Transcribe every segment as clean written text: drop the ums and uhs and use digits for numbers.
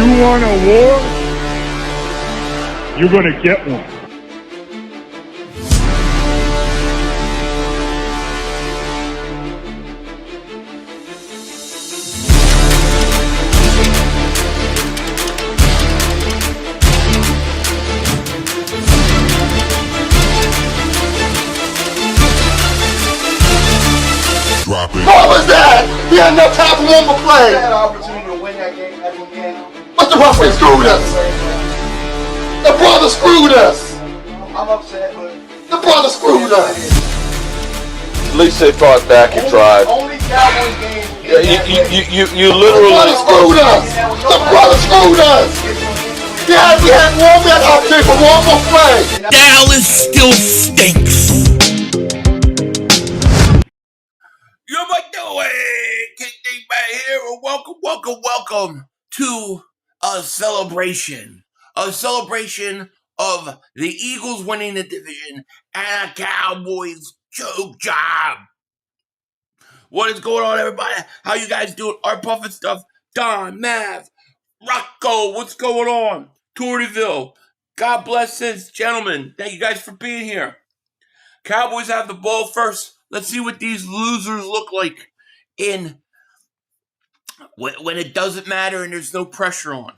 You want a war? You're going to get one. What was that? He had enough time for one more play. He had an opportunity to win that game at the end. But the referee screwed us. The brother screwed us. I'm upset, but the brother screwed us. At least they fought back and tried. Only Cowboys game. You The literally. brother screwed us. The brother screwed us. We had one man opportunity for one more play. Dallas still stinks. You're my doing, King Ding back here. Welcome to a celebration of the Eagles winning the division and a Cowboys choke job. What is going on, everybody? How you guys doing? Art Puffin stuff. Don, Mav, Rocco, what's going on? Tourville, God bless this, gentlemen. Thank you guys for being here. Cowboys have the ball first. Let's see what these losers look like in when it doesn't matter and there's no pressure on.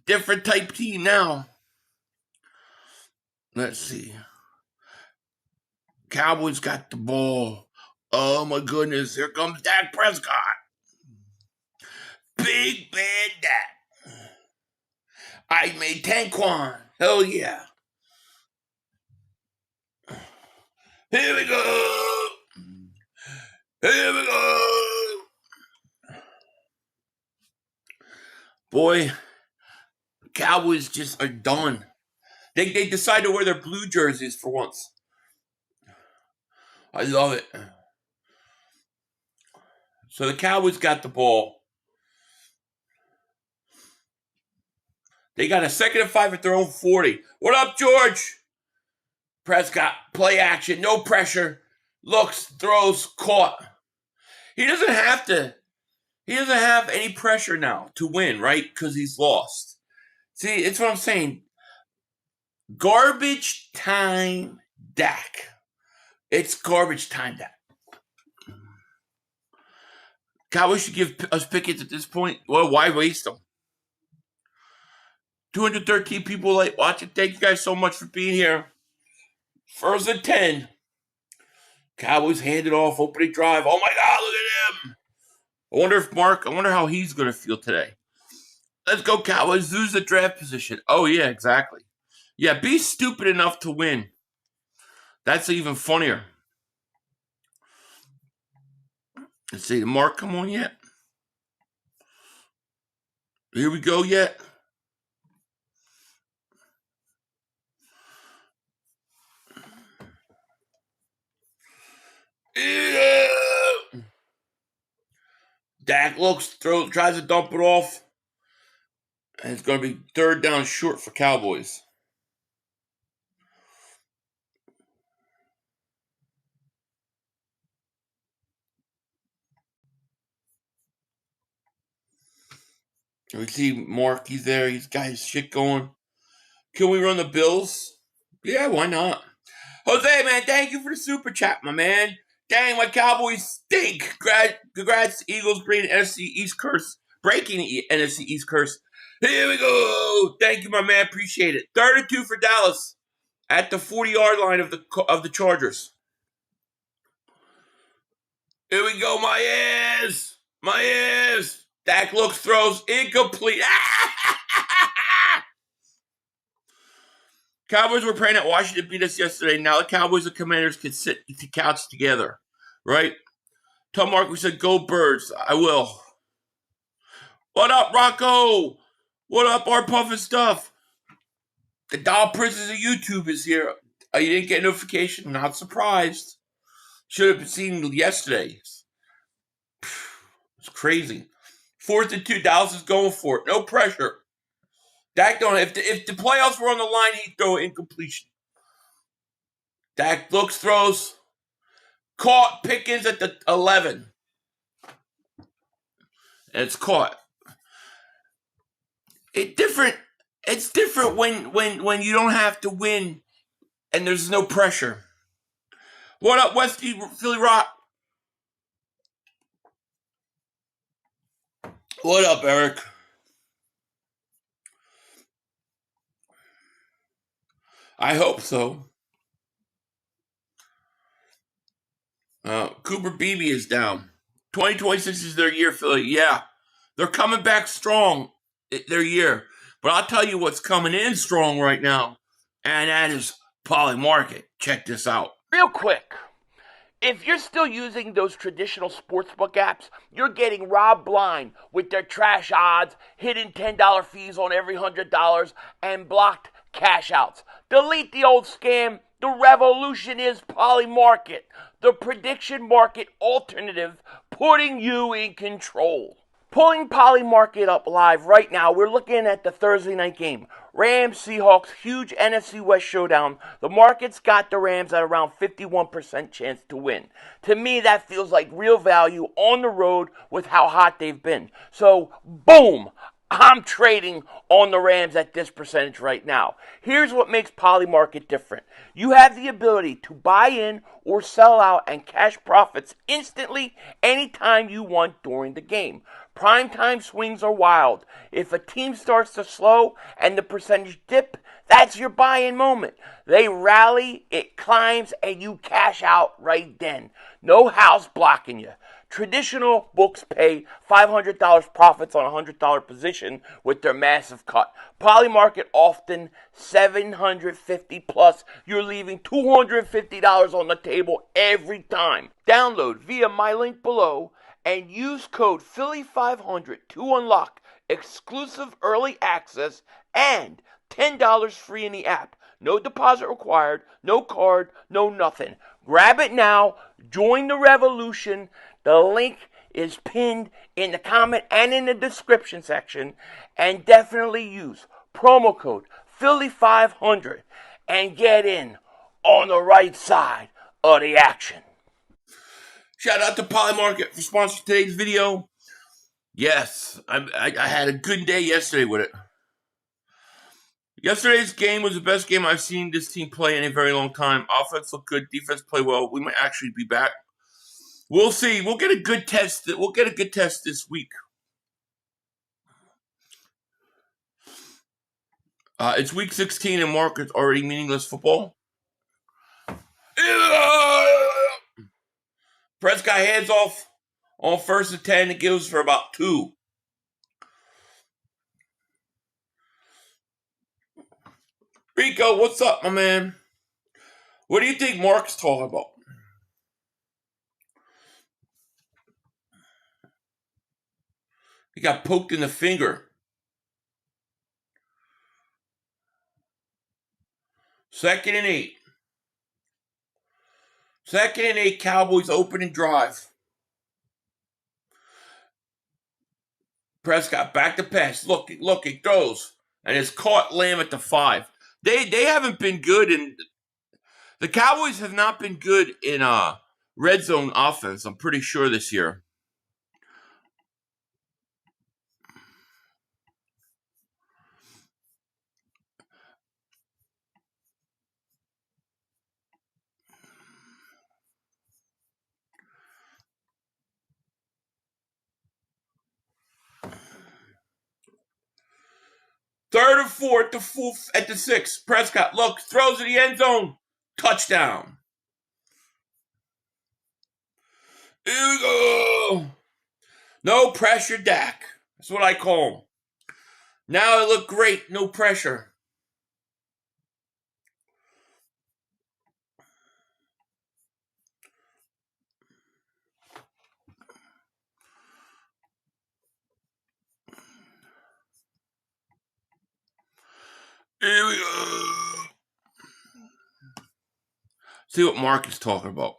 Different type team now. Let's see. Cowboys got the ball. Oh my goodness, here comes Dak Prescott. Big bad Dak. I made Tanquan. Hell yeah. Here we go. Here we go. Boy, Cowboys just are done. They decide to wear their blue jerseys for once. I love it. So the Cowboys got the ball. They got a 2nd and 5 at their own 40. What up, George? Prescott, play action, no pressure. Looks, throws, caught. He doesn't have any pressure now to win, right? Because he's lost. See, it's what I'm saying. Garbage time Dak. It's garbage time Dak. Cowboys should give us Pickens at this point. Well, why waste them? 213 people like watching. Thank you guys so much for being here. 1st and 10. Cowboys hand it off. Opening drive. Oh my God, look at him. I wonder how he's going to feel today. Let's go, Cowboys. Lose the draft position. Oh, yeah, exactly. Yeah, be stupid enough to win. That's even funnier. Let's see, the mark come on yet? Here we go yet? Yeah. Dak looks, tries to dump it off. And it's going to be 3rd down short for Cowboys. We see Mark, he's there. He's got his shit going. Can we run the Bills? Yeah, why not? Jose, man, thank you for the super chat, my man. Dang, my Cowboys stink. Congrats, Eagles breaking NFC East curse. Breaking the NFC East curse. Here we go. Thank you, my man. Appreciate it. 3rd and 2 for Dallas at the 40-yard line of the Chargers. Here we go, my ass. Dak looks, throws, incomplete. Cowboys were praying that Washington beat us yesterday. Now the Cowboys and Commanders can sit to couch together, right? Tell Mark we said go Birds. I will. What up, Rocco? What up, Art Puffin stuff? The Doll Princess of YouTube is here. You didn't get a notification? Not surprised. Should have seen yesterday. It's crazy. 4th and 2. Dallas is going for it. No pressure. Dak don't. If the playoffs were on the line, he'd throw incompletion. Dak looks, throws, caught. Pickens at the 11. And it's caught. It's different when you don't have to win and there's no pressure. What up, Westy Philly Rock? What up, Eric? I hope so. Cooper Beebe is down. 2026 is their year, Philly. Yeah, they're coming back strong. Their year. But I'll tell you what's coming in strong right now, and that is Polymarket. Check this out. Real quick. If you're still using those traditional sportsbook apps, you're getting robbed blind with their trash odds, hidden $10 fees on every $100, and blocked cash outs. Delete the old scam. The revolution is Polymarket, the prediction market alternative, putting you in control. Pulling Polymarket up live right now, we're looking at the Thursday night game. Rams, Seahawks, huge NFC West showdown. The market's got the Rams at around 51% chance to win. To me, that feels like real value on the road with how hot they've been. So, boom! I'm trading on the Rams at this percentage right now. Here's what makes Polymarket different. You have the ability to buy in or sell out and cash profits instantly anytime you want during the game. Primetime swings are wild. If a team starts to slow and the percentage dip, that's your buy-in moment. They rally, it climbs, and you cash out right then. No house blocking you. Traditional books pay $500 profits on a $100 position with their massive cut. Polymarket often $750 plus. You're leaving $250 on the table every time. Download via my link below and use code Philly500 to unlock exclusive early access and $10 free in the app. No deposit required, no card, no nothing. Grab it now. Join the revolution. The link is pinned in the comment and in the description section. And definitely use promo code Philly500 and get in on the right side of the action. Shout out to Polymarket for sponsoring today's video. Yes, I had a good day yesterday with it. Yesterday's game was the best game I've seen this team play in a very long time. Offense looked good, defense played well. We might actually be back. We'll see. We'll get a good test. We'll get a good test this week. It's week 16 and market's already meaningless football. Prescott hands off on 1st and 10. It gives for about 2. Rico, what's up, my man? What do you think Mark's talking about? He got poked in the finger. 2nd and 8. 2nd and 8, Cowboys opening drive. Prescott back to pass. Look, it goes. And it's caught Lamb at the 5. They haven't been good in the Cowboys have not been good in red zone offense, I'm pretty sure, this year. Third and 4 at the 6. Prescott, look, throws in the end zone. Touchdown. Here we go. No pressure, Dak. That's what I call him. Now it looked great. No pressure. Here we go. See what Mark is talking about.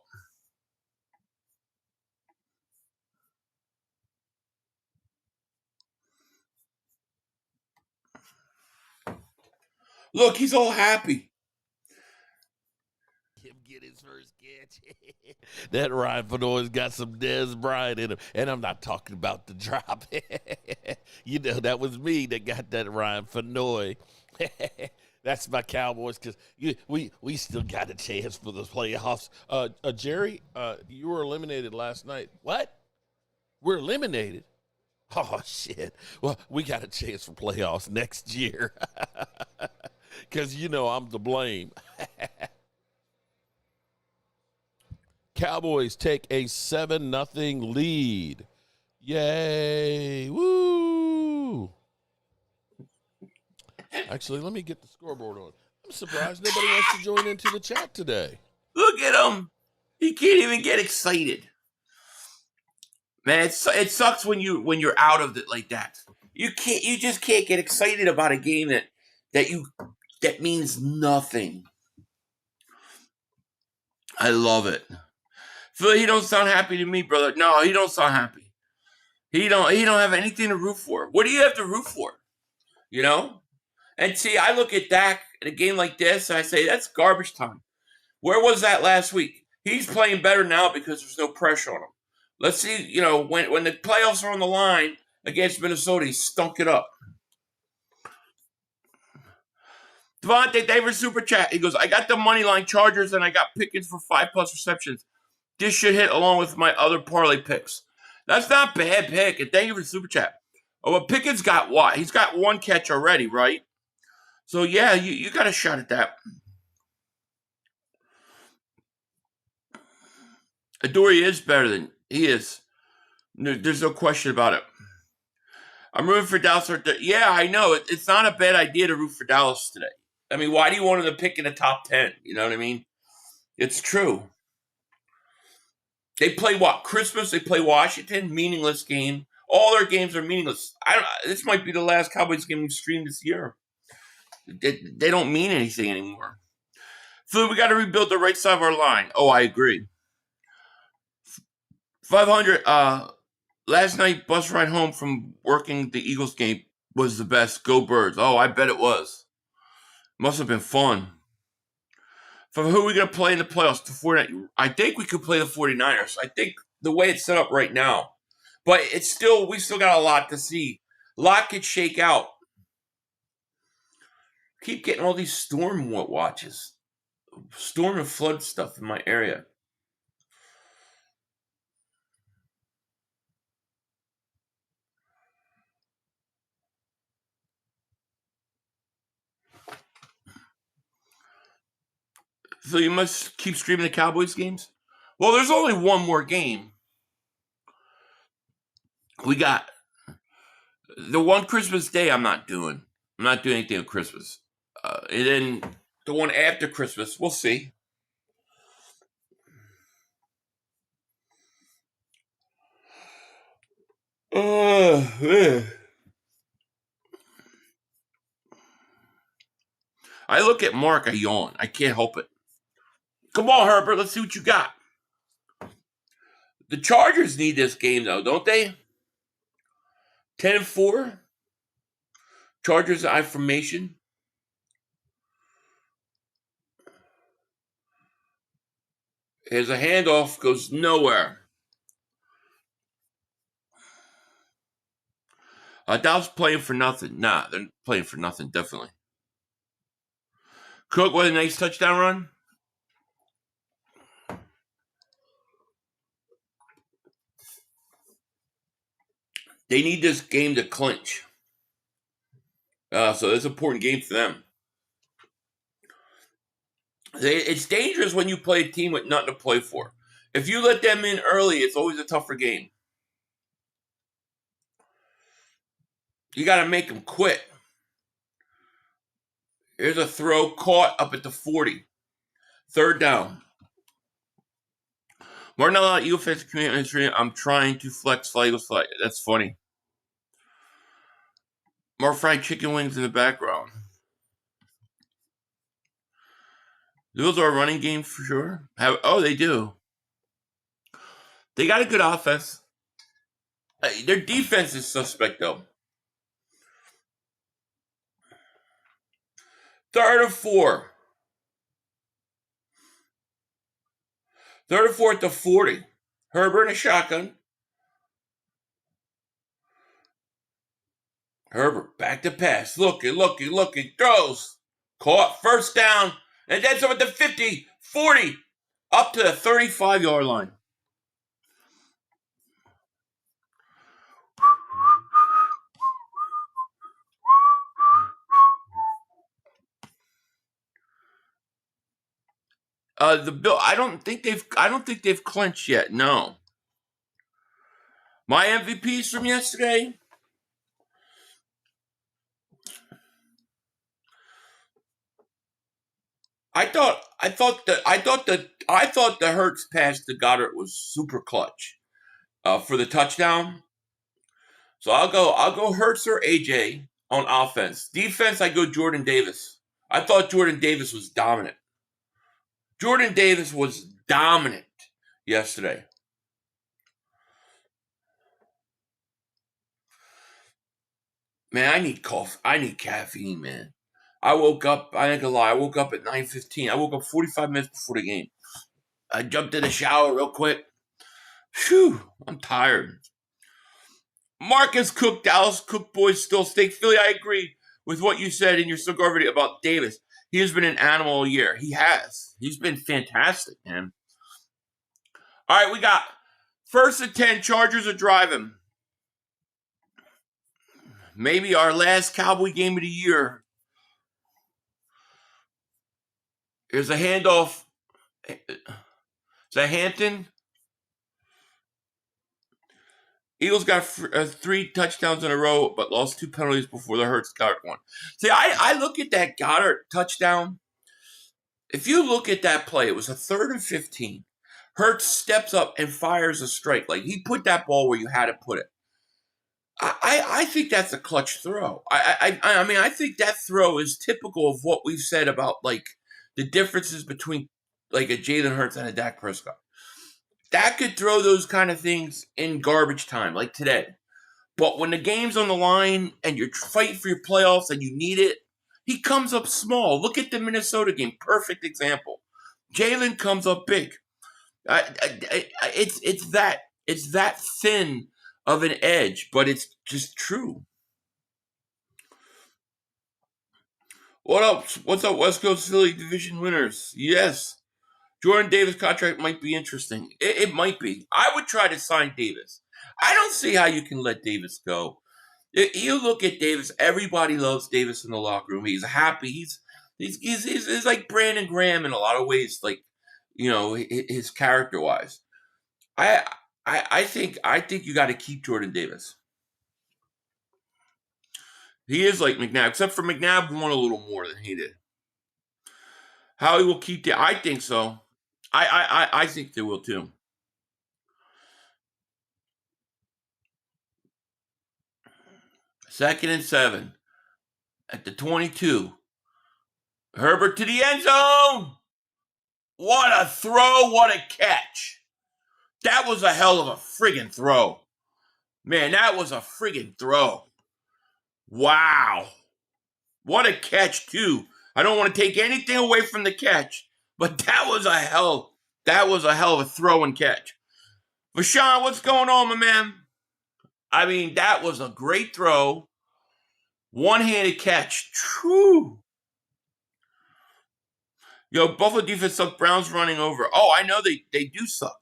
Look, he's all happy. Him get his first catch. That Ryan Fanoy's got some Dez Bryant in him. And I'm not talking about the drop. You know, that was me that got that rhyme for Noy. That's my Cowboys because we still got a chance for the playoffs. Jerry, you were eliminated last night. What? We're eliminated? Oh, shit. Well, we got a chance for playoffs next year because, you know, I'm to blame. Cowboys take a 7-0 lead. Yay. Woo. Actually, let me get the scoreboard on. I'm surprised nobody wants to join into the chat today. Look at him. He can't even get excited. Man, it sucks when you're out of it like that. You just can't get excited about a game that means nothing. I love it. Phil, he don't sound happy to me, brother. No, he don't sound happy. He don't have anything to root for. What do you have to root for? You know? And see, I look at Dak in a game like this, and I say, that's garbage time. Where was that last week? He's playing better now because there's no pressure on him. Let's see, you know, when the playoffs are on the line against Minnesota, he stunk it up. Devontae Davis super chat. He goes, I got the money line Chargers and I got Pickens for 5+ receptions. This should hit along with my other parlay picks. That's not a bad pick. And thank you for the super chat. Oh, well, Pickens got what? He's got 1 catch already, right? So yeah, you got a shot at that. Adoree is better than he is. There's no question about it. I'm rooting for Dallas. Yeah, I know. It's not a bad idea to root for Dallas today. I mean, why do you want them to pick in the top 10? You know what I mean? It's true. They play what? Christmas? They play Washington? Meaningless game. All their games are meaningless. This might be the last Cowboys game we've streamed this year. They don't mean anything anymore. Phil, we got to rebuild the right side of our line. Oh, I agree. 500. Last night, bus ride home from working the Eagles game was the best. Go Birds. Oh, I bet it was. Must have been fun. For who are we going to play in the playoffs? The 49ers. I think we could play the 49ers. I think the way it's set up right now. But we still got a lot to see. A lot could shake out. Keep getting all these storm watches. Storm and flood stuff in my area. So you must keep streaming the Cowboys games? Well, there's only one more game. We got the one Christmas Day I'm not doing. I'm not doing anything on Christmas. And then the one after Christmas, we'll see. Man. I look at Mark, I yawn. I can't help it. Come on, Herbert, let's see what you got. The Chargers need this game, though, don't they? 10-4. Chargers I formation. Here's a handoff, goes nowhere. Dallas playing for nothing. Nah, they're playing for nothing, definitely. Cook with a nice touchdown run. They need this game to clinch. So it's an important game for them. It's dangerous when you play a team with nothing to play for. If you let them in early, it's always a tougher game. You got to make them quit. Here's a throw caught up at the 40. 3rd down. Martinelli, Eagle fans community. I'm trying to flex Eagles flag. That's funny. More fried chicken wings in the background. Those are a running game for sure. They do. They got a good offense. Their defense is suspect, though. 3rd and 4. 3rd and 4 at the 40. Herbert in a shotgun. Herbert back to pass. Looking, throws. Caught, first down, and then over the 50, 40, up to the 35-yard line. The Bill. I don't think they've clinched yet. No. My MVPs from yesterday. I thought the Hurts pass to Goddard was super clutch for the touchdown. So I'll go Hurts or AJ on offense. Defense, I go Jordan Davis. I thought Jordan Davis was dominant. Jordan Davis was dominant yesterday. Man, I need coffee. I need caffeine, man. I woke up, I ain't gonna lie, I woke up at 9:15. I woke up 45 minutes before the game. I jumped in the shower real quick. Phew, I'm tired. Marcus Cook, Dallas Cook boys still stink. Philly, I agree with what you said in your cigar video about Davis. He has been an animal all year. He has. He's been fantastic, man. All right, we got 1st and 10. Chargers are driving. Maybe our last Cowboy game of the year. Here's a handoff. Is that Hampton? Eagles got 3 touchdowns in a row, but lost 2 penalties before the Hurts Goddard one. See, I look at that Goddard touchdown. If you look at that play, it was a 3rd and 15. Hurts steps up and fires a strike. Like, he put that ball where you had to put it. I think that's a clutch throw. I mean, I think that throw is typical of what we've said about, like, the differences between, like, a Jalen Hurts and a Dak Prescott. Dak could throw those kind of things in garbage time, like today. But when the game's on the line and you're fighting for your playoffs and you need it, he comes up small. Look at the Minnesota game. Perfect example. Jalen comes up big. It's that thin of an edge, but it's just true. What else? What's up, West Coast Philly division winners? Yes. Jordan Davis contract might be interesting. It might be. I would try to sign Davis. I don't see how you can let Davis go. You look at Davis. Everybody loves Davis in the locker room. He's happy. He's like Brandon Graham in a lot of ways. Like, you know, his character wise. I think you got to keep Jordan Davis. He is like McNabb, except for McNabb won a little more than he did. How he will keep the? I think so. I think they will too. Second and 7 at the 22. Herbert to the end zone. What a throw! What a catch! That was a hell of a friggin' throw. Man, that was a friggin' throw. Wow. What a catch, too. I don't want to take anything away from the catch, but that was a hell of a throw and catch. Vashawn, what's going on, my man? I mean, that was a great throw. One-handed catch. True. Yo, Buffalo defense suck. Browns running over. Oh, I know they do suck.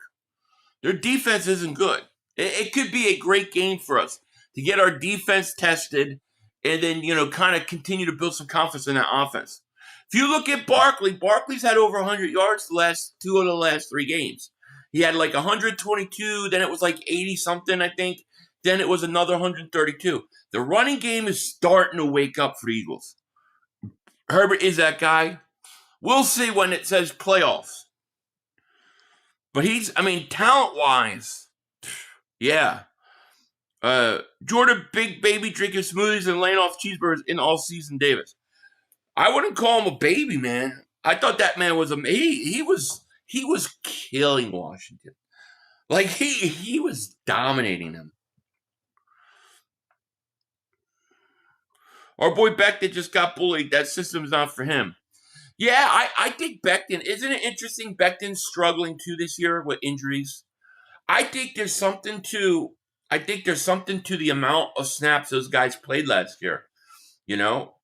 Their defense isn't good. It could be a great game for us to get our defense tested and then, you know, kind of continue to build some confidence in that offense. If you look at Barkley's had over 100 yards the last 2 of the last 3 games. He had like 122, then it was like 80-something, I think. Then it was another 132. The running game is starting to wake up for the Eagles. Herbert is that guy. We'll see when it says playoffs. But talent-wise, yeah. Jordan, big baby, drinking smoothies and laying off cheeseburgers in all-season Davis. I wouldn't call him a baby, man. I thought that man was he was killing Washington. Like, he was dominating them. Our boy Becton just got bullied. That system's not for him. Yeah, I think Becton, isn't it interesting Becton's struggling too this year with injuries? I think there's something to I think there's something to the amount of snaps those guys played last year. You know,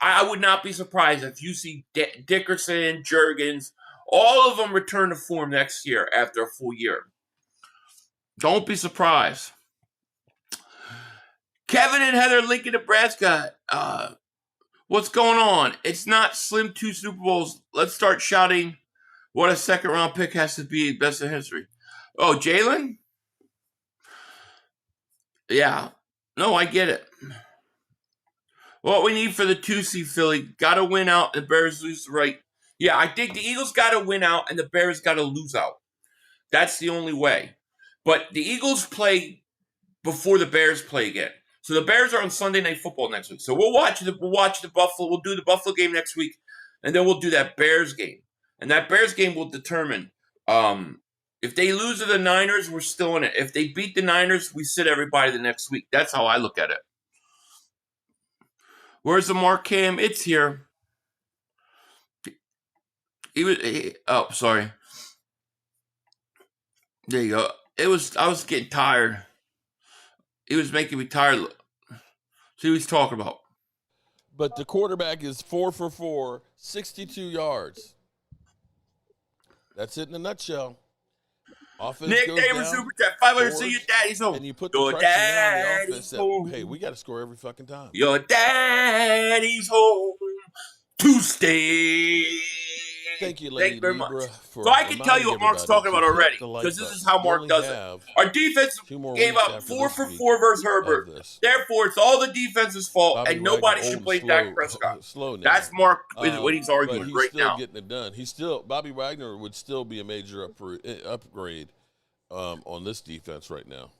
I would not be surprised if you see Dickerson, Jurgens, all of them return to form next year after a full year. Don't be surprised. Kevin and Heather, Lincoln, Nebraska. What's going on? It's not slim 2 Super Bowls. Let's start shouting what a second round pick has to be, best in history. Oh, Jalen? Yeah. No, I get it. What we need for the 2C Philly, got to win out, the Bears lose, right? Yeah, I think the Eagles got to win out and the Bears got to lose out. That's the only way. But the Eagles play before the Bears play again. So the Bears are on Sunday Night Football next week. So we'll watch the Buffalo. We'll do the Buffalo game next week, and then we'll do that Bears game. And that Bears game will determine if they lose to the Niners, we're still in it. If they beat the Niners, we sit everybody the next week. That's how I look at it. Where's the Mark Cam? It's here. Sorry. There you go. I was getting tired. It was making me tired. See what he's talking about. But the quarterback is 4 for 4, 62 yards. That's it in a nutshell. Offense Nick goes Davis, down, Super Chat, 500. scores, See your daddy's home. and you put the Your pressure now on the daddy's offense that, home. hey, we got to score every fucking time. Your daddy's home to stay. Thank you, Lady Thank you very Libra, much. for So I can tell you what Mark's talking about already, like because this is how Mark does it. Our defense gave up 4 for 4 versus Herbert. Therefore, it's all the defense's fault, Bobby and nobody Wagner, should blame slow, Dak Prescott. Slow now. That's Mark what he's arguing but he's right still now. getting it done. Bobby Wagner would still be a major upgrade on this defense right now.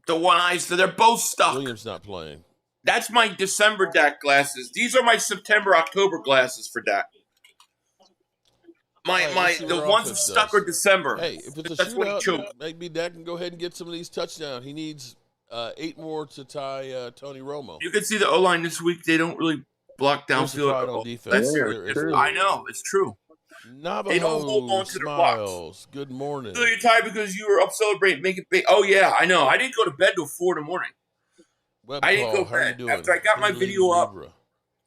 The one eyes, so they're both stuck. Williams not playing. That's my December Dak glasses. These are my September, October glasses for Dak. The ones that stuck are December. Hey, if it's a That's what he shootout, chose. maybe Dak can go ahead and get some of these touchdowns. He needs 8 more to tie Tony Romo. You can see the O-line this week. They don't really block downfield at all. On defense. I know. It's true. Navajo They don't hold on to their blocks. Smiles. Good morning. So you're tired because you were up celebrating, make it big. Oh, yeah, I know. I didn't go to bed till 4 in the morning. I didn't go to bed. After I got my video up,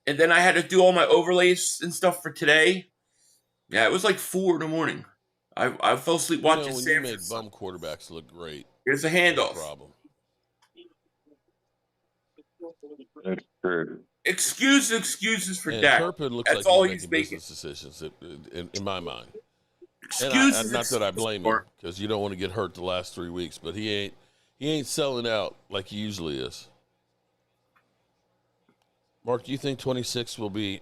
and then I had to do all my overlays and stuff for today. Yeah, it was like 4 in the morning. I fell asleep watching when you make bum quarterbacks look great. Here's a handoff. Problem. That's true. Excuses for And Dak. Turpin looks That's like all he's he's making making. business decisions in my mind. Excuses. Not that I blame him, because you don't want to get hurt the last 3 weeks, but he ain't selling out like he usually is. Mark, do you think 26 will be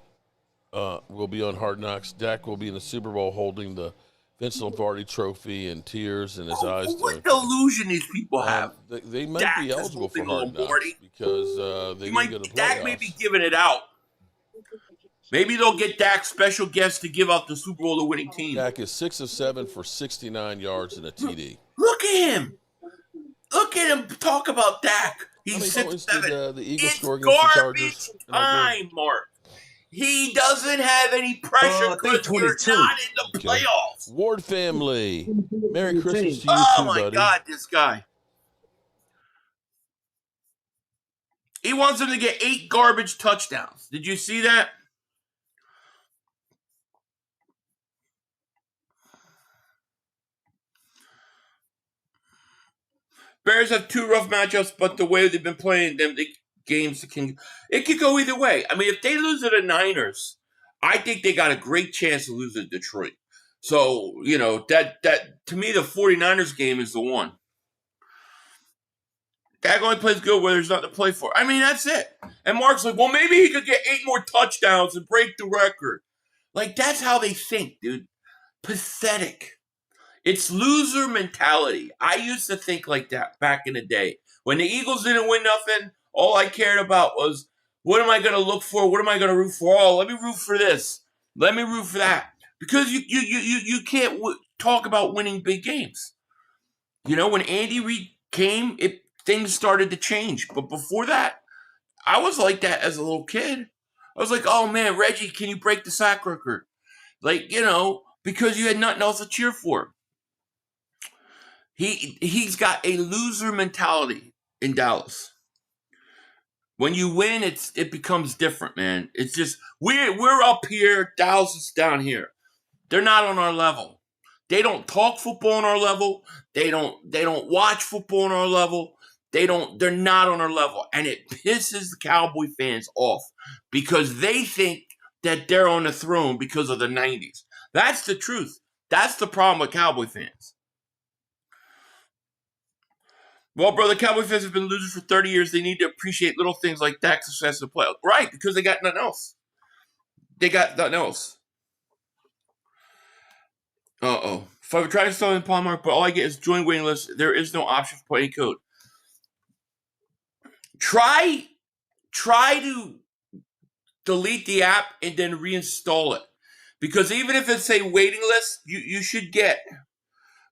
on Hard Knocks? Dak will be in the Super Bowl holding the Vince Lombardi trophy and tears in his eyes. What delusion these people have. They might Dak be is eligible for holding Hard Lombardi. Knocks because they didn't go to playoffs. Dak may be giving it out. Maybe they'll get Dak's special guest to give out the Super Bowl to winning team. Dak is 6 of 7 for 69 yards and a TD. Look at him. Look at him talk about Dak. He's 6 of 7. The Eagles It's score against the garbage Chargers? time, Mark. He doesn't have any pressure because we're not in the playoffs. Ward family. Merry Christmas to you Oh, too, my buddy. God, this guy. He wants him to get 8 garbage touchdowns. Did you see that? Bears have 2 rough matchups, but the way they've been playing them, it could go either way. I mean, if they lose to the Niners, I think they got a great chance to lose to Detroit. So, that to me, the 49ers game is the one. Dak only plays good where there's nothing to play for. I mean, that's it. And Mark's like, well, maybe he could get 8 more touchdowns and break the record. Like, that's how they think, dude. Pathetic. It's loser mentality. I used to think like that back in the day. When the Eagles didn't win nothing, all I cared about was, what am I going to look for? What am I going to root for? Oh, let me root for this. Let me root for that. Because you can't talk about winning big games. When Andy Reid came, things started to change. But before that, I was like that as a little kid. I was like, oh, man, Reggie, can you break the sack record? Like, because you had nothing else to cheer for. He's got a loser mentality in Dallas. When you win, it becomes different, man. It's just we're up here, Dallas is down here. They're not on our level. They don't talk football on our level. They don't watch football on our level. They're not on our level. And it pisses the Cowboy fans off because they think that they're on the throne because of the 90s. That's the truth. That's the problem with Cowboy fans. Well, brother, Cowboy fans have been losers for 30 years. They need to appreciate little things like that success of play. Right, because they got nothing else. They got nothing else. Uh-oh. If I try to install in Polymarket, but all I get is join waiting list, there is no option for any code. Try to delete the app and then reinstall it. Because even if it's a waiting list, you should get.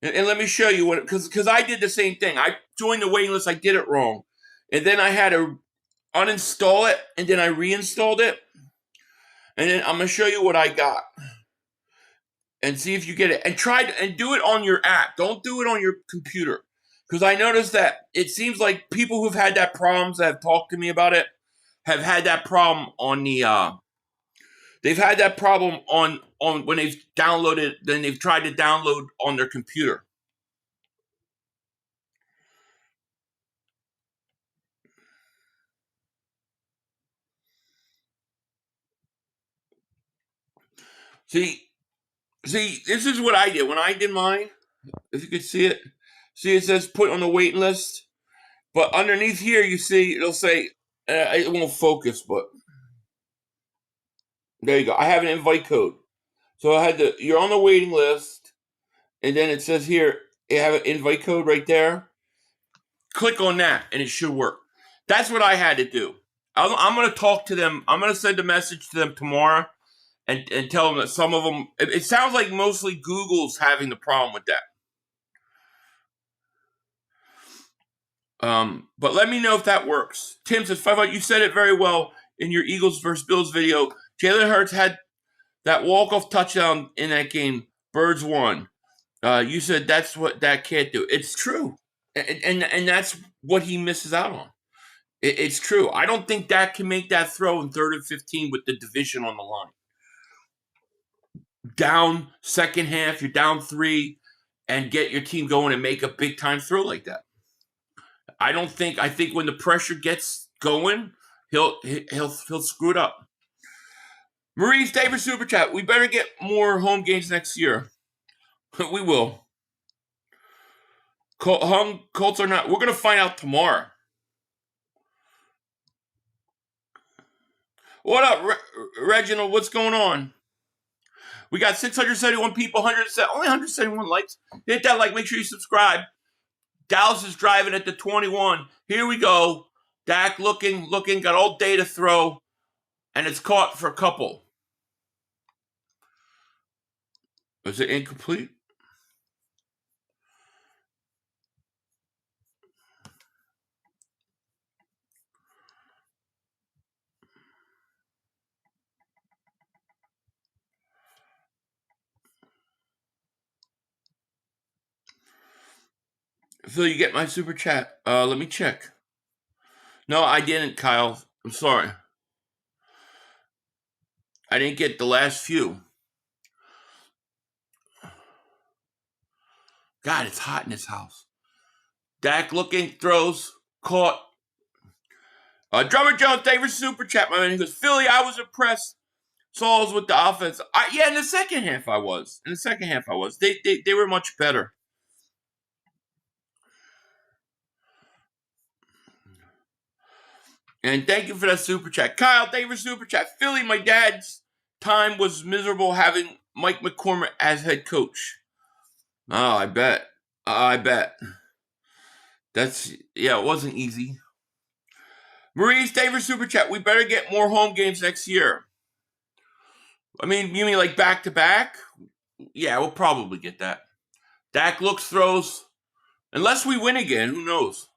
And let me show you what, because I did the same thing. I joined the waiting list, I did it wrong. And then I had to uninstall it, and then I reinstalled it. And then I'm going to show you what I got. And see if you get it. And and do it on your app. Don't do it on your computer. Because I noticed that it seems like people who've had that problems that have talked to me about it have had that problem on the they've had that problem on when they've downloaded, then they've tried to download on their computer. See, this is what I did. When I did mine, if you could see it, it says put on the waiting list. But underneath here, you see, it'll say, it won't focus, but there you go. I have an invite code. So you're on the waiting list, and then it says here, you have an invite code right there. Click on that, and it should work. That's what I had to do. I'm going to talk to them. I'm going to send a message to them tomorrow and tell them that some of them, it sounds like mostly Google's having the problem with that. But let me know if that works. Tim says, you said it very well in your Eagles versus Bills video. Jalen Hurts had that walk-off touchdown in that game. Birds won. You said that's what that can't do. It's true. And that's what he misses out on. It's true. I don't think Dak can make that throw in 3rd and 15 with the division on the line. Down second half, you're down 3, and get your team going and make a big-time throw like that. I think when the pressure gets going, he'll screw it up. Marie's David Super Chat. We better get more home games next year. We will. Colts are not. We're going to find out tomorrow. What up, Reginald? What's going on? We got 671 people, only 171 likes. Hit that like. Make sure you subscribe. Dallas is driving at the 21. Here we go. Dak looking, got all day to throw, and it's caught for a couple. Is it incomplete? Phil, you get my super chat. Let me check. No, I didn't, Kyle. I'm sorry. I didn't get the last few. God, it's hot in this house. Dak looking, throws, caught. Drummer Jones, thank you for super chat, my man. He goes, Philly, I was impressed. Sauls with the offense. In the second half I was. They were much better. And thank you for that super chat. Kyle, thank you for super chat. Philly, my dad's time was miserable having Mike McCormick as head coach. Oh, I bet. It wasn't easy. Marie's David Super Chat. We better get more home games next year. I mean, you mean like back to back? Yeah, we'll probably get that. Dak looks, throws. Unless we win again, who knows?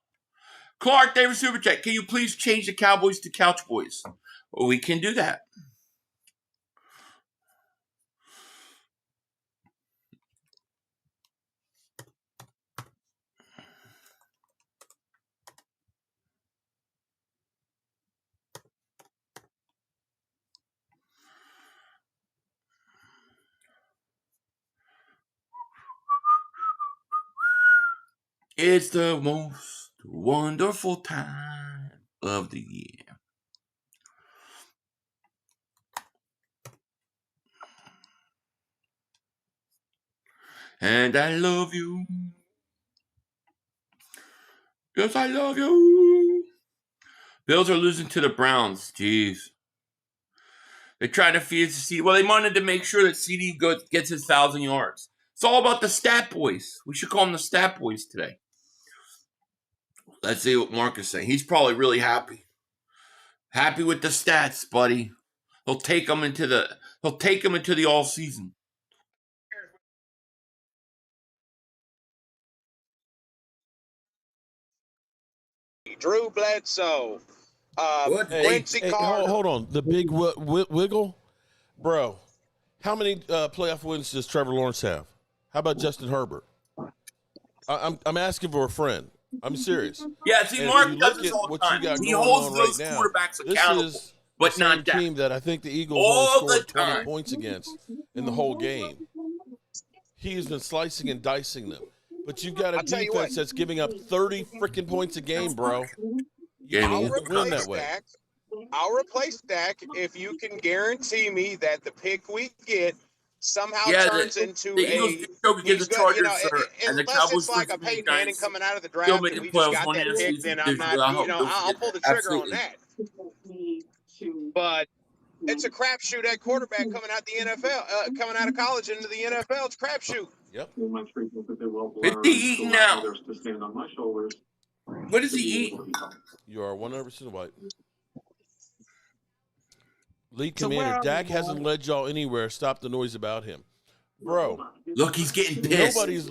Clark, David Super Chat. Can you please change the Cowboys to Couch Boys? Well, we can do that. It's the most wonderful time of the year. And I love you. Yes, I love you. Bills are losing to the Browns. Jeez. They're trying to feed CD. Well, they wanted to make sure that CD gets his 1,000 yards. It's all about the stat boys. We should call them the stat boys today. Let's see what Mark is saying. He's probably really happy. Happy with the stats, buddy. He'll take them into the all season. Drew Bledsoe, What? Quincy Carter. Hold on. The big wiggle, bro. How many playoff wins does Trevor Lawrence have? How about Justin Herbert? I'm asking for a friend. I'm serious. Yeah, see, And Mark you does look this at all the what time. you got He going holds on those right now. quarterbacks This accountable, is but the not same that. team that I think the Eagles All only the scored 20 time. points against in the whole game. He has been slicing and dicing them. But you've got a defense that's giving up 30 freaking points a game, bro. Game win that way. I'll replace Dak if you can guarantee me that the pick we get somehow turns into the Eagles a. choke against the Chargers, and the Unless Cowboys it's like a versus the Peyton Manning Giants. coming out of the Still draft making and we just playoffs got one that year pick, season. then I'm not, I'll pull the trigger on that. But it's a crapshoot at quarterback coming out the NFL, coming out of college into the NFL. It's a crapshoot. Yep. 50 eating now. What is he eating? You are 100% right. Lead commander, Dak hasn't led y'all anywhere. Stop the noise about him. Bro. Look, he's getting pissed. Nobody's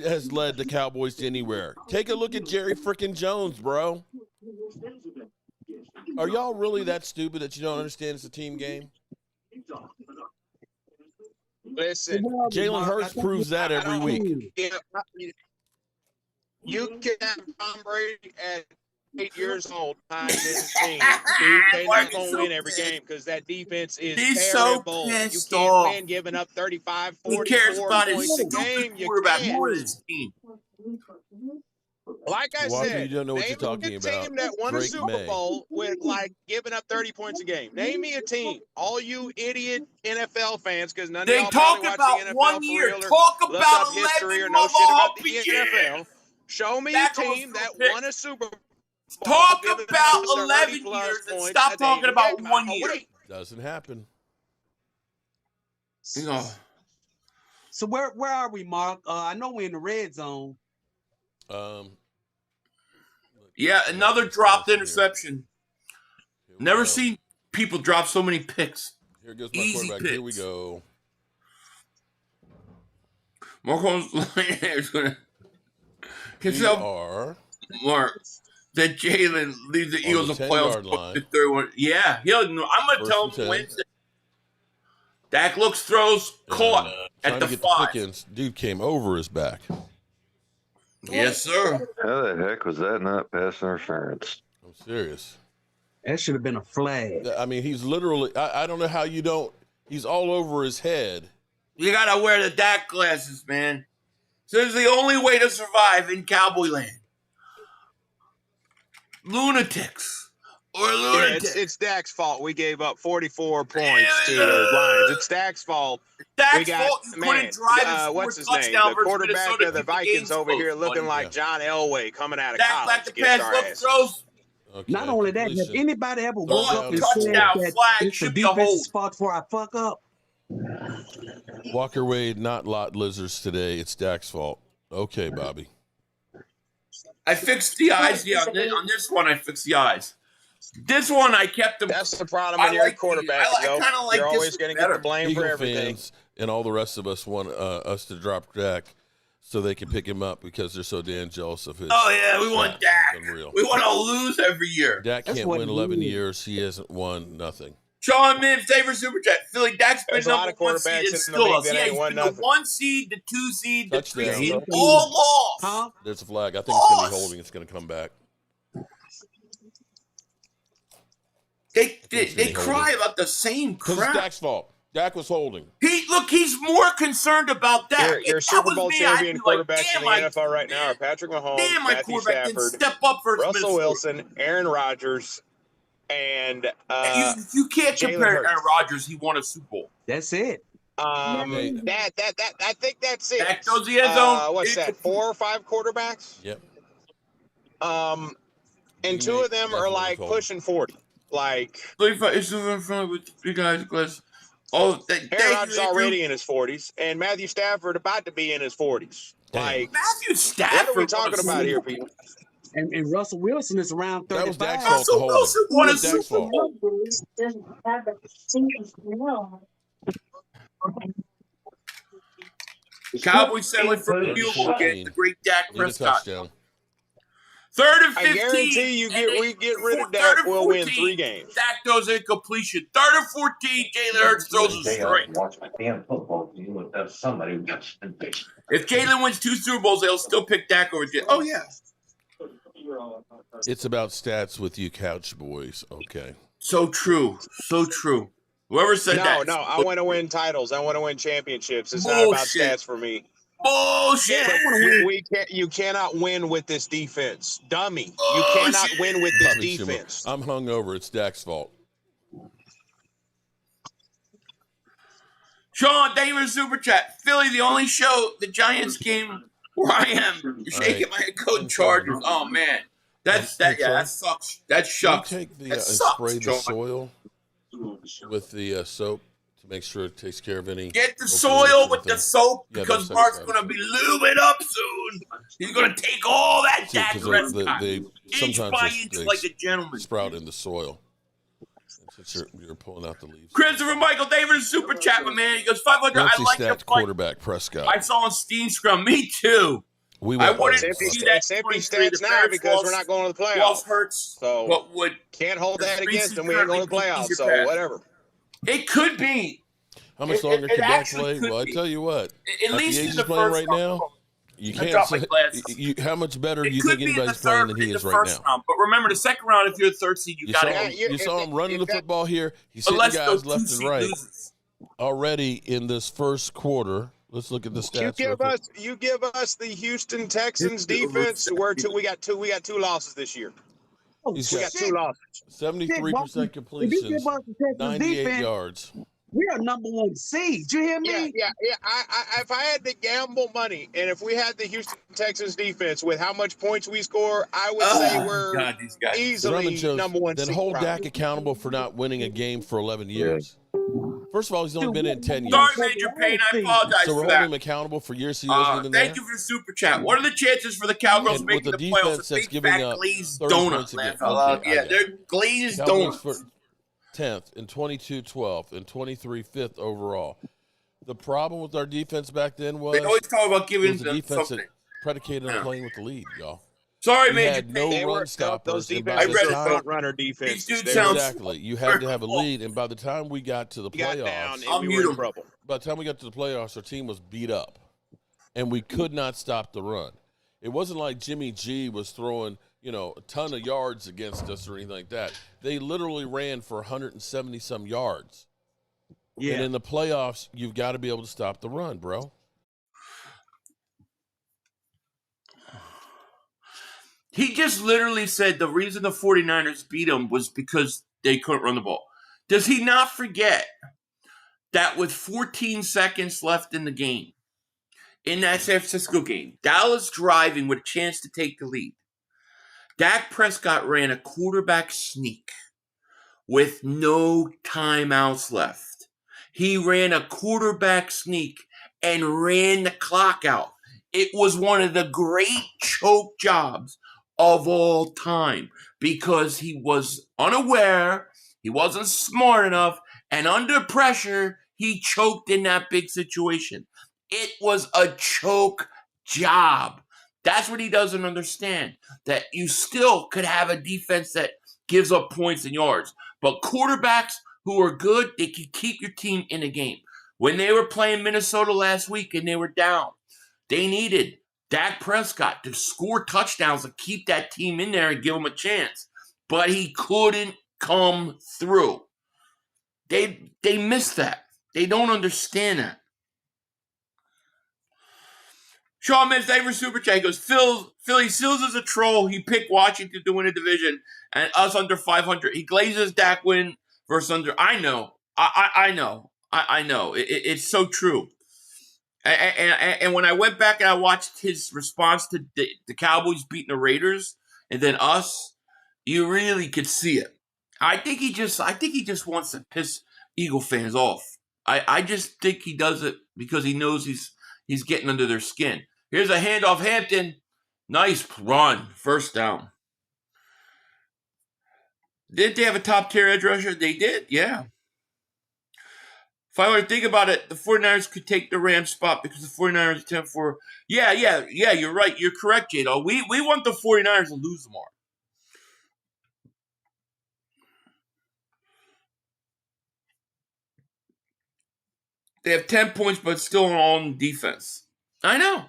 has led the Cowboys to anywhere. Take a look at Jerry freaking Jones, bro. Are y'all really that stupid that you don't understand it's a team game? Listen, Jalen Hurts proves that every week. You can have Tom Brady at 8 years old behind this team. They're not going to win every game because that defense is terrible. You can't win giving up 35, 44 he cares about points his a game. You quarterback can't. more than his team. Like I Walker, said, you don't know what name you're talking a about. team that won Drake a Super May. Bowl with like giving up 30 points a game. Name me a team. All you idiot NFL fans, because none of y'all talk probably watch about the NFL 1 for year. real or Talk look about up history 11 or know shit about the motherfucking NFL. Show me Back a on team that pick. won a Super Bowl. Talk giving about up 11 30 plus years and points stop a day. talking about Yeah, 1 year. wait. Doesn't happen. You know. So where are we, Mark? I know we're in the red zone. Yeah, another dropped interception. Never seen people drop so many picks. Here goes my Easy quarterback. picks. Here we go. Marco's line is going to are Mark that Jalen leads the Eagles the in playoffs. 10-yard Yeah, I'm going to tell him Wednesday. Dak looks, throws, caught at the 5. Dude came over his back. Yes, sir. How the heck was that not pass interference? I'm serious. That should have been a flag. I mean, he's literally, I don't know how you don't, he's all over his head. You got to wear the Dak glasses, man. So this is the only way to survive in Cowboy land. Lunatics. Or lunatics. It's Dak's fault. We gave up 44 points to the Lions. It's Dak's fault. Dak's fault. You couldn't drive and what's score his name? touchdown The versus quarterback Minnesota of the keep the Vikings games over close, here looking buddy. like John Elway coming out of Dak college. like the pass, look, throws. Okay, Not only that, has anybody ever woke up and said touchdown that flag it's the should be a hold. defense's fault before I fuck up? Walker Wade, not lot lizards today. It's Dak's fault. Okay, Bobby. I fixed the eyes. Yeah, on this one, I fixed the eyes. This one, I kept them. That's the problem when you're a quarterback. I kind of like you're this always going to get the blame Eagle for everything. fans and all the rest of us want us to drop Dak so they can pick him up because they're so damn jealous of his. Oh, yeah, we want Dak. Unreal. We want to lose every year. Dak can't win 11 years. He hasn't won nothing. Sean Mims, favorite super chat. Philly, Dak's been There's a lot of number 1 seed quarterbacks and in the still league lost. that Yeah, ain't he's won been the nothing. 1 seed, the 2 seed, the 3 Touchdown. seed, all lost. Huh? There's a flag. I think it's going to be holding. It's going to come back. They cry about the same Because crap. it's Dak's fault. Dak was holding. He He's more concerned about that. Your If that Super was Bowl me, champion I'd be like, quarterbacks in damn, the my NFL right now man, are Patrick Mahomes, damn, my Matthew quarterback didn't Stafford, step up for Russell Minnesota. Wilson, Aaron Rodgers, and You can't Jalen compare Hurts. Aaron Rodgers. He won a Super Bowl. That's it. I think that's it. That goes the end zone. What's that? 4 or 5 quarterbacks? Yep. And Big 2 Nate of them are definitely like told him. pushing 40. Like 35 is in front with the big guys class. Oh, Aaron Rodgers already in his 40s, and Matthew Stafford about to be in his 40s. Damn. Like Matthew Stafford. what are we talking about here, people? And Russell Wilson is around 35. That was Dak's fault. The Russell whole Wilson won a Dak's Super fault. Bowl. Cowboys settling for the field goal against the great Dak Need a Prescott. touchdown. 3rd and 15. I guarantee you we get rid of Dak, we'll win 3 games. Dak throws incompletion. 3rd and 14. Jalen Hurts throws a strike. Watch my damn football team without somebody who got bitch. If Jalen wins 2 Super Bowls, they'll still pick Dak over Jalen. Oh, yeah. It's about stats with you couch boys. Okay. So true. So true. Whoever said that. No, I want to win titles. I want to win championships. It's Bullshit. not about stats for me. Bullshit. You cannot win with this defense. Dummy. You cannot win with this defense. I'm hungover. It's Dak's fault. Sean, thank you for the super chat. Philly, the only show, the Giants game where I am shaking my head coach Chargers. Oh, man. That sucks. That shucks. You take the that sucks, spray the Sean. soil with the soap to make sure it takes care of any. Get the soil with the soap because Mark's going to be lubing up soon. He's going to take all that Dak Prescott. Inch by inch like a gentleman. Sprout in the soil. Since you're pulling out the leaves. Christopher Michael David super chat, my man. He goes 500. I like your quarterback Prescott. I saw on Steam Scrum. Me too. I wanted to see that. It's empty stats now because we're not going to the playoffs. Hurts. So what would can't hold that against them. We ain't going to the playoffs. So whatever. It could be. How much longer can Dak play? Well, I tell you what. At least he's the playing first right now. You can't say how much better do you think anybody's playing than he is right now? Round, but remember, the second round, if you're the 3rd seed, you got to. You saw him running the football here. He's hitting guys left and right already in this first quarter. Let's look at the stats. You give us the Houston Texans defense. We got two losses this year. We got 2 losses. 73% completion, 98 yards. We are #1 seed. Did you hear me? Yeah. If I had to gamble money, and if we had the Houston Texans defense with how much points we score, I would say we're easily #1 seed. Then hold Dak accountable for not winning a game for 11 years. First of all, he's only been in 10 years. Sorry, Major Payne. I apologize so we're for holding that. him accountable for years he wasn't even there. Thank you for the super chat. What are the chances for the Cowgirls making the playoffs? That's giving up glazed 30 donut. points Yeah, they're glazed Cowboys donuts. For 10th and 22-12th and 23-5th overall. The problem with our defense back then was they always talk about giving the them defense something. predicated on playing with the lead, y'all. Sorry, we Major had no run stoppers. Those defenses are front runner defense. Exactly. You had to have a lead, and by the time we got to the playoffs, by the time we got to the playoffs, our team was beat up, and we could not stop the run. It wasn't like Jimmy G was throwing, a ton of yards against us or anything like that. They literally ran for 170-some yards. Yeah. And in the playoffs, you've got to be able to stop the run, bro. He just literally said the reason the 49ers beat him was because they couldn't run the ball. Does he not forget that with 14 seconds left in the game, in that San Francisco game, Dallas driving with a chance to take the lead, Dak Prescott ran a quarterback sneak with no timeouts left. He ran a quarterback sneak and ran the clock out. It was one of the great choke jobs of all time because he was unaware, he wasn't smart enough, and under pressure, he choked in that big situation. It was a choke job. That's what he doesn't understand, that you still could have a defense that gives up points and yards. But quarterbacks who are good, they can keep your team in a game. When they were playing Minnesota last week and they were down, they needed Dak Prescott to score touchdowns to keep that team in there and give them a chance. But he couldn't come through. They missed that. They don't understand that. Sean Mims, thank you for Super Chat. He goes, Philly Seals is a troll. He picked Washington to win a division and us under 500. He glazes Dak win versus under. I know. I know. I know. It's so true. And when I went back and I watched his response to the Cowboys beating the Raiders and then us, you really could see it. I think he just wants to piss Eagle fans off. I just think he does it because he knows he's getting under their skin. Here's a handoff, Hampton. Nice run, first down. Did they have a top tier edge rusher? They did, yeah. If I were to think about it, the 49ers could take the Rams spot because the 49ers 10-4. Yeah, you're right. You're correct, Jado. We want the 49ers to lose tomorrow. They have 10 points, but still on defense. I know.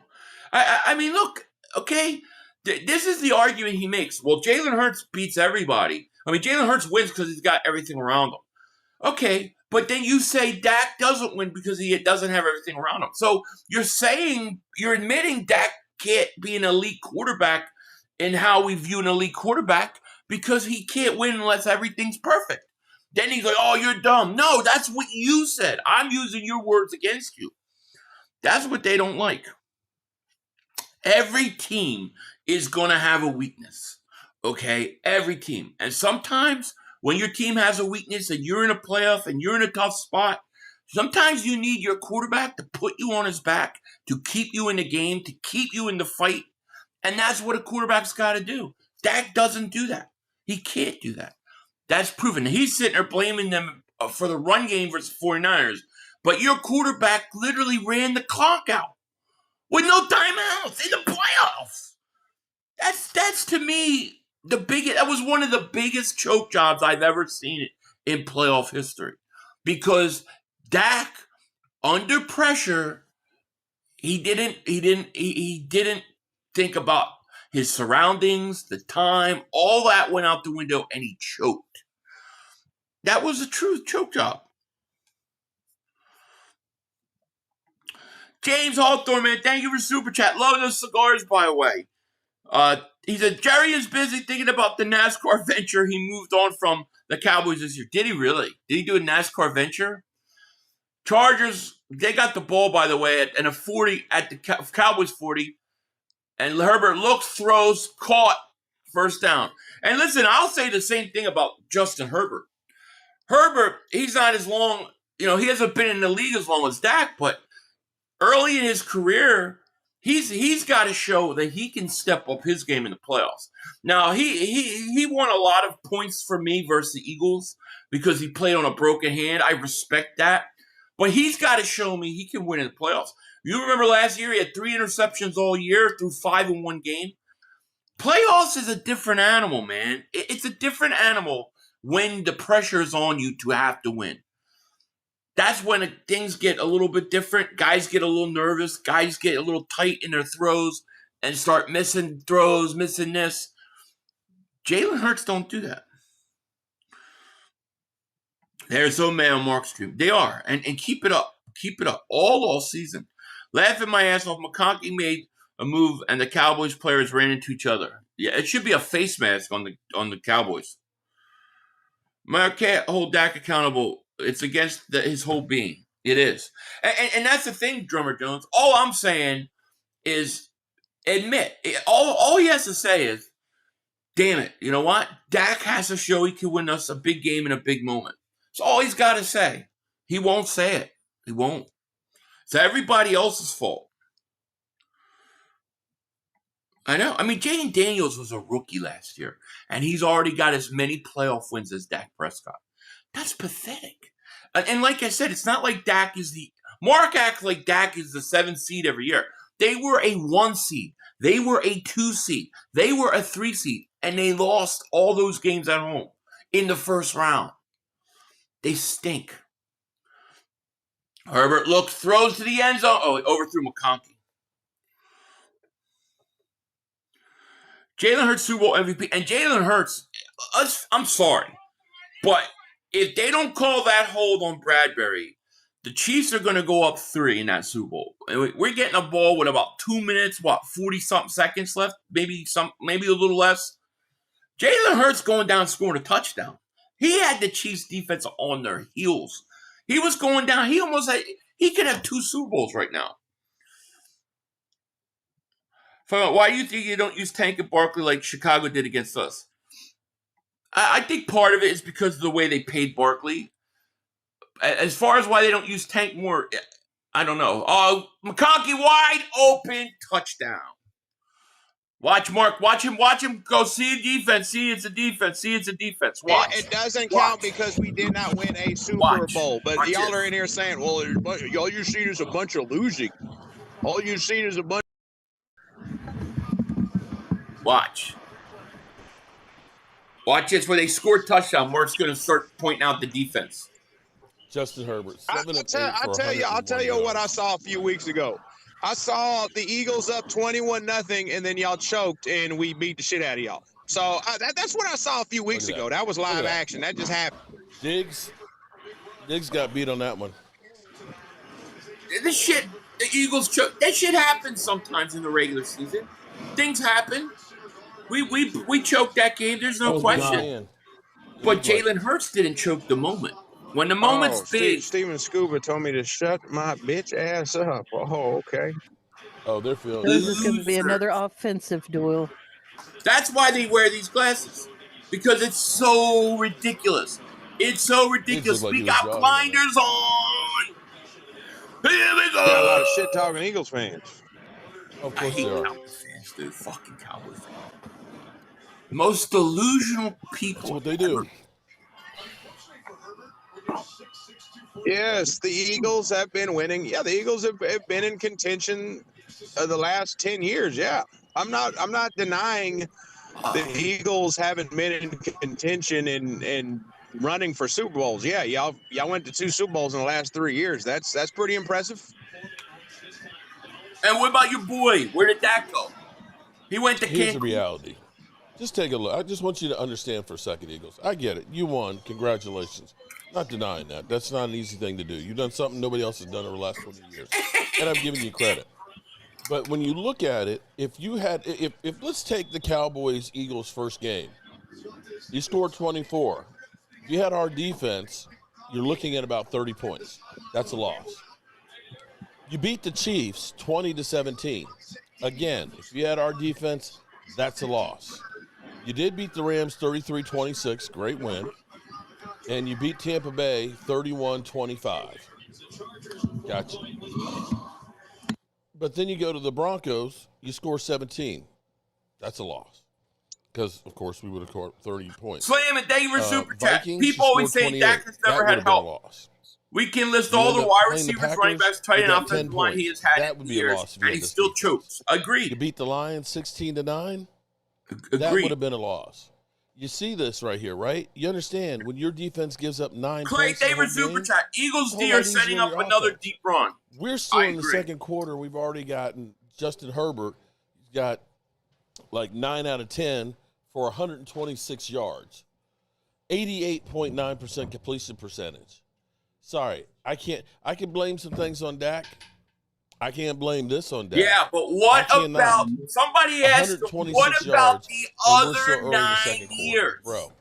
I mean, look, okay, this is the argument he makes. Well, Jalen Hurts beats everybody. I mean, Jalen Hurts wins because he's got everything around him. Okay, but then you say Dak doesn't win because he doesn't have everything around him. So you're admitting Dak can't be an elite quarterback in how we view an elite quarterback because he can't win unless everything's perfect. Then he's like, oh, you're dumb. No, that's what you said. I'm using your words against you. That's what they don't like. Every team is going to have a weakness, okay? Every team. And sometimes when your team has a weakness and you're in a playoff and you're in a tough spot, sometimes you need your quarterback to put you on his back, to keep you in the game, to keep you in the fight. And that's what a quarterback's got to do. Dak doesn't do that. He can't do that. That's proven. He's sitting there blaming them for the run game versus 49ers. But your quarterback literally ran the clock out with no timeouts in the playoffs. That's to me that was one of the biggest choke jobs I've ever seen in playoff history. Because Dak, under pressure, he didn't think about his surroundings, the time, all that went out the window, and he choked. That was a true choke job. James Hawthorne, man, thank you for Super Chat. Love those cigars, by the way. He said, Jerry is busy thinking about the NASCAR venture he moved on from the Cowboys this year. Did he really? Did he do a NASCAR venture? Chargers, they got the ball, by the way, at a 40, at the Cowboys 40. And Herbert looks, throws, caught, first down. And listen, I'll say the same thing about Justin Herbert. Herbert, he's not as long, he hasn't been in the league as long as Dak, but early in his career, he's got to show that he can step up his game in the playoffs. Now, he won a lot of points for me versus the Eagles because he played on a broken hand. I respect that. But he's got to show me he can win in the playoffs. You remember last year, he had 3 interceptions all year through 5 in one game. Playoffs is a different animal, man. It's a different animal when the pressure is on you to have to win. That's when things get a little bit different. Guys get a little nervous. Guys get a little tight in their throws and start missing throws, missing this. Jalen Hurts don't do that. They're so mad on Mark's stream. They are. And keep it up. Keep it up. All season. Laughing my ass off. McConkey made a move and the Cowboys players ran into each other. Yeah, it should be a face mask on the Cowboys. I can't hold Dak accountable. It's against his whole being. It is. And that's the thing, Drummer Jones. All I'm saying is admit. All he has to say is, damn it, you know what? Dak has to show he can win us a big game in a big moment. That's all he's got to say. He won't say it. He won't. It's everybody else's fault. I know. I mean, Jaden Daniels was a rookie last year, and he's already got as many playoff wins as Dak Prescott. That's pathetic. And like I said, it's not like Dak is Mark acts like Dak is the 7th seed every year. They were a 1 seed. They were a 2 seed. They were a 3 seed, and they lost all those games at home in the first round. They stink. Herbert looks, throws to the end zone. Oh, he overthrew McConkey. Jalen Hurts Super Bowl MVP. And Jalen Hurts, I'm sorry, but if they don't call that hold on Bradbury, The Chiefs are going to go up 3 in that Super Bowl. We're getting a ball with about 2 minutes, 40-something seconds left, maybe a little less. Jalen Hurts going down scoring a touchdown. He had the Chiefs defense on their heels. He was going down. He could have 2 Super Bowls right now. Why do you think you don't use Tank and Barkley like Chicago did against us? I think part of it is because of the way they paid Barkley. As far as why they don't use Tank more, I don't know. McConkey wide open touchdown. Watch Mark. Watch him go. See a defense. See it's a defense. Watch. It doesn't count because we did not win a Super Bowl. But y'all are in here saying, "Well, all you've seen is a bunch of losing. All you've seen is a bunch." Watch this. Where they score touchdown, Mark's going to start pointing out the defense. Justin Herbert. I'll tell you what I saw a few weeks ago. I saw the Eagles up 21-0, and then y'all choked, and we beat the shit out of y'all. So that's what I saw a few weeks ago. That was live action. That just happened. Diggs got beat on that one. The Eagles choke. That shit happens sometimes in the regular season. Things happen. We choked that game. There's no question. But Jalen Hurts didn't choke the moment. When the moment's big. Steven Scuba told me to shut my bitch ass up. Oh, okay. Oh, they're feeling. This is going to be another offensive duel. That's why they wear these glasses. Because it's so ridiculous. It's so ridiculous. We got blinders on. Here we go. Got a lot of shit talking Eagles fans. Of course they are. Cowboys fans, dude. Fucking Cowboys fans. Most delusional people. That's what they do. Yes, the Eagles have been winning. Yeah, the Eagles have been in contention the last 10 years. Yeah, I'm not denying the Eagles haven't been in contention and running for Super Bowls. Yeah, y'all went to 2 Super Bowls in the last 3 years. That's pretty impressive. And what about your boy? Where did that go? He went to Here's Cancun. the reality. Just take a look. I just want you to understand for a second, Eagles. I get it. You won. Congratulations. Not denying that. That's not an easy thing to do. You've done something nobody else has done over the last 20 years. And I'm giving you credit. But when you look at it, if let's take the Cowboys-Eagles first game. You scored 24. If you had our defense, you're looking at about 30 points. That's a loss. You beat the Chiefs 20-17. Again, if you had our defense, that's a loss. You did beat the Rams 33-26. Great win. And you beat Tampa Bay 31-25. Gotcha. But then you go to the Broncos, you score 17. That's a loss. Because, of course, we would have scored 30 points. Slam it. Thank you for Super Chat. Vikings, People always say Dak has never had help. We can list all the wide receivers, running backs, tight end, offensive line he has had in years, and he still chokes. Agreed. You beat the Lions 16-9. Agreed. That would have been a loss. You see this right here, right? You understand when your defense gives up 9 Clay points. David Super Chat. Eagles D are setting up another deep run. We're still in the second quarter. We've already gotten Justin Herbert. He's got like 9 out of 10 for 126 yards, 88.9% completion percentage. Sorry, I can't. I can blame some things on Dak. I can't blame this on Dak. Yeah, but what about somebody asked? What about the other 9 years, bro?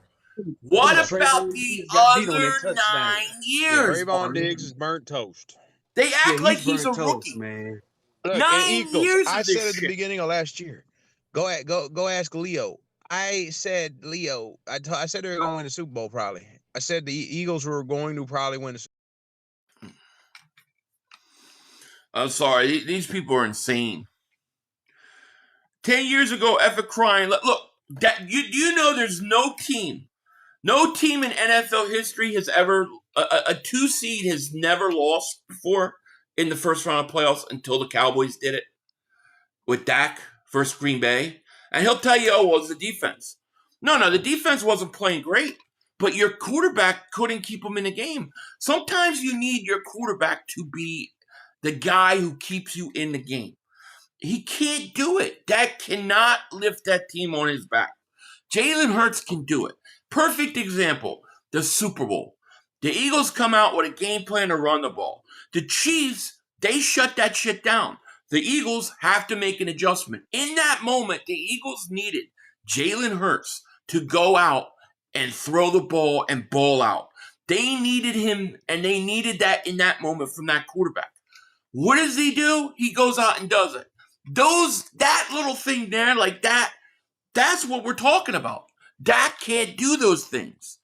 What about the other 9 years? Trayvon Diggs is burnt toast. They act like he's a rookie, man. Look, 9 years. I said at the beginning of last year. Go ask Leo. I said Leo. I said they were going to win the Super Bowl probably. I said the Eagles were going to probably win the Super Bowl. I'm sorry. These people are insane. 10 years ago, effing crying. Look, that you know there's no team in NFL history has ever a 2 seed has never lost before in the first round of playoffs until the Cowboys did it with Dak versus Green Bay. And he'll tell you, it was the defense. No, the defense wasn't playing great, but your quarterback couldn't keep them in the game. Sometimes you need your quarterback to be the guy who keeps you in the game. He can't do it. Dak cannot lift that team on his back. Jalen Hurts can do it. Perfect example, the Super Bowl. The Eagles come out with a game plan to run the ball. The Chiefs, they shut that shit down. The Eagles have to make an adjustment. In that moment, the Eagles needed Jalen Hurts to go out and throw the ball and ball out. They needed him, and they needed that in that moment from that quarterback. What does he do? He goes out and does it. That little thing there, like that, that's what we're talking about. Dak can't do those things.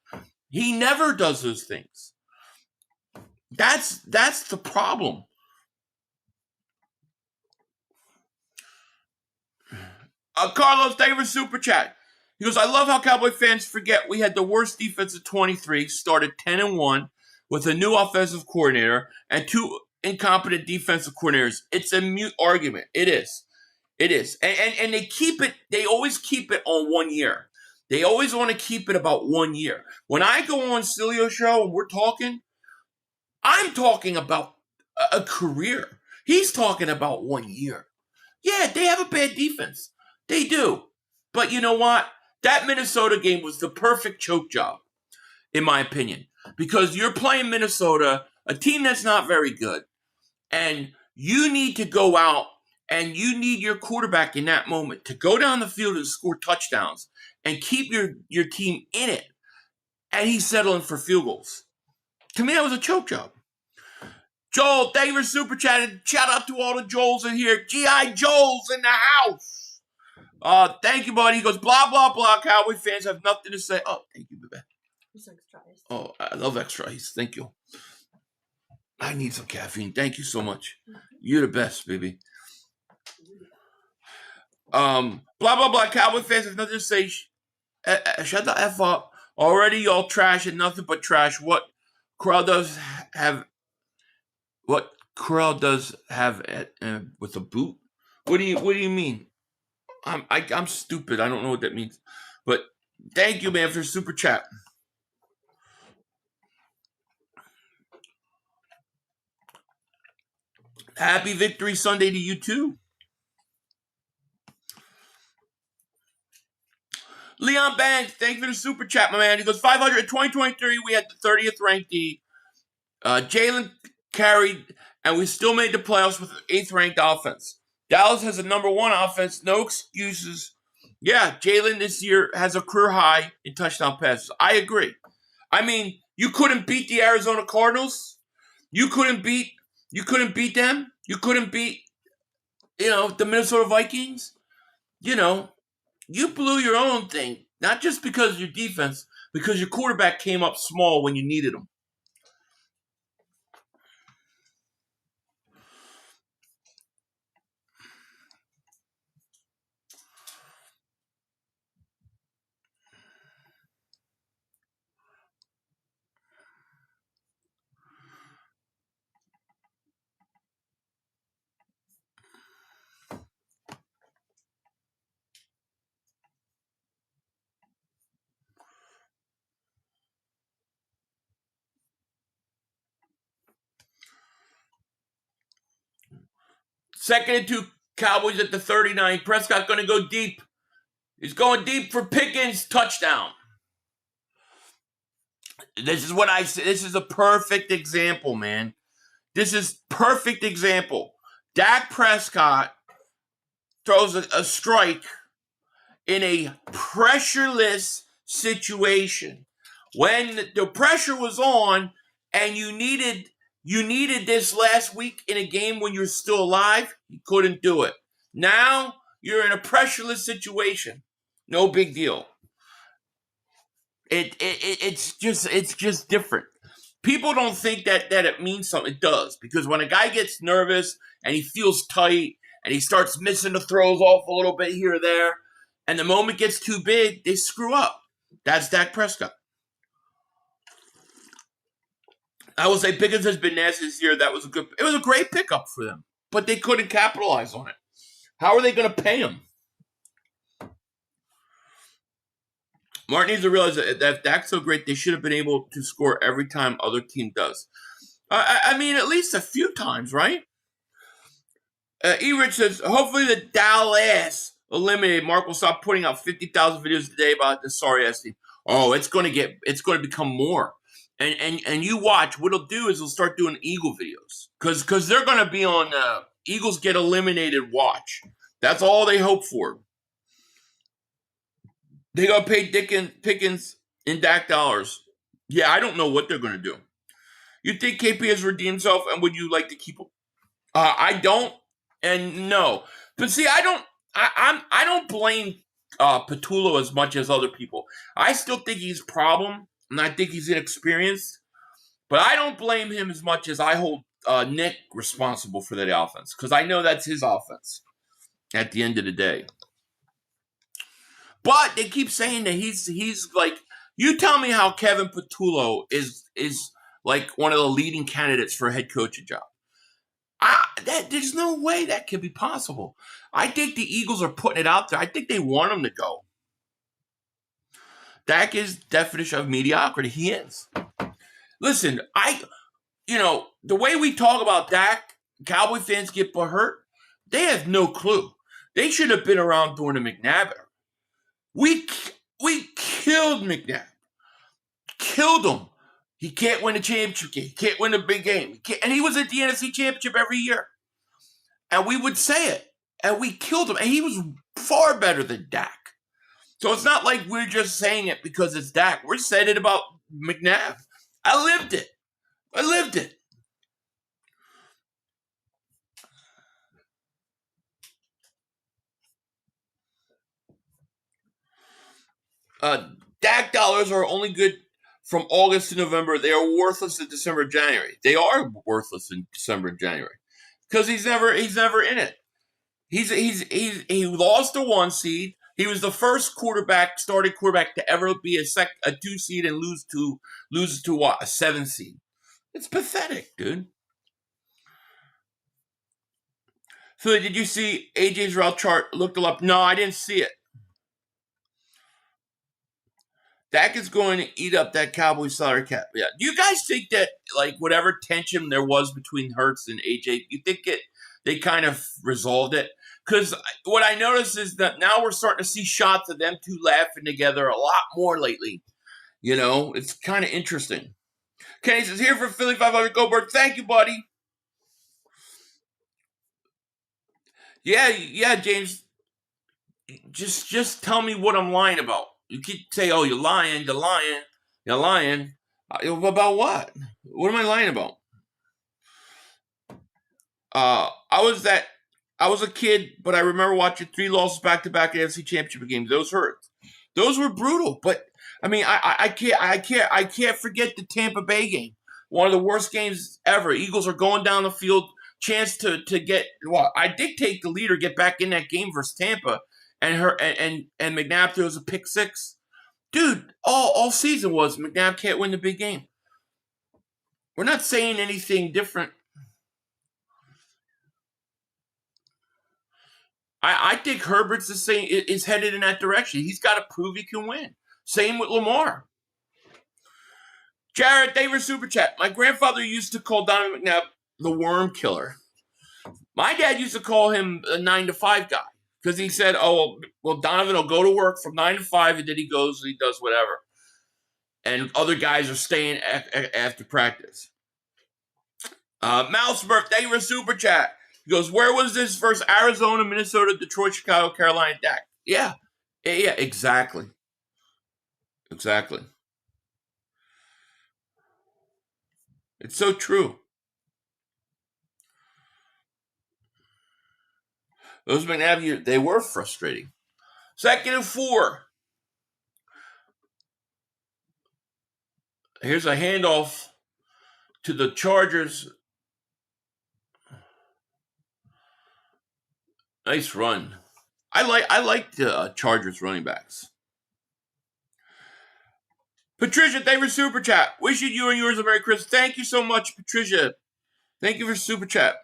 He never does those things. That's the problem. Carlos, thank you for super chat. He goes, I love how Cowboy fans forget we had the worst defense of 23, started 10-1 with a new offensive coordinator and 2 incompetent defensive coordinators. It's a mute argument. It is. It is. And they always keep it on 1 year. They always want to keep it about 1 year. When I go on Cilio's show and we're talking, I'm talking about a career. He's talking about 1 year. Yeah, they have a bad defense. They do. But you know what? That Minnesota game was the perfect choke job, in my opinion. Because you're playing Minnesota, a team that's not very good, and you need to go out and you need your quarterback in that moment to go down the field and score touchdowns and keep your team in it. And he's settling for field goals. To me, that was a choke job. Joel, thank you for super chatting. Shout out to all the Joels in here. G.I. Joel's in the house. Thank you, buddy. He goes, blah, blah, blah. Cowboy fans have nothing to say. Oh, thank you, baby. Oh, I love extra ice. Thank you. I need some caffeine. Thank you so much. You're the best, baby. Blah, blah, blah. Cowboy fans have nothing to say. Shut the F up. Already y'all trash and nothing but trash. What Corral does have with a boot? What do you mean? I'm stupid. I don't know what that means. But thank you, man, for super chat. Happy Victory Sunday to you too. Leon Banks, thank you for the super chat, my man. He goes, 500 in 2023, we had the 30th ranked D. Jalen carried, and we still made the playoffs with the 8th ranked offense. Dallas has a number 1 offense, no excuses. Yeah, Jalen this year has a career high in touchdown passes. I agree. I mean, you couldn't beat the Arizona Cardinals. You couldn't beat them. You couldn't beat, the Minnesota Vikings. You blew your own thing, not just because of your defense, because your quarterback came up small when you needed him. Second and 2, Cowboys at the 39. Prescott going to go deep. He's going deep for Pickens, touchdown. This is what I say. This is a perfect example, man. This is perfect example. Dak Prescott throws a strike in a pressureless situation. When the pressure was on and you needed this last week in a game when you're still alive, you couldn't do it. Now you're in a pressureless situation. No big deal. It's just different. People don't think that it means something. It does, because when a guy gets nervous and he feels tight and he starts missing the throws off a little bit here or there, and the moment gets too big, they screw up. That's Dak Prescott. I will say Pickens has been nasty this year. It was a great pickup for them, but they couldn't capitalize on it. How are they going to pay him? Martin needs to realize that if Dak's so great, they should have been able to score every time other team does. I mean, at least a few times, right? E-Rich says, hopefully the Dallas eliminated. Mark will stop putting out 50,000 videos a day about the sorry ass team. Oh, it's going to become more. And you watch. What he'll do is he'll start doing Eagle videos because they're gonna be on Eagles get eliminated. Watch. That's all they hope for. They gonna pay Pickens in Dak dollars. Yeah, I don't know what they're gonna do. You think KP has redeemed himself, and would you like to keep him? I don't, and no. But see, I don't blame Patullo as much as other people. I still think he's a problem, and I think he's inexperienced. But I don't blame him as much as I hold Nick responsible for that offense because I know that's his offense at the end of the day. But they keep saying that he's like, you tell me how Kevin Patullo is like one of the leading candidates for a head coaching job. There's no way that could be possible. I think the Eagles are putting it out there. I think they want him to go. Dak is definition of mediocrity. He is. Listen, the way we talk about Dak, Cowboy fans get hurt. They have no clue. They should have been around during the McNabb era. We killed McNabb. Killed him. He can't win a championship game. He can't win a big game. And he was at the NFC Championship every year. And we would say it. And we killed him. And he was far better than Dak. So it's not like we're just saying it because it's Dak. We're saying it about McNabb. I lived it. Dak dollars are only good from August to November. They are worthless in December and January. They are worthless in December and January because he's never in it. He lost a 1 seed. He was the first starting quarterback to ever be a 2 seed and lose to what, a 7 seed. It's pathetic, dude. So did you see AJ's route chart? Looked it up. No, I didn't see it. Dak is going to eat up that Cowboys salary cap. Yeah. Do you guys think that, like, whatever tension there was between Hurts and AJ, you think they kind of resolved it? Because what I noticed is that now we're starting to see shots of them two laughing together a lot more lately. It's kind of interesting. Kenny says, here for Philly 500 Go Bird. Thank you, buddy. Yeah, James. Just tell me what I'm lying about. You keep saying, oh, you're lying. About what? What am I lying about? I was a kid, but I remember watching 3 losses back-to-back AFC Championship games. Those hurt. Those were brutal. But I mean, I can't forget the Tampa Bay game. One of the worst games ever. Eagles are going down the field, chance to get. Well, I dictate the leader get back in that game versus Tampa, and McNabb throws a pick 6. Dude, all season was McNabb can't win the big game. We're not saying anything different. I think Herbert's the same, is headed in that direction. He's got to prove he can win. Same with Lamar. Jared, they were super chat. My grandfather used to call Donovan McNabb the worm killer. My dad used to call him a 9-to-5 guy because he said, oh, well, Donovan will go to work from 9 to 5 and then he goes and he does whatever. And other guys are staying after practice. Mouse birthday were super chat. He goes, where was this versus Arizona, Minnesota, Detroit, Chicago, Carolina, Dak? Yeah, exactly. Exactly. It's so true. Those McNabb, they were frustrating. 2nd and 4. Here's a handoff to the Chargers. Nice run. I like the Chargers running backs. Patricia, thank you for super chat. Wishing you and yours a Merry Christmas. Thank you so much, Patricia. Thank you for super chat.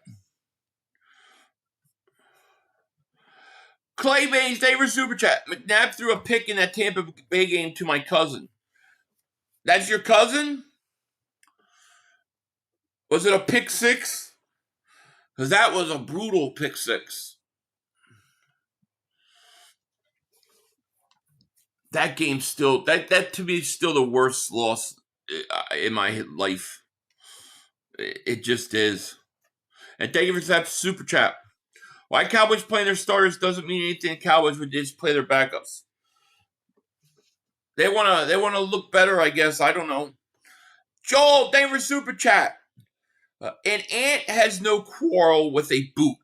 Clay Baines, thank you for super chat. McNabb threw a pick in that Tampa Bay game to my cousin. That's your cousin? Was it a pick 6? Because that was a brutal pick 6. That game still, that to me is still the worst loss in my life. It just is. And thank you for that super chat. Why Cowboys playing their starters doesn't mean anything. Cowboys would just play their backups. They wanna look better, I guess. I don't know. Joel, thank you for super chat. An ant has no quarrel with a boot.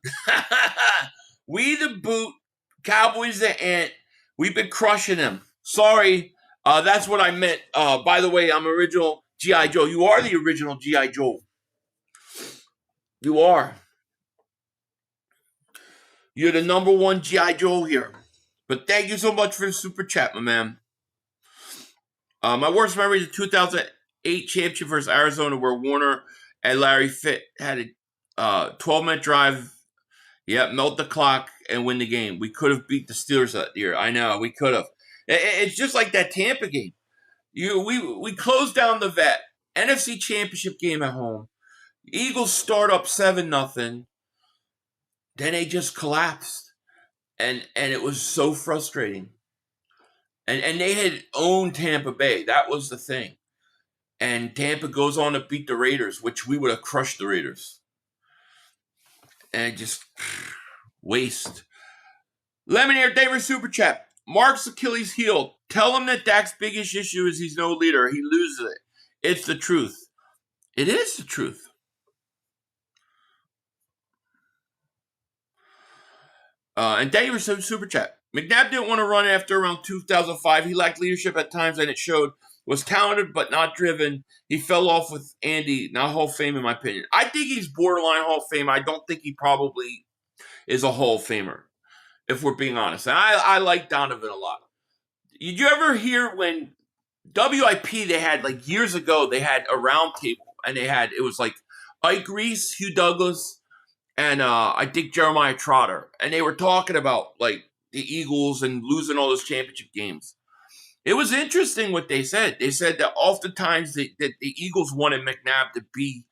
We the boot, Cowboys the ant. We've been crushing them. Sorry, that's what I meant. By the way, I'm original G.I. Joe. You are the original G.I. Joe. You are. You're the number one G.I. Joe here. But thank you so much for the super chat, my man. My worst memory is the 2008 championship versus Arizona, where Warner and Larry Fitt had a 12-minute drive. Yep, melt the clock and win the game. We could have beat the Steelers that year. I know, we could have. It's just like that Tampa game. We closed down the vet. NFC championship game at home. Eagles start up 7-0. Then they just collapsed. And it was so frustrating. And they had owned Tampa Bay. That was the thing. And Tampa goes on to beat the Raiders, which we would have crushed the Raiders. And just waste. Lemon here, David Super Chat. Mark's Achilles heel. Tell him that Dak's biggest issue is he's no leader. He loses it. It's the truth. It is the truth. And David Super Chat. McNabb didn't want to run after around 2005. He lacked leadership at times, and it showed. Was talented but not driven. He fell off with Andy, not Hall of Fame in my opinion. I think he's borderline Hall of Fame. I don't think he probably is a Hall of Famer, if we're being honest. And I like Donovan a lot. Did you ever hear when WIP, they had, like, years ago, they had a round table, and it was like Ike Reese, Hugh Douglas, and I think Jeremiah Trotter. And they were talking about, like, the Eagles and losing all those championship games. It was interesting what they said. They said that oftentimes that the Eagles wanted McNabb to be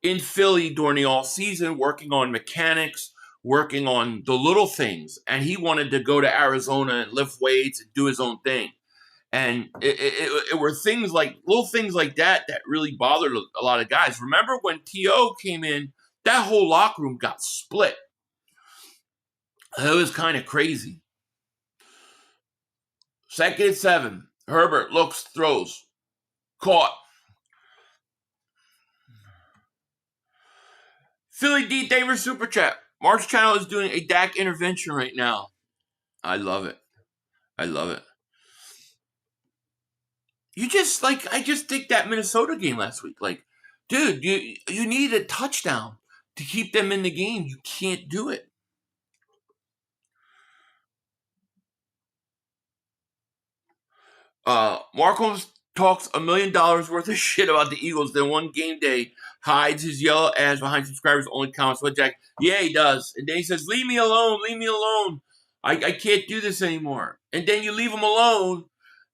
in Philly during the all-season, working on mechanics, working on the little things. And he wanted to go to Arizona and lift weights and do his own thing. And it were little things like that really bothered a lot of guys. Remember when T.O. came in, that whole locker room got split. It was kind of crazy. 2nd and 7. Herbert looks, throws. Caught. Philly D. Davis Super Chat. Mark's channel is doing a Dak intervention right now. I love it. I love it. I just think that Minnesota game last week. Like, dude, you need a touchdown to keep them in the game. You can't do it. Mark Holmes talks $1 million worth of shit about the Eagles. Then one game day hides his yellow ass behind subscribers only comments. What, Jack? Yeah, he does. And then he says, leave me alone. Leave me alone. I can't do this anymore. And then you leave him alone.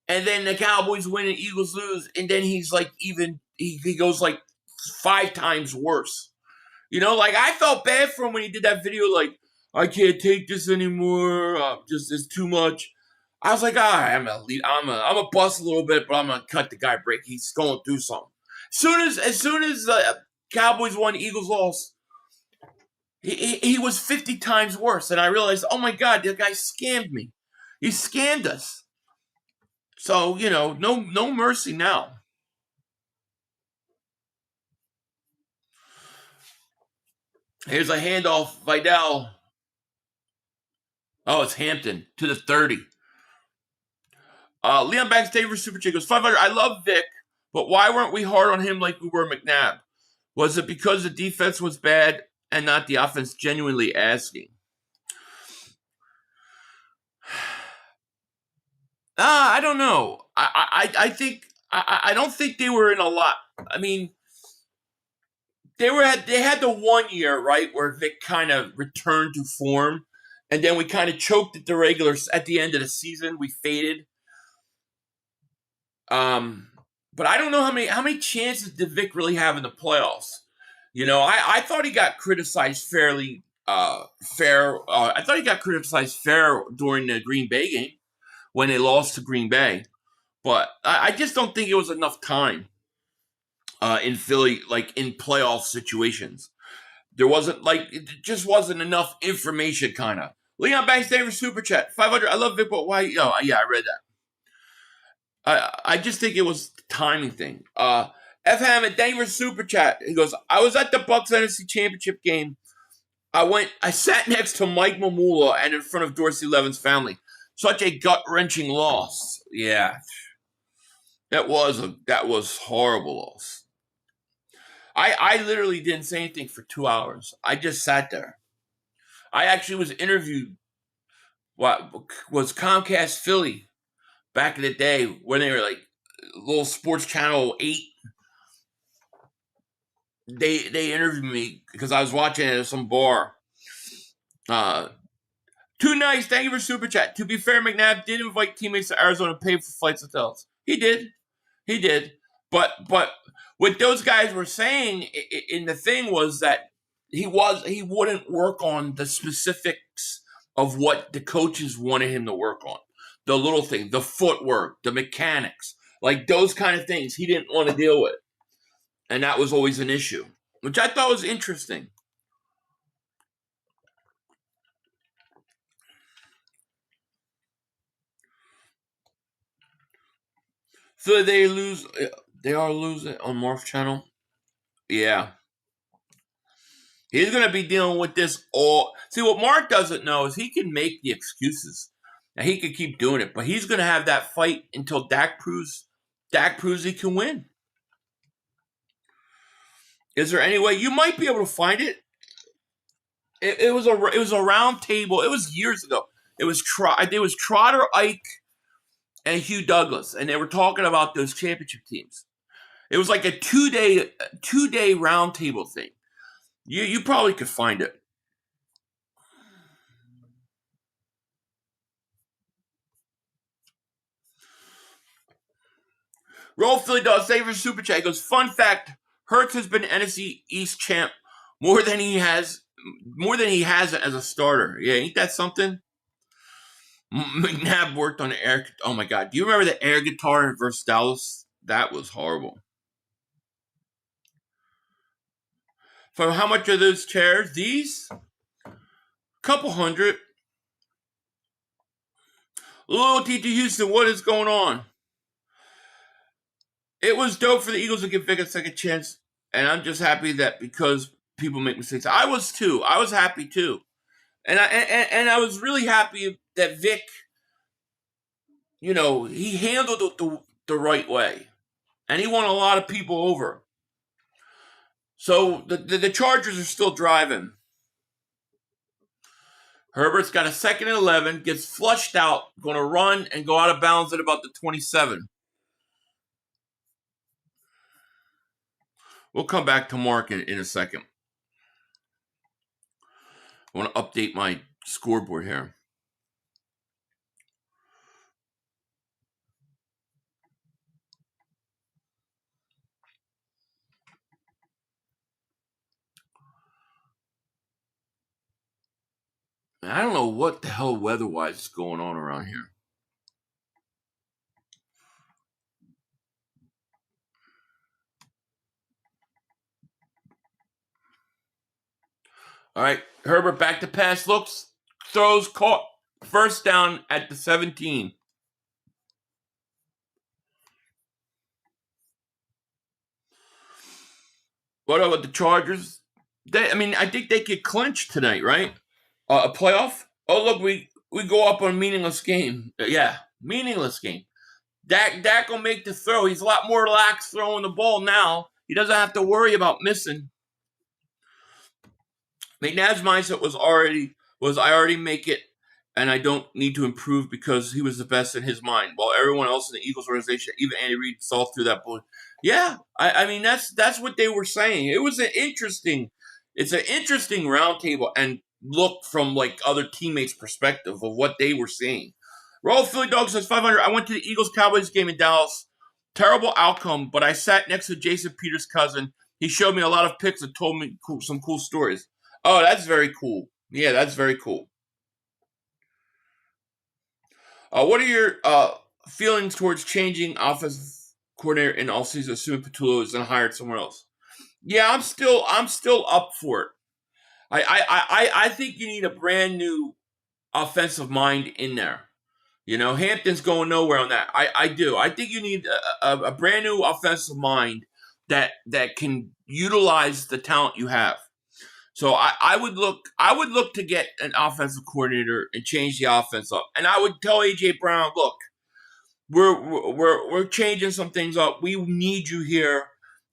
And then the Cowboys win and Eagles lose. And then he's like he goes like 5 times worse. You know, like I felt bad for him when he did that video. Like, I can't take this anymore. Just it's too much. I was like, all right, I'm a bust a little bit, but I'm gonna cut the guy break. He's going through something. As soon as Cowboys won, Eagles lost, he was 50 times worse. And I realized, oh my God, this guy scammed me. He scammed us. So, you know, no mercy now. Here's a handoff, Vidal. Oh, it's Hampton to the 30. Leon Backstage for Super Chick goes, 500. I love Vic, but why weren't we hard on him like we were McNabb? Was it because the defense was bad and not the offense? Genuinely asking. I don't know. I think I don't think they were in a lot. I mean, they had the 1 year, right, where Vic kind of returned to form, and then we kind of choked at the end of the season. We faded. But I don't know how many chances did Vic really have in the playoffs. You know, I thought he got criticized fairly fair. I thought he got criticized fair during the Green Bay game when they lost to Green Bay. But I just don't think it was enough time. in Philly, like in playoff situations. There wasn't it just wasn't enough information, kind of. Leon Banks, thank you for super chat 500. I love Vic, but why? Oh, yeah, I read that. I just think it was the timing thing. F Hammond, thank you for super chat. He goes, I was at the Bucks NFC Championship game. I sat next to Mike Mamula and in front of Dorsey Levin's family. Such a gut-wrenching loss. Yeah. That was horrible loss. I literally didn't say anything for 2 hours. I just sat there. I actually was interviewed. What was Comcast Philly back in the day when they were like little Sports Channel 8? They interviewed me because I was watching it at some bar. Too nice. Thank you for super chat. To be fair, McNabb did invite teammates to Arizona to pay for flights and hotels. He did. But what those guys were saying in the thing was that he wouldn't work on the specifics of what the coaches wanted him to work on. The little thing, the footwork, the mechanics, like those kind of things he didn't want to deal with. And that was always an issue, which I thought was interesting. So they are losing on Morph Channel. Yeah. He's going to be dealing with this all. See, what Mark doesn't know is he can make the excuses. And he can keep doing it. But he's going to have that fight until Dak proves he can win. Is there any way? You might be able to find it. It was a round table. It was years ago. It was Trotter, Ike, and Hugh Douglas. And they were talking about those championship teams. It was like a two-day round table thing. You probably could find it. Roll Philly Dogs, thank you for super chat. He goes, fun fact, Hurts has been NFC East champ more than he has as a starter. Yeah, ain't that something? McNabb worked on the air. Oh my God, do you remember the air guitar versus Dallas? That was horrible. For how much are those chairs? These? Couple hundred. Loyalty to Houston, what is going on? It was dope for the Eagles to give Vic a second chance, and I'm just happy that because people make mistakes. I was too. I was happy too, and I was really happy that Vic, he handled it the right way, and he won a lot of people over. So the Chargers are still driving. Herbert's got a 2nd and 11, gets flushed out, going to run and go out of bounds at about the 27. We'll come back to Mark in a second. I want to update my scoreboard here. I don't know what the hell weather-wise is going on around here. All right, Herbert back to pass looks, throws, caught, first down at the 17. What about the Chargers? I think they could clinch tonight, right? A playoff? Oh, look, we go up on a meaningless game. Yeah, meaningless game. Dak will make the throw. He's a lot more relaxed throwing the ball now. He doesn't have to worry about missing. McNabb's mindset was I already make it, and I don't need to improve because he was the best in his mind. While everyone else in the Eagles organization, even Andy Reid, saw through that bullet. Yeah, I mean that's what they were saying. It's an interesting roundtable and look from like other teammates' perspective of what they were seeing. Roll Philly Dog says 500. I went to the Eagles Cowboys game in Dallas. Terrible outcome, but I sat next to Jason Peters' cousin. He showed me a lot of pics and told me some cool stories. Oh, that's very cool. Yeah, that's very cool. What are your feelings towards changing offensive coordinator in all season, assuming Patullo is then hired somewhere else. Yeah, I'm still up for it. I think you need a brand new offensive mind in there. You know, Hampton's going nowhere on that. I do. I think you need a brand new offensive mind that can utilize the talent you have. So I would look to get an offensive coordinator and change the offense up. And I would tell AJ Brown, look, we're changing some things up. We need you here,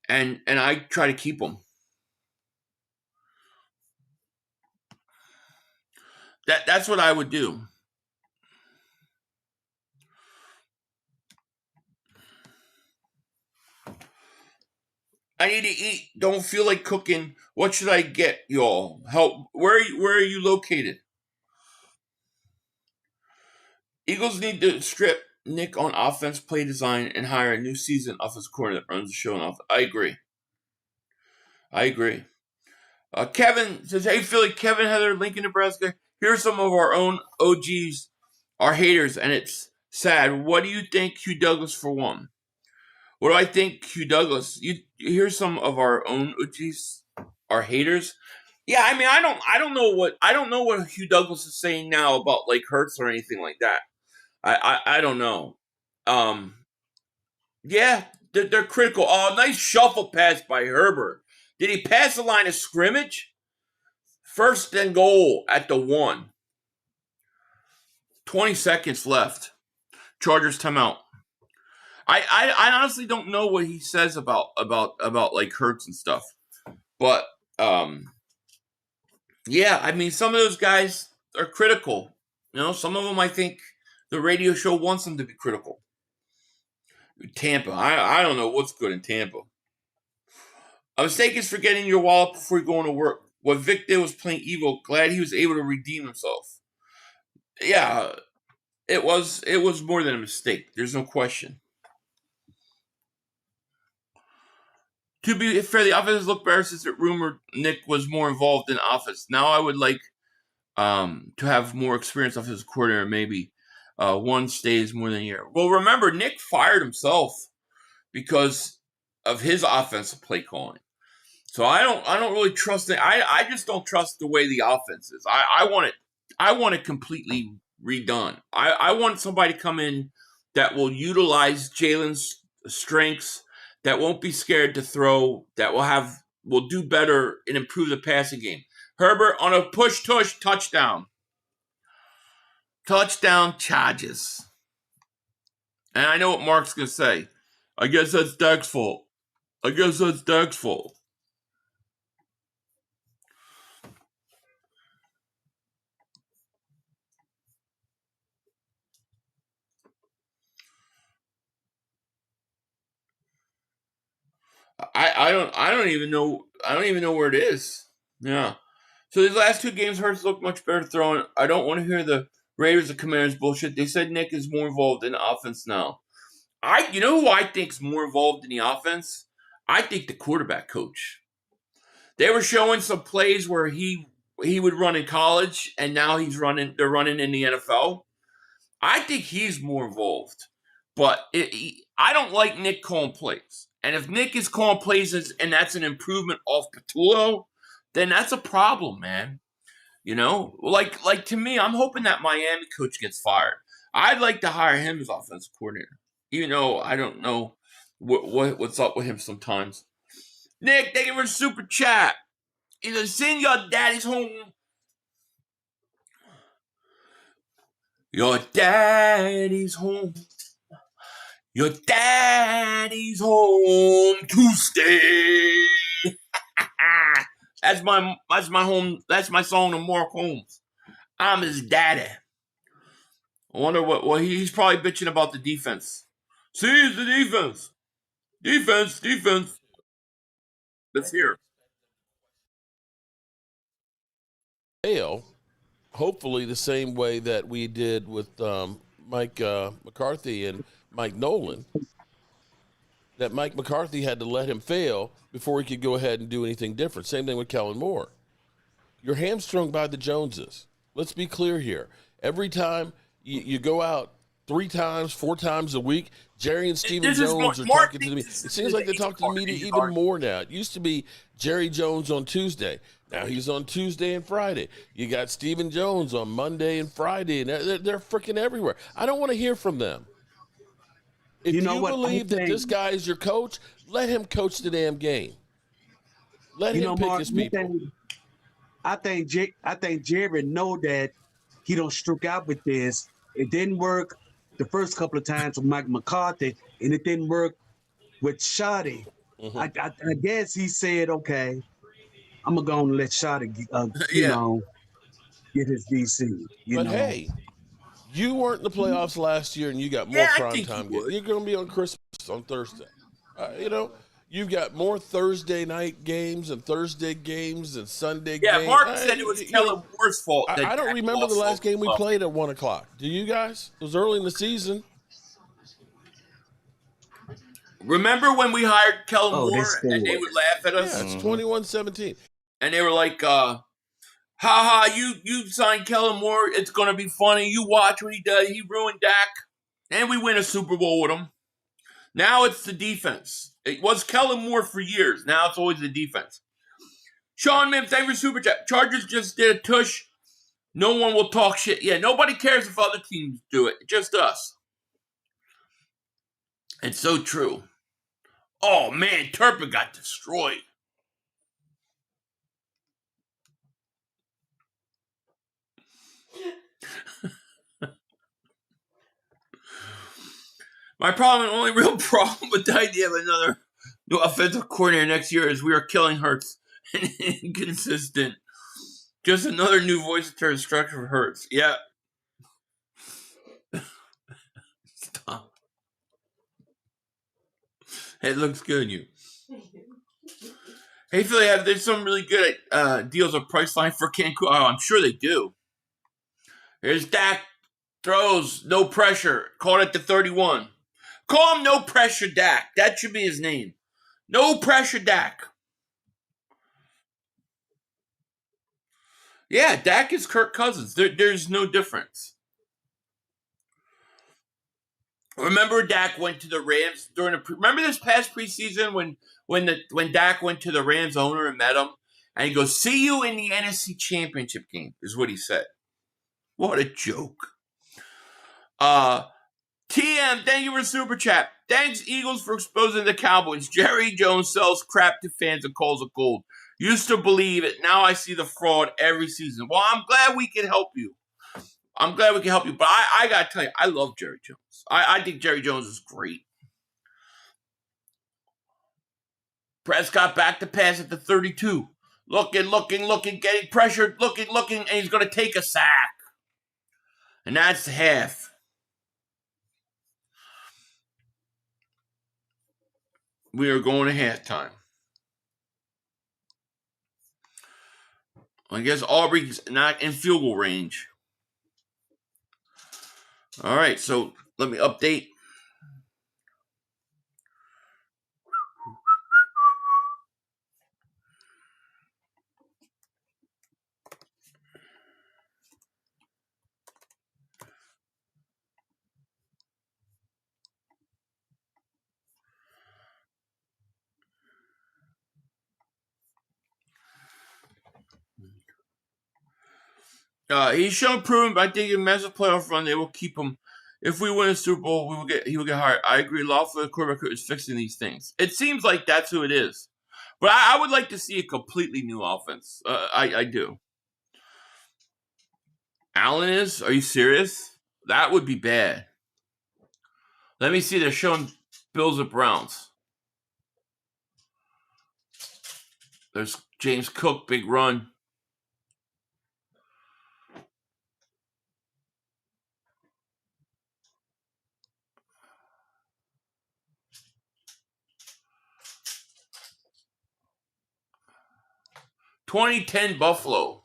and I try to keep him. That's what I would do. I need to eat. Don't feel like cooking. What should I get, y'all? Help. Where are you located? Eagles need to strip Nick on offense play design and hire a new season offensive coordinator that runs the show. And I agree. Kevin says, hey, Philly, Kevin, Heather, Lincoln, Nebraska. Here are some of our own OGs, our haters, and it's sad. What do you think, Hugh Douglas, for one? What do I think, Hugh Douglas? You hear some of our own OGs, our haters. Yeah, I mean, I don't know what Hugh Douglas is saying now about like Hurts or anything like that. I don't know. Yeah, they're critical. Oh, nice shuffle pass by Herbert. Did he pass the line of scrimmage? First and goal at the 1. 20 seconds left. Chargers timeout. I honestly don't know what he says about like Hurts and stuff. But yeah, I mean some of those guys are critical. You know, some of them I think the radio show wants them to be critical. Tampa. I don't know what's good in Tampa. A mistake is forgetting your wallet before you go into work. What Vic did was plain evil. Glad he was able to redeem himself. Yeah, it was more than a mistake. There's no question. To be fair, the offense looked better since it rumored Nick was more involved in offense. Now I would like to have more experience off his coordinator. Maybe one stays more than a year. Well, remember Nick fired himself because of his offensive play calling. So I don't really trust it. I just don't trust the way the offense is. I want it completely redone. I want somebody to come in that will utilize Jalen's strengths, that won't be scared to throw, that will do better and improve the passing game. Herbert on a push-tush touchdown. Touchdown Chargers. And I know what Mark's going to say. I guess that's Dak's fault. I don't even know where it is. Yeah. So these last 2 games, Hurts looked much better throwing. I don't want to hear the Raiders and Commanders bullshit. They said Nick is more involved in the offense now. You know who I think is more involved in the offense? I think the quarterback coach. They were showing some plays where he would run in college, and now they're running in the NFL. I think he's more involved. But I don't like Nick calling plays. And if Nick is calling plays and that's an improvement off Patullo, then that's a problem, man. You know? Like to me, I'm hoping that Miami coach gets fired. I'd like to hire him as offensive coordinator. Even though I don't know what's up with him sometimes. Nick, thank you for the super chat. Either send your daddy's home. Your daddy's home. Your daddy's home to stay. That's my home. That's my song to Mark Holmes. I'm his daddy. I wonder what he's probably bitching about the defense. See, it's the defense. Defense. Let's hear. Fail, hopefully the same way that we did with Mike McCarthy and Mike Nolan, that Mike McCarthy had to let him fail before he could go ahead and do anything different. Same thing with Kellen Moore. You're hamstrung by the Joneses. Let's be clear here. Every time you go out 3 times, 4 times a week, Jerry and Stephen This is Jones are Mark talking to the media. thinks this It is seems like they talk to the media his even argument. more now. It used to be Jerry Jones on Tuesday. Now he's on Tuesday and Friday. You got Stephen Jones on Monday and Friday, and they're freaking everywhere. I don't want to hear from them. If you believe that this guy is your coach, let him coach the damn game. Let him pick Mark, his people. I think Jerry know that he don't stroke out with this. It didn't work the first couple of times with Mike McCarthy, and it didn't work with Shoddy. Mm-hmm. I guess he said, okay, I'm gonna go and let Shoddy, Yeah. get his DC. But hey, you weren't in the playoffs last year, and you got more Yeah, I prime think time. he would. You're going to be on Christmas on Thursday. You've got more Thursday night games and Thursday games and Sunday games. Yeah, Mark said it was Kellen Moore's fault. I don't remember the last game we played at 1 o'clock. Do you guys? It was early in the season. Remember when we hired Kellen Moore and they would laugh at us? Yeah, it's 21-17. And they were like, ha, you signed Kellen Moore. It's going to be funny. You watch what he does. He ruined Dak. And we win a Super Bowl with him. Now it's the defense. It was Kellen Moore for years. Now it's always the defense. Sean Mims, thank you for Super Chat. Chargers just did a tush. No one will talk shit. Yeah, nobody cares if other teams do it. Just us. It's so true. Oh, man, Turpin got destroyed. My only real problem with the idea of another new offensive coordinator next year is we are killing Hurts and inconsistent. Just another new voice to turn structure for Hurts. Yeah. Stop. It looks good, you. Hey, Philly, there's some really good deals of Priceline for Cancun. Oh, I'm sure they do. Here's Dak. Throws, no pressure. Caught at the 31. Call him No Pressure Dak. That should be his name. No Pressure Dak. Yeah, Dak is Kirk Cousins. There's no difference. Remember Dak went to the Rams remember this past preseason when Dak went to the Rams owner and met him? And he goes, see you in the NFC Championship game, is what he said. What a joke. TM, thank you for Super Chat. Thanks, Eagles, for exposing the Cowboys. Jerry Jones sells crap to fans and calls it gold. Used to believe it. Now I see the fraud every season. Well, I'm glad we can help you. But I got to tell you, I love Jerry Jones. I think Jerry Jones is great. Prescott back to pass at the 32. Looking, getting pressured, looking, and he's going to take a sack. And that's half. We are going to halftime. I guess Aubrey's not in field goal range. All right, so let me update. He's shown improvement, but I think in a massive playoff run, they will keep him. If we win a Super Bowl, he will get hired. I agree. Lawful quarterback is fixing these things. It seems like that's who it is. But I would like to see a completely new offense. I do. Allen is? Are you serious? That would be bad. Let me see. They're showing Bills and Browns. There's James Cook, big run. (2010) Buffalo.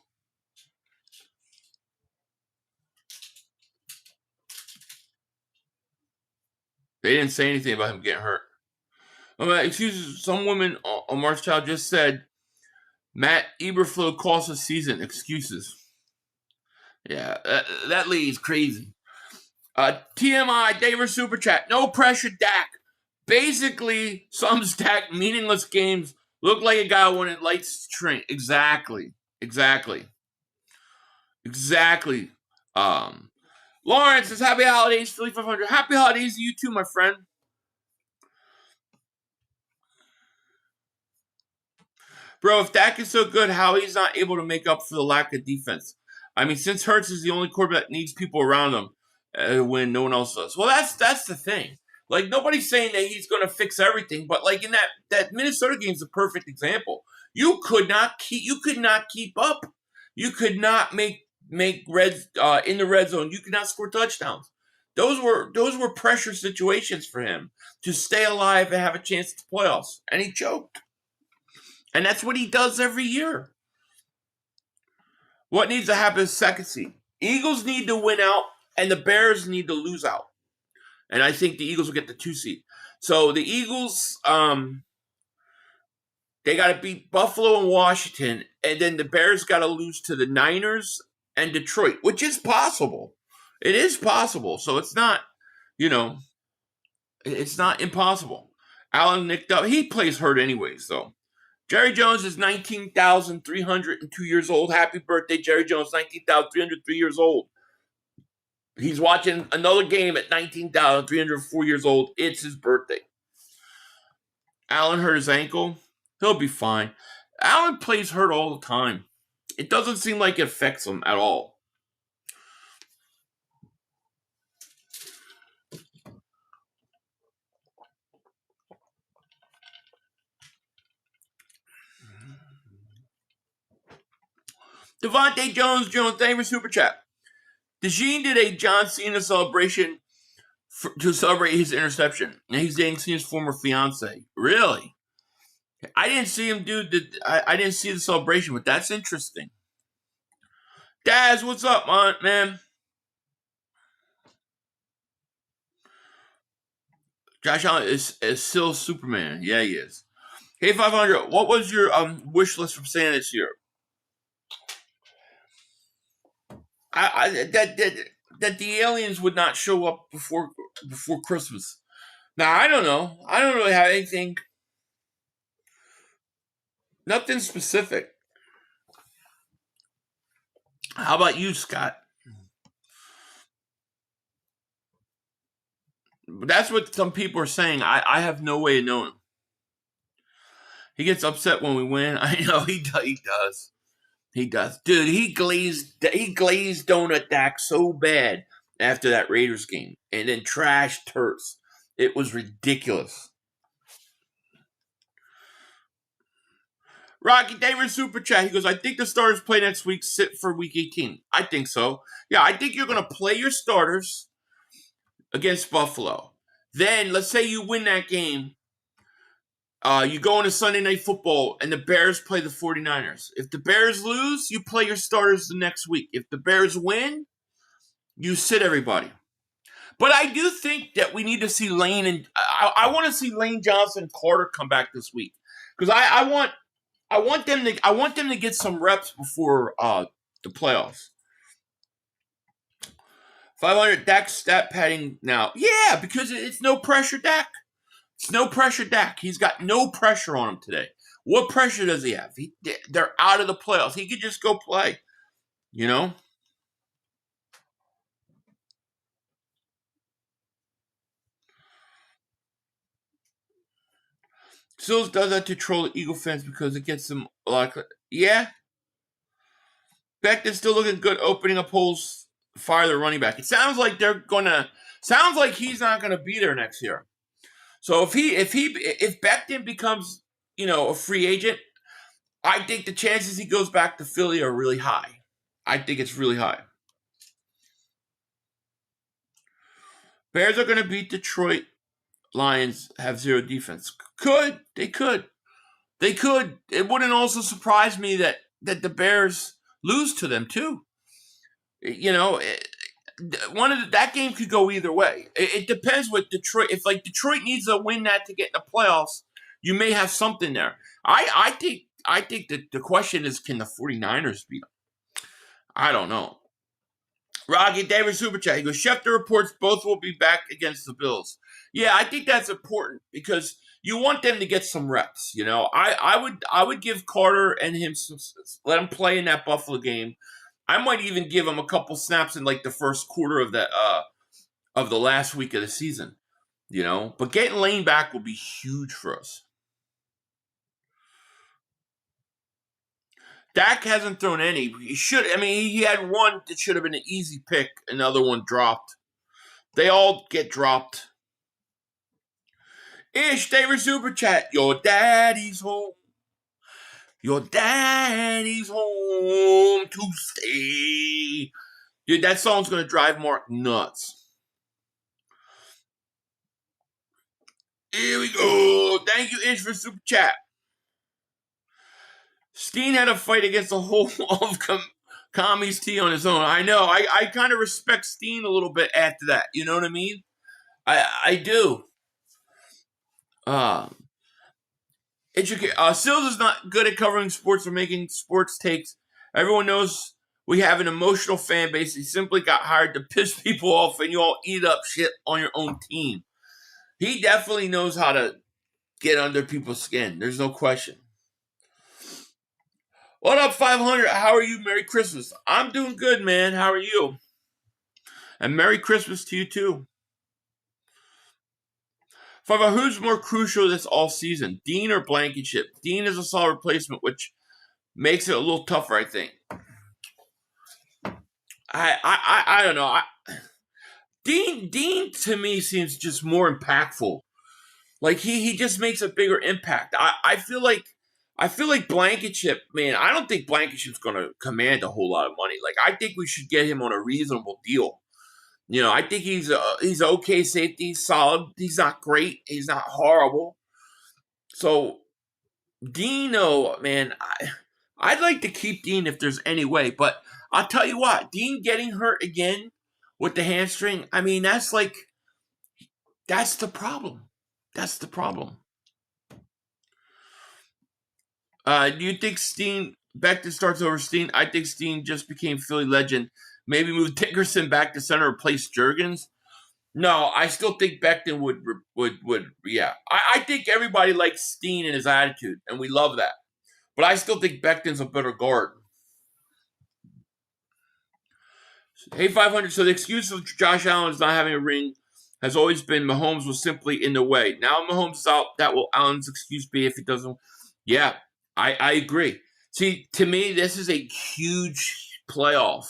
They didn't say anything about him getting hurt. Excuse me, some woman on March Child just said Matt Eberflus cost the season. Excuses. Yeah, that lady's crazy. TMI, David Super Chat. No pressure, Dak. Basically, some Dak meaningless games look like a guy when it lights train. Exactly. Lawrence says, happy holidays, Philly 500. Happy holidays to you too, my friend. Bro, if Dak is so good, how he's not able to make up for the lack of defense? I mean, since Hurts is the only quarterback that needs people around him when no one else does. Well, that's the thing. Like, nobody's saying that he's going to fix everything, but like in that Minnesota game is a perfect example. You could not keep up. You could not make reds in the red zone. You could not score touchdowns. Those were pressure situations for him to stay alive and have a chance at the playoffs, and he choked. And that's what he does every year. What needs to happen is second seed. Eagles need to win out, and the Bears need to lose out. And I think the Eagles will get the 2 seed. So the Eagles, they got to beat Buffalo and Washington, and then the Bears got to lose to the Niners and Detroit, which is possible. It is possible. So it's not, it's not impossible. Allen nicked up. He plays hurt anyways, though. Jerry Jones is 19,302 years old. Happy birthday, Jerry Jones, 19,303 years old. He's watching another game at 19,304 years old. It's his birthday. Allen hurt his ankle. He'll be fine. Allen plays hurt all the time. It doesn't seem like it affects him at all. Devontae Jones, thank you for Super Chat. DeJean did a John Cena celebration to celebrate his interception. And he's dating Cena's former fiance. Really? I didn't see him do I didn't see the celebration, but that's interesting. Daz, what's up, man? Josh Allen is still Superman. Yeah, he is. Hey, 500, what was your wish list from Santa this year? That the aliens would not show up before Christmas. Now, I don't know. I don't really have anything. Nothing specific. How about you, Scott? That's what some people are saying. I have no way of knowing. He gets upset when we win. I know he does. He does. Dude, he glazed donut Dak so bad after that Raiders game. And then trashed Hurts. It was ridiculous. Rocky David Super Chat. He goes, I think the starters play next week, sit for week 18. I think so. Yeah, I think you're going to play your starters against Buffalo. Then, let's say you win that game. You go into Sunday Night Football, and the Bears play the 49ers. If the Bears lose, you play your starters the next week. If the Bears win, you sit everybody. But I do think that we need to see Lane and I want to see Lane Johnson and Carter come back this week because I want them to get some reps before the playoffs. 500 Dak stat padding now. Yeah, because it's no pressure Dak. It's no pressure Dak. He's got no pressure on him today. What pressure does he have? They're out of the playoffs. He could just go play. Sills does that to troll the Eagle fans because it gets them a lot of... Yeah. Becton's still looking good opening up holes, fire the running back. It sounds like sounds like he's not gonna be there next year. So if Becton becomes, a free agent, I think the chances he goes back to Philly are really high. I think it's really high. Bears are gonna beat Detroit. Lions have zero defense. They could. It wouldn't also surprise me that the Bears lose to them too. That game could go either way. It depends what Detroit. If Detroit needs to win that to get in the playoffs, you may have something there. I think that the question is, can the 49ers beat them? I don't know. Rocky Davis Super Chat. He goes, Schefter reports both will be back against the Bills. Yeah, I think that's important because you want them to get some reps. You know, I would give Carter and him let him play in that Buffalo game. I might even give him a couple snaps in like the first quarter of the last week of the season. You know, but getting Lane back will be huge for us. Dak hasn't thrown any. He should. I mean, he had one that should have been an easy pick. Another one dropped. They all get dropped. Ish, David Super Chat. Your daddy's home. Your daddy's home to stay. Dude, that song's going to drive Mark nuts. Here we go. Thank you, Ish, for Super Chat. Steen had a fight against the whole of Kami's tea on his own. I know. I kind of respect Steen a little bit after that. You know what I mean? I do. Sills is not good at covering sports or making sports takes. Everyone knows we have an emotional fan base. He simply got hired to piss people off, and you all eat up shit on your own team. He definitely knows how to get under people's skin. There's no question. What up, 500? How are you? Merry Christmas. I'm doing good, man. How are you? And Merry Christmas to you, too. 500, who's more crucial this all season, Dean or Blankenship? Dean is a solid replacement, which makes it a little tougher, I think. I don't know. Dean to me seems just more impactful. Like he just makes a bigger impact. I feel like Blankenship, man, I don't think Blankenship's gonna command a whole lot of money. Like I think we should get him on a reasonable deal. You know, I think he's okay safety, he's solid. He's not great, he's not horrible. So Dino, man, I'd like to keep Dean if there's any way, but I'll tell you what, Dean getting hurt again with the hamstring, I mean, that's the problem. That's the problem. Do you think Becton starts over Steen? I think Steen just became Philly legend. Maybe move Dickerson back to center, replace Jurgens. No, I still think Becton would yeah. I think everybody likes Steen and his attitude, and we love that. But I still think Becton's a better guard. Hey, 500. So the excuse of Josh Allen's not having a ring has always been Mahomes was simply in the way. Now Mahomes is out. That will Allen's excuse be if he doesn't? Yeah, I agree. See, to me, this is a huge playoff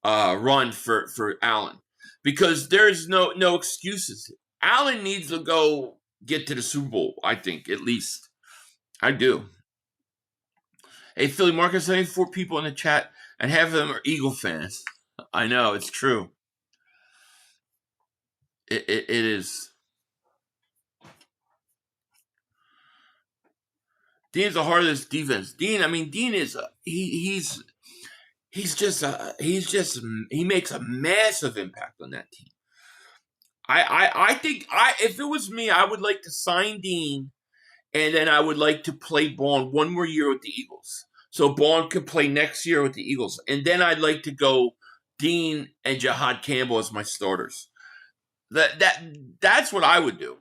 run for Allen because there's no excuses. Allen needs to go get to the Super Bowl, I think, at least. I do. Hey, Philly Market, 74 people in the chat, and half of them are Eagle fans. I know, it's true. It is. Dean's the hardest defense. Dean is he makes a massive impact on that team. I think if it was me, I would like to sign Dean, and then I would like to play Bond one more year with the Eagles, so Bond could play next year with the Eagles, and then I'd like to go Dean and Jahad Campbell as my starters. That's what I would do.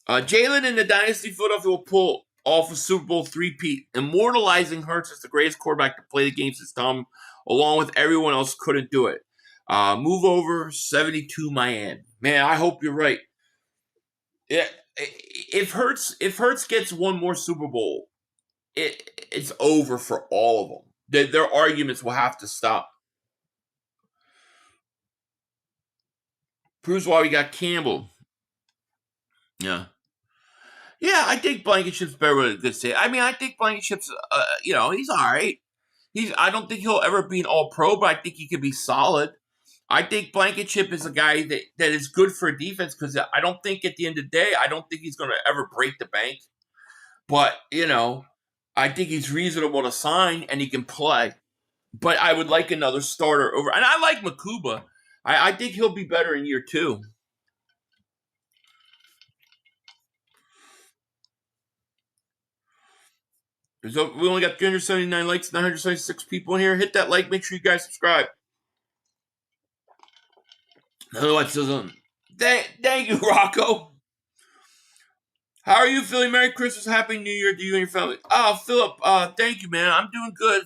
Jalen in the Dynasty Philadelphia will pull off a Super Bowl three-peat, immortalizing Hurts as the greatest quarterback to play the game since Tom, along with everyone else, couldn't do it. Move over 72 Miami. Man, I hope you're right. Yeah, if Hurts gets one more Super Bowl, it's over for all of them. Their arguments will have to stop. Proves why we got Campbell. Yeah. Yeah, I think Blankenship's better with a good save. I mean, I think Blankenship's, he's all right. I don't think he'll ever be an all-pro, but I think he could be solid. I think Blankenship is a guy that is good for a defense because I don't think at the end of the day, I don't think he's going to ever break the bank. But, I think he's reasonable to sign and he can play. But I would like another starter over. And I like Makuba. I think he'll be better in year 2. So we only got 379 likes, 976 people in here. Hit that like. Make sure you guys subscribe. Otherwise, thank you, Rocco. How are you feeling? Merry Christmas, Happy New Year to you and your family. Philip, thank you, man. I'm doing good.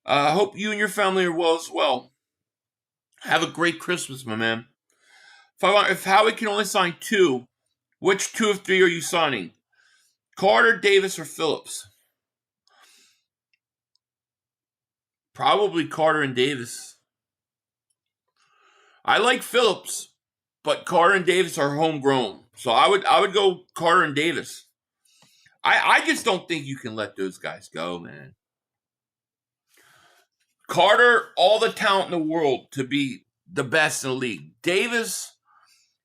Hope you and your family are well as well. Have a great Christmas, my man. If Howie can only sign 2, which 2 of 3 are you signing? Carter, Davis, or Phillips? Probably Carter and Davis. I like Phillips, but Carter and Davis are homegrown. So I would go Carter and Davis. I just don't think you can let those guys go, man. Carter, all the talent in the world to be the best in the league. Davis,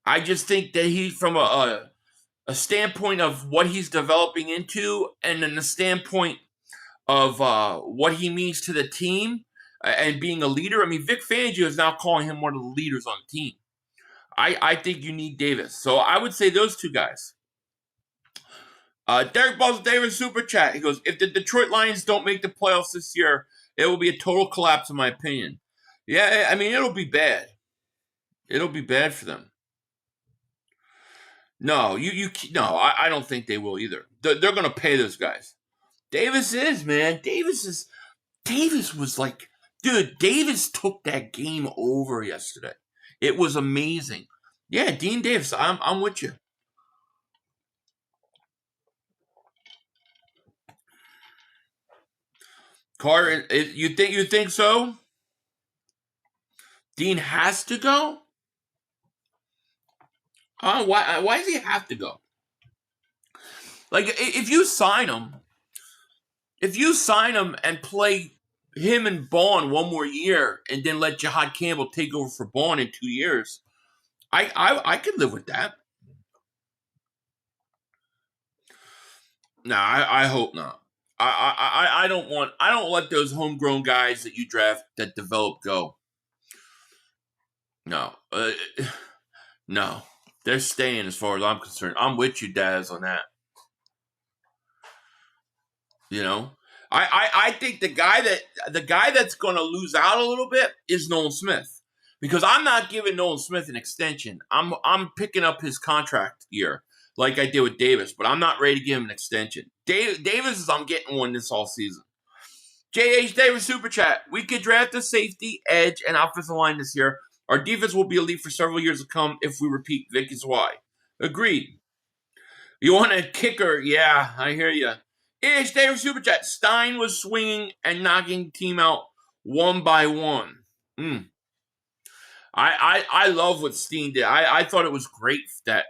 I just think that he, from a standpoint of what he's developing into, and then the standpoint of what he means to the team and being a leader. I mean, Vic Fangio is now calling him one of the leaders on the team. I think you need Davis. So I would say those 2 guys. Derek Balls Davis Super Chat. He goes, if the Detroit Lions don't make the playoffs this year, it will be a total collapse in my opinion. Yeah, I mean, it'll be bad. It'll be bad for them. No, I don't think they will either. They're going to pay those guys. Davis is, man. Davis was like, dude, Davis took that game over yesterday. It was amazing. Yeah, Dean Davis, I'm with you. Carter, you think so? Dean has to go? Why does he have to go? Like, if you sign him and play him and Bond one more year and then let Jihad Campbell take over for Bond in 2 years, I could live with that. No, I hope not. I don't let those homegrown guys that you draft that develop go. No. No. They're staying as far as I'm concerned. I'm with you, Daz, on that. You know? I think the guy that's gonna lose out a little bit is Nolan Smith. Because I'm not giving Nolan Smith an extension. I'm picking up his contract year, like I did with Davis, but I'm not ready to give him an extension. Davis is I'm getting one this all season. J.H. Davis Super Chat. We could draft a safety, edge, and offensive line this year. Our defense will be elite for several years to come if we repeat Vic is why. Agreed. You want a kicker? Yeah, I hear you. J.H. Davis Super Chat. Stein was swinging and knocking team out one by one. I love what Steen did. I thought it was great that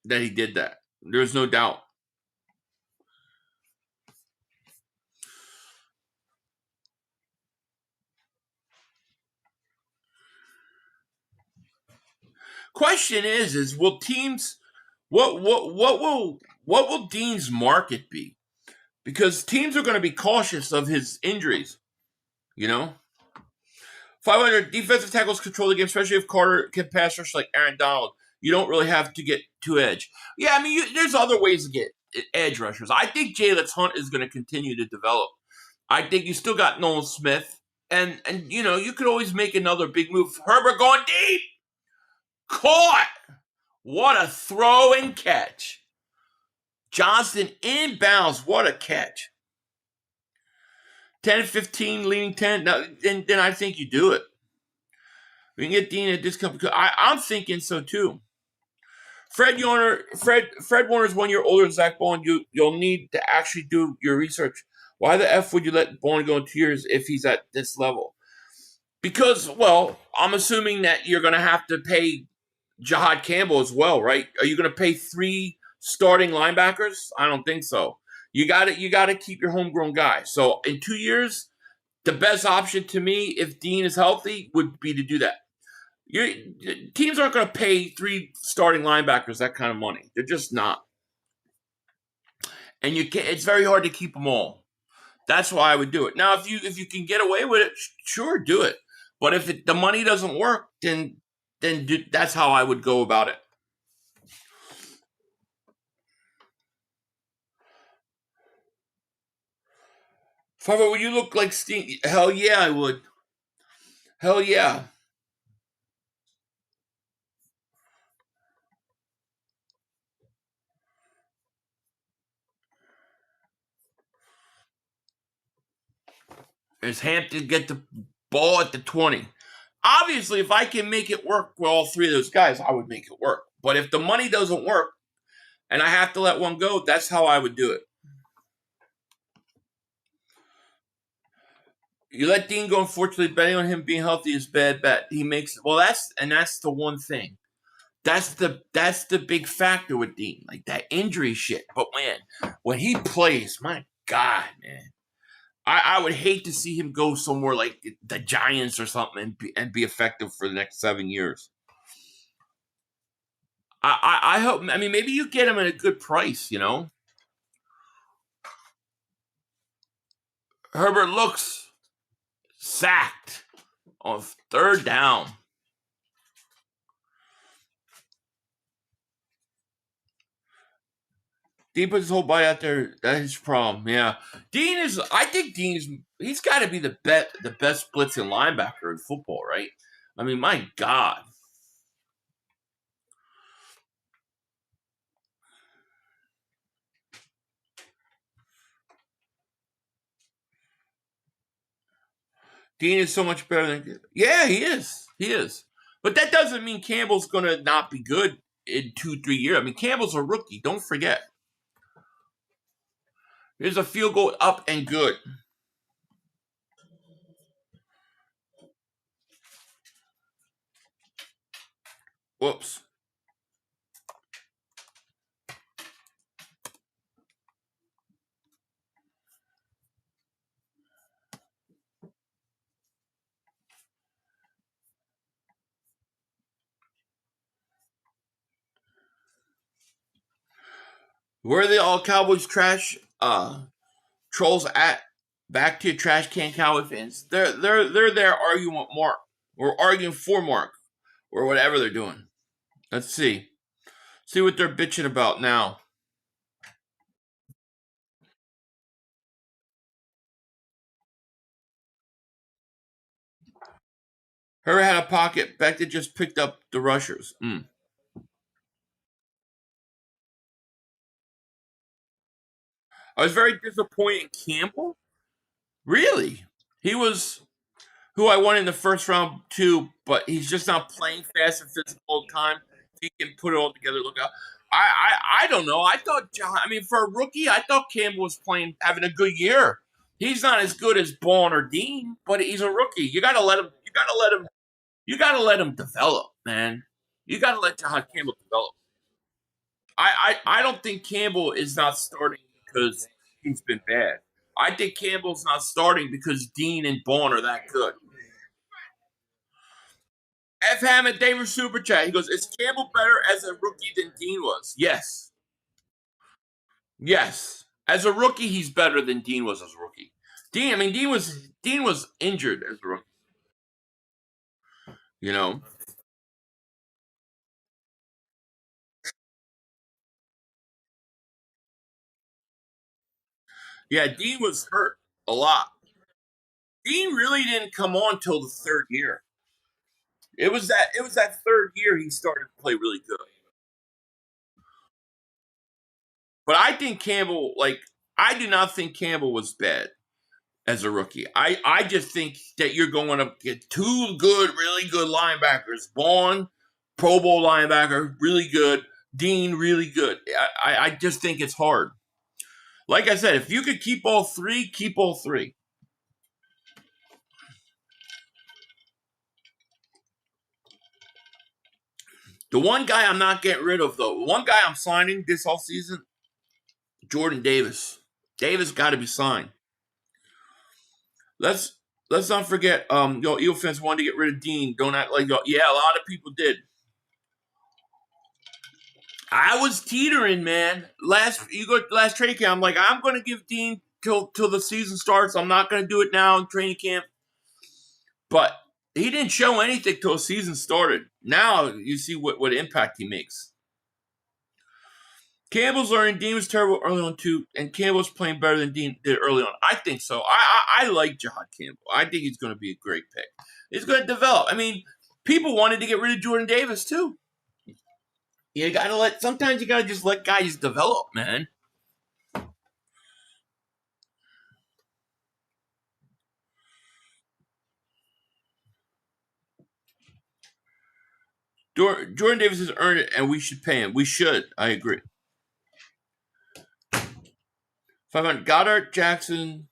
he did that. There's no doubt. Question is will teams what will Dean's market be? Because teams are going to be cautious of his injuries, you know? 500 defensive tackles control the game, especially if Carter can pass rush like Aaron Donald. You don't really have to get to edge. Yeah, I mean, there's other ways to get edge rushers. I think Jalen Hunt is going to continue to develop. I think you still got Nolan Smith. And you know, you could always make another big move. Herbert going deep. Caught. What a throw and catch. Johnston inbounds. What a catch. 10-15, leaning 10. Now, then I think you do it. We can get Dean at discount. I'm thinking so too. Fred Warner's 1 year older than Zach Bowen. You'll need to actually do your research. Why the F would you let Bowen go in 2 years if he's at this level? Because, well, I'm assuming that you're going to have to pay Jihad Campbell as well, right? Are you going to pay 3 starting linebackers? I don't think so. You got to keep your homegrown guy. So in 2 years, the best option to me, if Dean is healthy, would be to do that. Teams aren't going to pay 3 starting linebackers that kind of money. They're just not. And it's very hard to keep them all. That's why I would do it. Now, if you can get away with it, sure, do it. But if the money doesn't work, then that's how I would go about it. Farber, would you look like Sting? Hell yeah, I would. Hell yeah. As Hampton get the ball at the 20. Obviously, if I can make it work with all three of those guys, I would make it work. But if the money doesn't work and I have to let one go, that's how I would do it. You let Dean go, unfortunately, betting on him being healthy is bad bet. He makes that's the one thing. That's the big factor with Dean, like that injury shit. But man, when he plays, my God, man. I would hate to see him go somewhere like the Giants or something and be effective for the next 7 years. I hope. I mean, maybe you get him at a good price. Herbert looks sacked on third down. Dean puts his whole body out there. That's his problem. Yeah, Dean is. I think he's got to be the best blitzing linebacker in football, right? I mean, my God. Dean is so much better than. Yeah, he is. He is. But that doesn't mean Campbell's going to not be good in 2-3 years. I mean, Campbell's a rookie. Don't forget. Here's a field goal up and good. Whoops. Where are the all Cowboys trash trolls at? Back to your trash can Cowboy fans. They're there arguing with Mark. Or arguing for Mark. Or whatever they're doing. Let's see. See what they're bitching about now. Herbert had a pocket. Becton just picked up the rushers. I was very disappointed in Campbell. Really? He was who I won in the first round too, but he's just not playing fast and physical all the time. He can put it all together. Look out. I don't know. I thought for a rookie, I thought Campbell was having a good year. He's not as good as Bourne or Dean, but he's a rookie. You gotta let him develop, man. You gotta let John Campbell develop. I don't think Campbell is not starting because he's been bad. I think Campbell's not starting because Dean and Bourne are that good. F. Hammond, David Super Chat. He goes, is Campbell better as a rookie than Dean was? Yes. Yes. As a rookie, he's better than Dean was as a rookie. Dean was injured as a rookie. You know? Yeah, Dean was hurt a lot. Dean really didn't come on till the third year. It was that third year he started to play really good. But I think Campbell, I do not think Campbell was bad as a rookie. I just think that you're going to get two really good linebackers. Vaughn, Pro Bowl linebacker, really good. Dean, really good. I just think it's hard. Like I said, if you could keep all three, keep all three. The one guy I'm not getting rid of, though, one guy I'm signing this offseason, Jordan Davis. Davis got to be signed. Let's not forget, Eagle fans wanted to get rid of Dean. Don't act like yeah, a lot of people did. I was teetering, man. Last training camp, I'm like, I'm gonna give Dean till the season starts. I'm not gonna do it now in training camp. But he didn't show anything till the season started. Now you see what impact he makes. Campbell's learning. Dean was terrible early on too, and Campbell's playing better than Dean did early on. I think so. I like John Campbell. I think he's going to be a great pick. He's going to develop. I mean, people wanted to get rid of Jordan Davis too. You got to sometimes you got to just let guys develop, man. Jordan Davis has earned it, and we should pay him. We should. I agree. 500. Goddard, Jackson,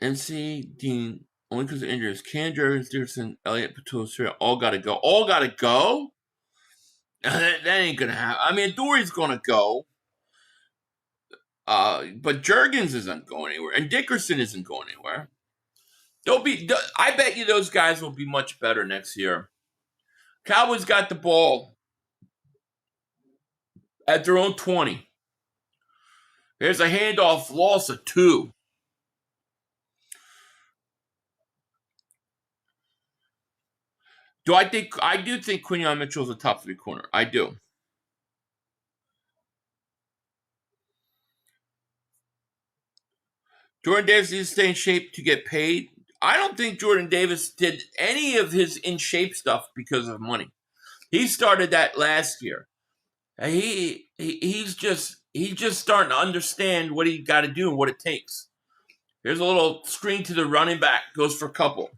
NC, Dean, only because of injuries. Cam Jurgens, Dickerson, Elliott, Patul, all got to go. All got to go? That ain't going to happen. I mean, Dory's going to go. But Jurgens isn't going anywhere, and Dickerson isn't going anywhere. I bet you those guys will be much better next year. Cowboys got the ball at their own 20. There's a handoff, loss of 2. I do think Quinyon Mitchell is a top 3 corner. I do. Jordan Davis needs to stay in shape to get paid. I don't think Jordan Davis did any of his in shape stuff because of money. He started that last year. He's just starting to understand what he got to do and what it takes. Here's a little screen to the running back, goes for a couple.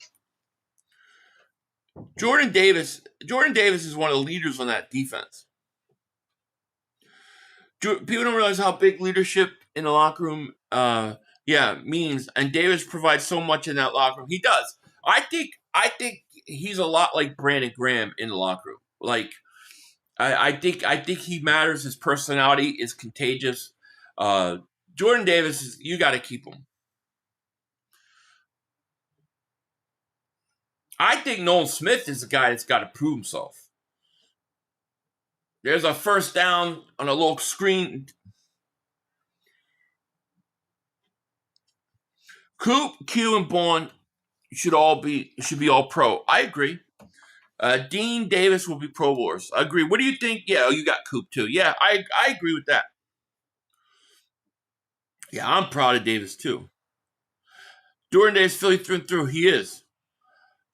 Jordan Davis is one of the leaders on that defense. People don't realize how big leadership in the locker room means, and Davis provides so much in that locker room. He does. I think he's a lot like Brandon Graham in the locker room. Like I think he matters. His personality is contagious. Jordan Davis, you got to keep him. I think Nolan Smith is the guy that's got to prove himself. There's a first down on a little screen. Coop, Q, and Bond should be all pro. I agree. Dean Davis will be Pro Bowlers. I agree. What do you think? Yeah, you got Coop too. Yeah, I agree with that. Yeah, I'm proud of Davis too. Jordan Davis, Philly through and through. He is.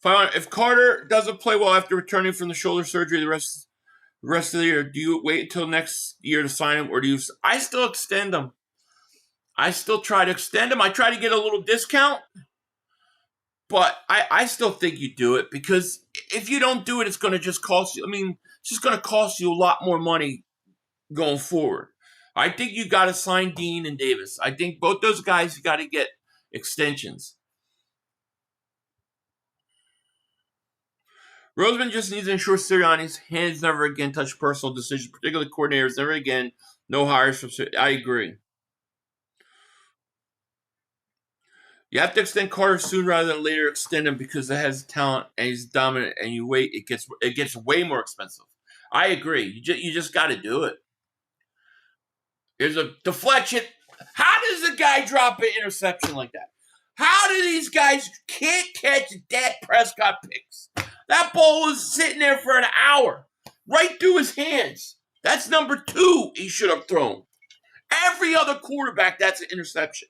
If Carter doesn't play well after returning from the shoulder surgery the rest of the year, do you wait until next year to sign him, or do you? I still extend him. I still try to extend him. I try to get a little discount, but I still think you do it, because if you don't do it, it's going to just cost you. I mean, it's just going to cost you a lot more money going forward. I think you got to sign Dean and Davis. I think both those guys, you got to get extensions. Roseman just needs to ensure Sirianni's hands never again touch personal decisions, particularly coordinators. Never again. No hires from. I agree. You have to extend Carter soon rather than later extend him, because it has talent and he's dominant. And you wait, it gets way more expensive. I agree. You just got to do it. There's a deflection. How does a guy drop an interception like that? How do these guys can't catch Dak Prescott picks? That ball was sitting there for an hour, right through his hands. That's number 2 he should have thrown. Every other quarterback, that's an interception.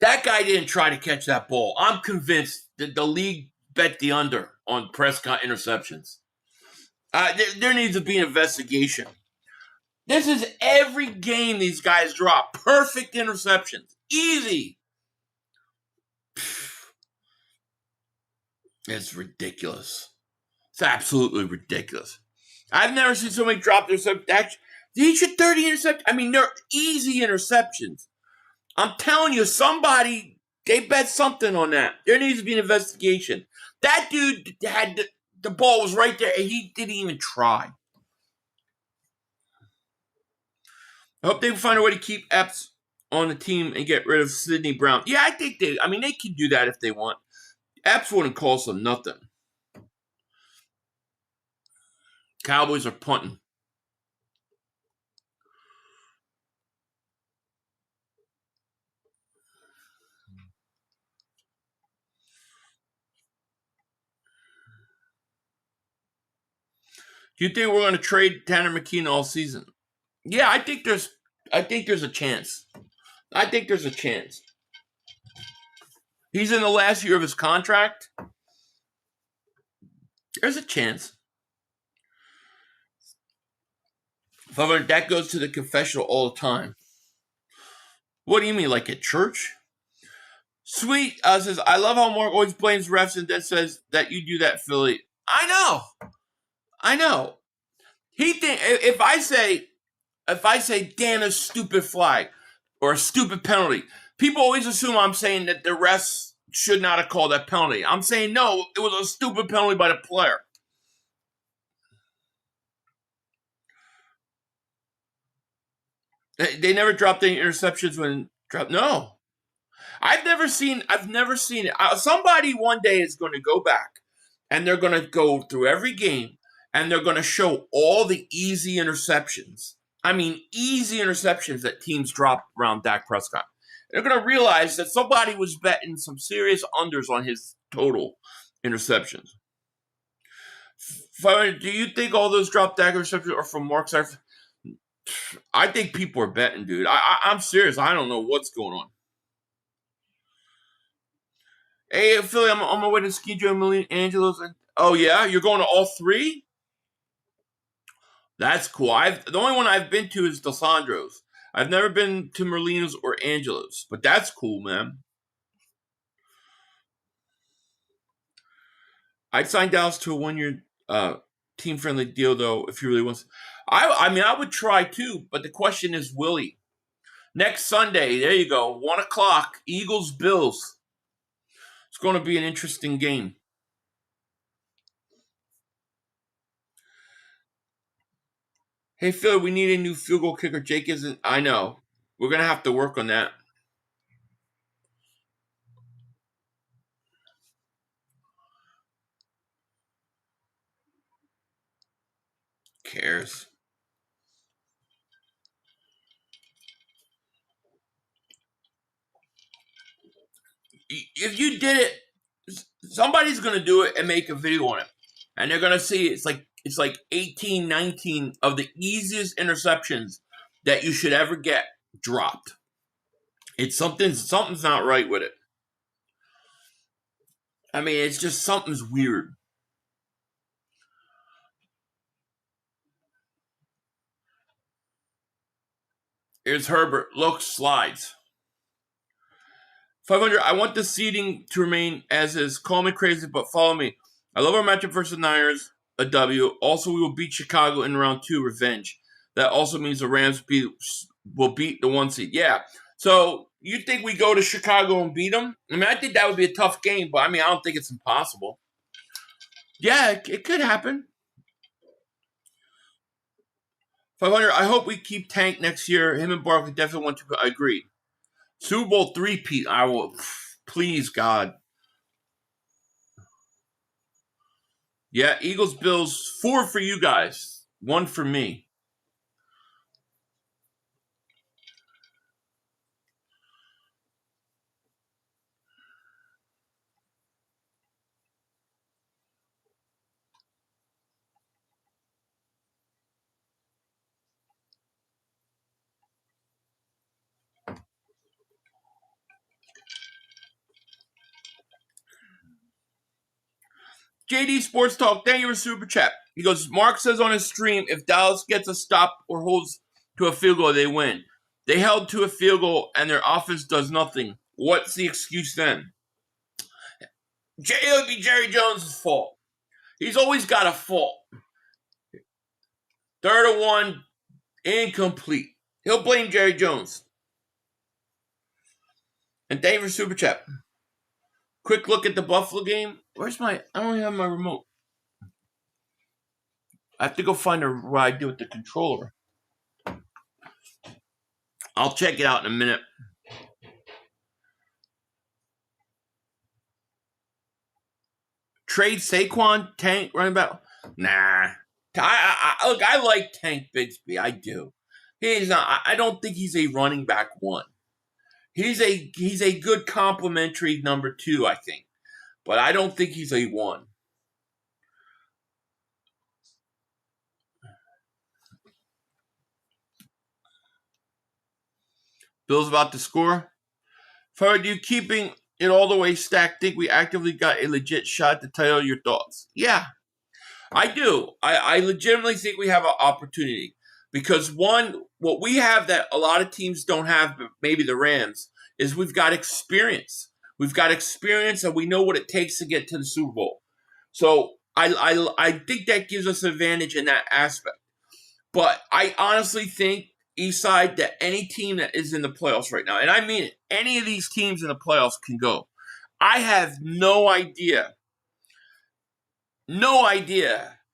That guy didn't try to catch that ball. I'm convinced that the league bet the under on Prescott interceptions. There needs to be an investigation. This is every game these guys drop. Perfect interceptions. Easy. It's ridiculous. It's absolutely ridiculous. I've never seen somebody drop interceptions. He should 30 interceptions. I mean, they're easy interceptions. I'm telling you, they bet something on that. There needs to be an investigation. That dude had the ball was right there, and he didn't even try. I hope they find a way to keep Epps on the team and get rid of Sidney Brown. Yeah, I think they can do that if they want. Epps wouldn't cost them nothing. Cowboys are punting. Do you think we're going to trade Tanner McKee all season? Yeah, I think there's a chance. I think there's a chance. He's in the last year of his contract. There's a chance. However, that goes to the confessional all the time. What do you mean, like at church? Sweet says, I love how Mark always blames refs and then says that you do that, Philly. I know. He think if I say damn a stupid flag or a stupid penalty, people always assume I'm saying that the refs should not have called that penalty. I'm saying no, it was a stupid penalty by the player. They never dropped any interceptions when dropped. No, I've never seen it. Somebody one day is going to go back and they're going to go through every game and they're going to show all the easy interceptions. I mean, easy interceptions that teams drop around Dak Prescott. They're going to realize that somebody was betting some serious unders on his total interceptions. Do you think all those drop Dak interceptions are from Mark Seifert? I think people are betting, dude. I'm serious. I don't know what's going on. Hey, Philly, I'm on my way to Ski Joe and Angelo's. Oh, yeah? You're going to all three? That's cool. The only one I've been to is Desandro's. I've never been to Merlino's or Angelo's, but that's cool, man. I'd sign Dallas to a one-year team-friendly deal, though, if he really wants. I mean, I would try, too, but the question is, will he? Next Sunday, there you go, 1 o'clock, Eagles-Bills. It's going to be an interesting game. Hey, Philly, we need a new field goal kicker. Jake isn't. I know. We're going to have to work on that. Cares. If you did it, somebody's going to do it and make a video on it. And they're going to see it's like 18, 19 of the easiest interceptions that you should ever get dropped. It's something's not right with it. I mean, it's just something's weird. Here's Herbert. Look, slides. 500. I want the seeding to remain as is. Call me crazy, but follow me. I love our matchup versus Niners. A W. Also, we will beat Chicago in round 2. Revenge. That also means the Rams will beat the 1 seed. Yeah. So you think we go to Chicago and beat them? I mean, I think that would be a tough game, but I mean, I don't think it's impossible. Yeah, it could happen. 500. I hope we keep Tank next year. Him and Barkley definitely want to. I agree. Super Bowl 3-peat. I will. Please, God. Yeah, Eagles, Bills. 4 for you guys. 1 for me. JD Sports Talk, thank you for Super Chat. He goes, Mark says on his stream, if Dallas gets a stop or holds to a field goal, they win. They held to a field goal and their offense does nothing. What's the excuse then? It would be Jerry Jones' fault. He's always got a fault. 3rd and 1, incomplete. He'll blame Jerry Jones. And thank you for Super Chat. Quick look at the Buffalo game. I don't even have my remote. I have to go find what I do with the controller. I'll check it out in a minute. Trade Saquon, Tank, running back. Nah. Look, I like Tank Bigsby. I do. He's not. I don't think he's a running back 1. He's a good complimentary number 2, I think. But I don't think he's a 1. Bill's about to score. For you keeping it all the way stacked, think we actively got a legit shot to tell your thoughts. Yeah, I do. I legitimately think we have an opportunity. Because one, what we have that a lot of teams don't have, but maybe the Rams, is we've got experience. We've got experience and we know what it takes to get to the Super Bowl. So I think that gives us an advantage in that aspect. But I honestly think, Eastside, that any team that is in the playoffs right now, and I mean it, any of these teams in the playoffs can go. I have no idea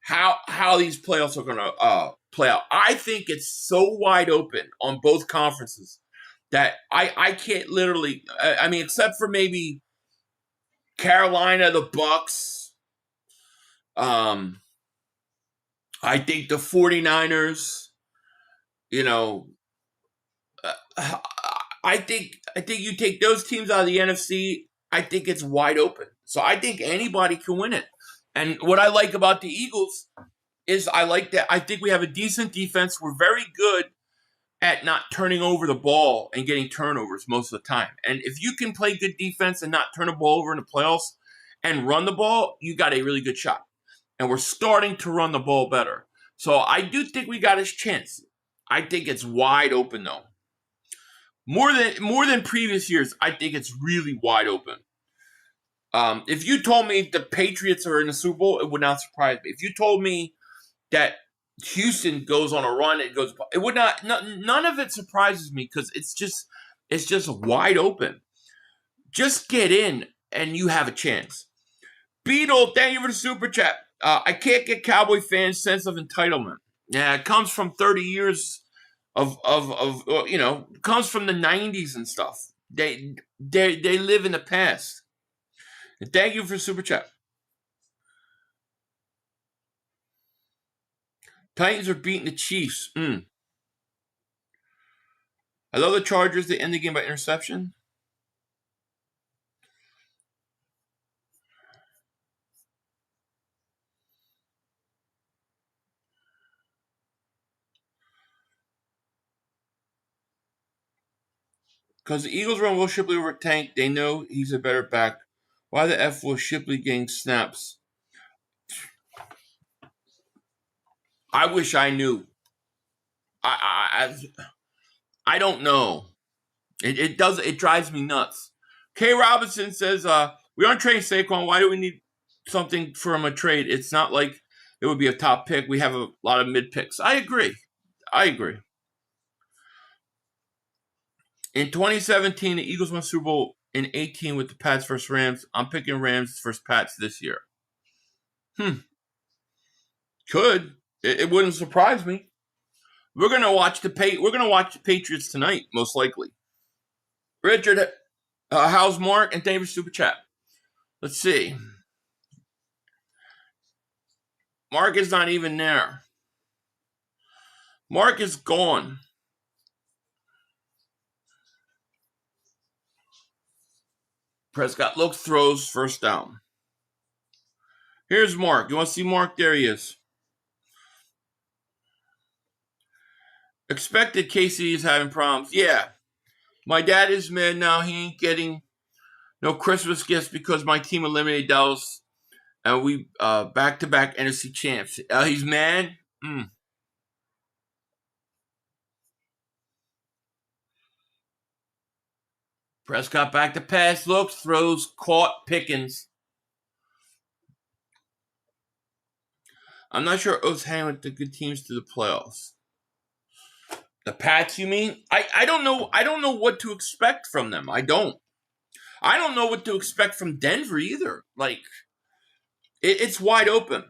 how these playoffs are going to play out. I think it's so wide open on both conferences that I can't literally. I mean, except for maybe Carolina, the Bucks. I think the 49ers. You know, I think you take those teams out of the NFC. I think it's wide open. So I think anybody can win it. And what I like about the Eagles is I like that. I think we have a decent defense. We're very good at not turning over the ball and getting turnovers most of the time. And if you can play good defense and not turn the ball over in the playoffs and run the ball, you got a really good shot. And we're starting to run the ball better. So I do think we got a chance. I think it's wide open though. More than previous years, I think it's really wide open. If you told me the Patriots are in the Super Bowl, it would not surprise me. If you told me that Houston goes on a run, it would not. None of it surprises me because it's just wide open. Just get in and you have a chance. Beetle, thank you for the super chat. I can't get Cowboy fans' sense of entitlement. Yeah, it comes from 30 years of comes from the 90s and stuff. They live in the past. And thank you for super chat. Titans are beating the Chiefs. I love the Chargers. They end the game by interception. Because the Eagles run Will Shipley over Tank, they know he's a better back. Why the F was Shipley getting snaps? I wish I knew. I don't know. It drives me nuts. K. Robinson says, we aren't trading Saquon. Why do we need something from a trade? It's not like it would be a top pick. We have a lot of mid picks. I agree. In 2017, the Eagles won Super Bowl in 18 with the Pats versus Rams. I'm picking Rams versus Pats this year. Could. It wouldn't surprise me. We're gonna watch the Patriots tonight, most likely. Richard, how's Mark? And thank you for super chat. Let's see. Mark is not even there. Mark is gone. Prescott looks, throws, first down. Here's Mark. You want to see Mark? There he is. Expected KC is having problems. Yeah. My dad is mad now. He ain't getting no Christmas gifts because my team eliminated Dallas and we back-to-back NFC champs. He's mad? Prescott back to pass, looks, throws, caught, Pickens. I'm not sure O's hang with the good teams to the playoffs. The Pats, you mean? I don't know. I don't know what to expect from them. I don't know what to expect from Denver either. Like, it's wide open.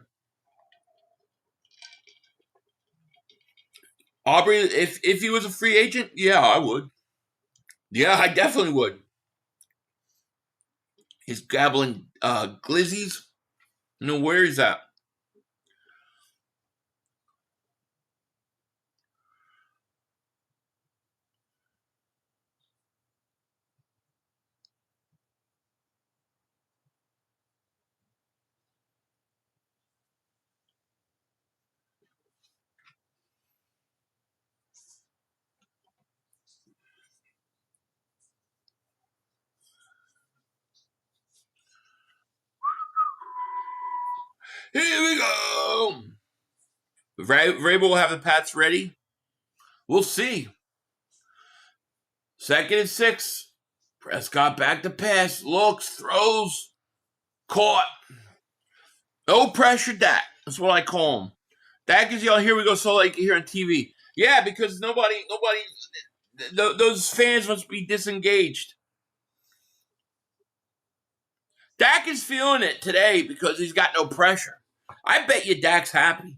Aubrey, if he was a free agent, yeah, I would. Yeah, I definitely would. He's gabbling glizzies. No, where is that? go. Vrabel will have the Pats ready. We'll see. 2nd and 6. Prescott back to pass. Looks, throws, caught. No pressure, Dak. That's what I call him. Dak is yelling, here we go, so like you hear on TV. Yeah, because nobody, those fans must be disengaged. Dak is feeling it today because he's got no pressure. I bet you Dak's happy.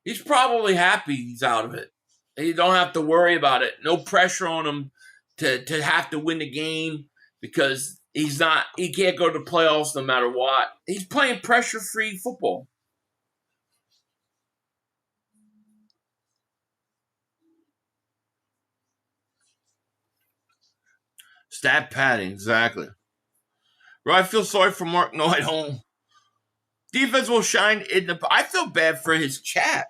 He's probably happy he's out of it. And you don't have to worry about it. No pressure on him to have to win the game because he can't go to the playoffs no matter what. He's playing pressure-free football. Stat padding, exactly. Bro, I feel sorry for Mark. No, I don't. Defense will shine in the. I feel bad for his chat.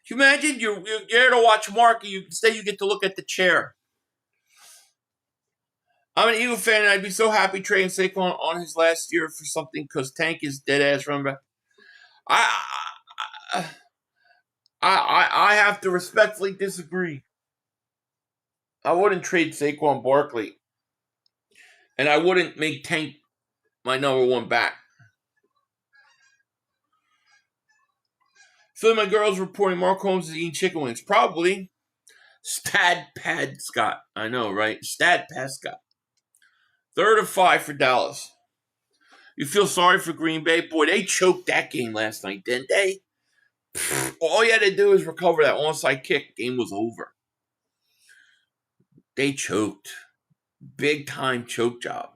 Can you imagine you're there to watch Mark, and instead you get to look at the chair. I'm an Eagle fan, and I'd be so happy trading Saquon on his last year for something because Tank is dead ass running back. I have to respectfully disagree. I wouldn't trade Saquon Barkley, and I wouldn't make Tank my number one back. So my girl's reporting Mark Holmes is eating chicken wings. Probably. Stad Pad Scott. I know, right? Stad Pad Scott. 3rd and 5 for Dallas. You feel sorry for Green Bay? Boy, they choked that game last night, didn't they? All you had to do is recover that onside kick. Game was over. They choked. Big time choke job.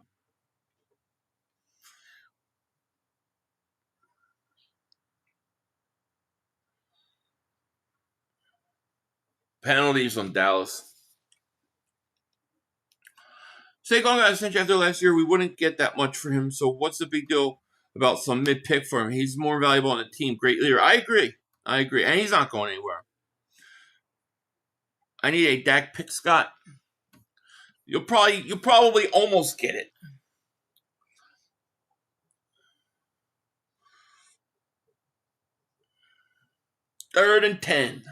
Penalties on Dallas. Saquon got a cinch after last year. We wouldn't get that much for him, so what's the big deal about some mid-pick for him? He's more valuable on the team. Great leader. I agree. And he's not going anywhere. I need a Dak pick, Scott. You'll probably almost get it. Third and 10.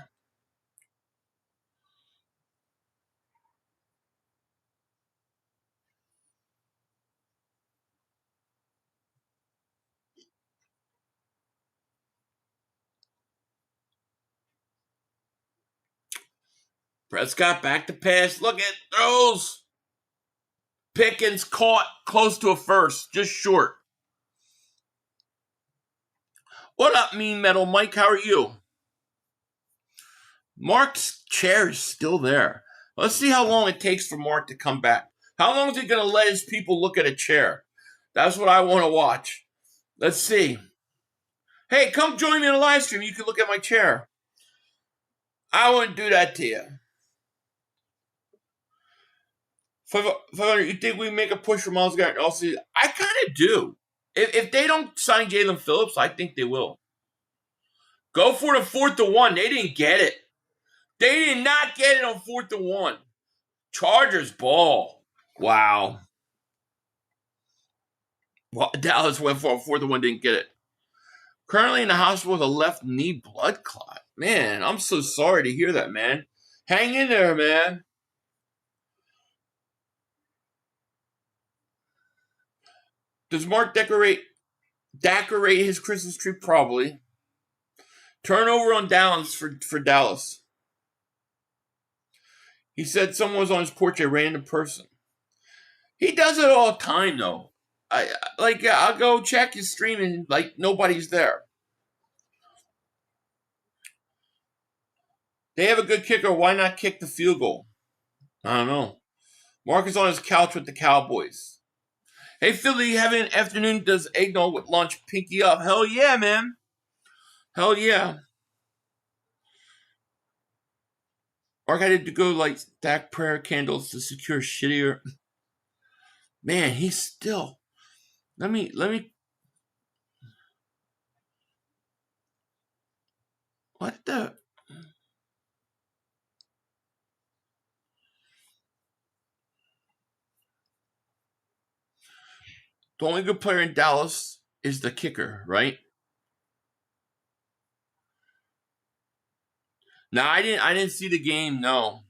Prescott back to pass. Look at throws. Pickens caught close to a first, just short. What up, Mean Metal Mike? How are you? Mark's chair is still there. Let's see how long it takes for Mark to come back. How long is he going to let his people look at a chair? That's what I want to watch. Let's see. Hey, come join me in a live stream. You can look at my chair. I wouldn't do that to you. 500, you think we make a push for Miles Garrett? Also, I kind of do. If they don't sign Jalen Phillips, I think they will. Go for the 4th and 1. They didn't get it. They did not get it on 4th and 1. Chargers ball. Wow. Well, Dallas went for a 4th and 1, didn't get it. Currently in the hospital with a left knee blood clot. Man, I'm so sorry to hear that, man. Hang in there, man. Does Mark decorate his Christmas tree? Probably. Turnover on downs for Dallas. He said someone was on his porch, a random person. He does it all the time, though. I'll go check his stream and nobody's there. They have a good kicker. Why not kick the field goal? I don't know. Mark is on his couch with the Cowboys. Hey, Philly, having an afternoon does eggnog with lunch. Pinky up. Hell yeah, man. Hell yeah. Mark had to go light Dak prayer candles to secure shittier. Man, he's still. Let me. What the? The only good player in Dallas is the kicker, right? No, I didn't see the game. No.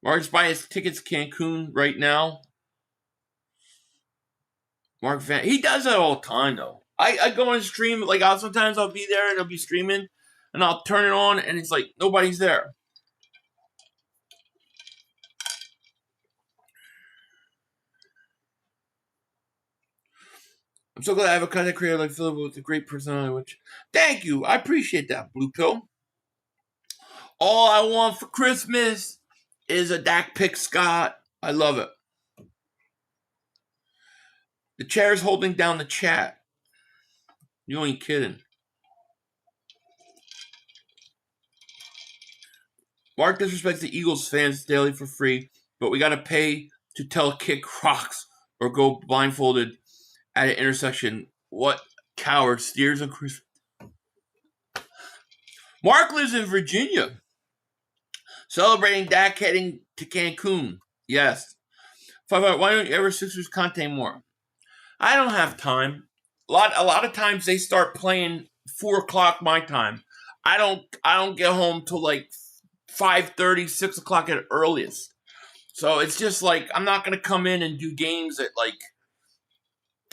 Mark's buying his tickets to Cancun right now. Mark Van, he does that all the time though. I go and stream, like sometimes I'll be there and I'll be streaming and I'll turn it on and it's like nobody's there. I'm so glad I have a content creator like Philip with a great personality, which thank you. I appreciate that, Blue Pill. All I want for Christmas is a Dak pick, Scott. I love it. The chair's holding down the chat. You ain't kidding. Mark disrespects the Eagles fans daily for free, but we gotta pay to tell kick rocks or go blindfolded at an intersection. What coward steers on Christmas? Mark lives in Virginia. Celebrating Dak heading to Cancun. Yes. Why don't you ever Sixers content more? I don't have time. A lot of times they start playing 4:00 my time. I don't get home till like 5:30, 6 o'clock at earliest. So it's just like I'm not gonna come in and do games at like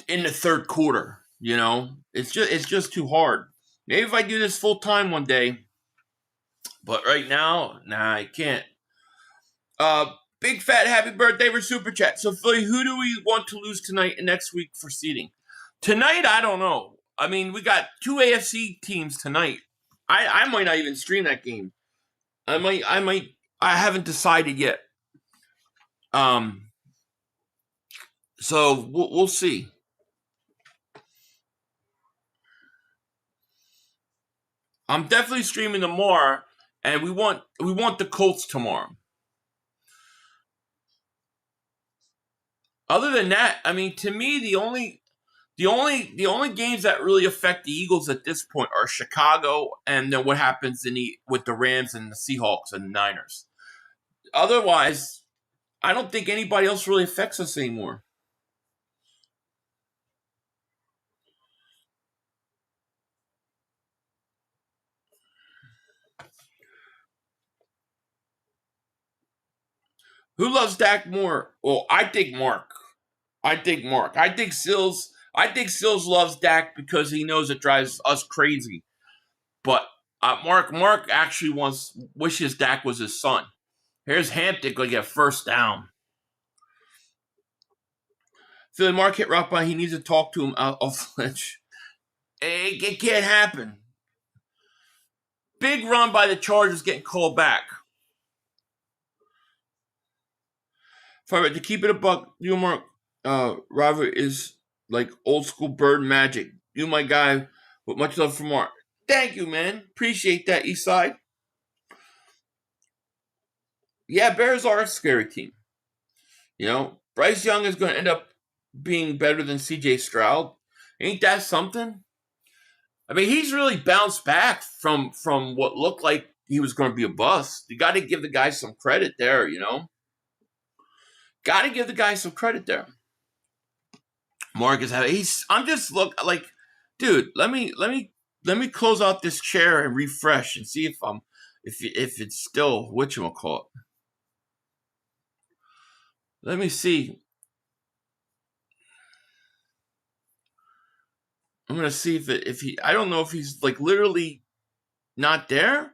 in the third quarter. You know, it's just too hard. Maybe if I do this full time one day, but right now, nah, I can't. Big fat happy birthday for Super Chat. So, Philly, who do we want to lose tonight and next week for seeding? Tonight, I don't know. I mean, we got 2 AFC teams tonight. I might not even stream that game. I haven't decided yet. So we'll see. I'm definitely streaming tomorrow, and we want the Colts tomorrow. Other than that, I mean, to me, the only games that really affect the Eagles at this point are Chicago and then what happens with the Rams and the Seahawks and the Niners. Otherwise, I don't think anybody else really affects us anymore. Who loves Dak more? Well, I think Mark. I think Sills loves Dak because he knows it drives us crazy. But Mark actually wishes Dak was his son. Here's Hampton going to get first down. Philly Mark hit rock by. He needs to talk to him out of flinch. It can't happen. Big run by the Chargers getting called back. To keep it a buck, you Mark Robert is like old school bird magic. You my guy with much love for Mark. Thank you, man. Appreciate that, Eastside. Yeah, Bears are a scary team. You know, Bryce Young is going to end up being better than CJ Stroud. Ain't that something? I mean, he's really bounced back from what looked like he was going to be a bust. You got to give the guy some credit there, you know? Got to give the guy some credit there. Marcus, I'm just dude, let me close out this chair and refresh and see if it's still whatchamacallit. Let me see. I'm gonna see if he. I don't know if he's like literally not there.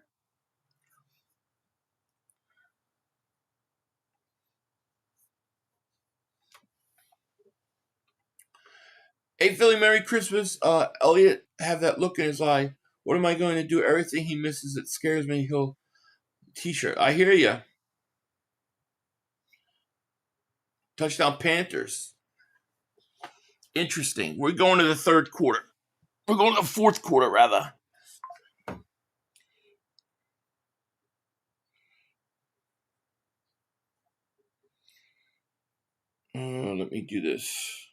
Hey Philly, Merry Christmas. Elliot have that look in his eye. What am I going to do? Everything he misses, it scares me. He'll t-shirt. I hear you. Touchdown Panthers. Interesting. We're going to the third quarter. We're going to the fourth quarter, rather. Let me do this.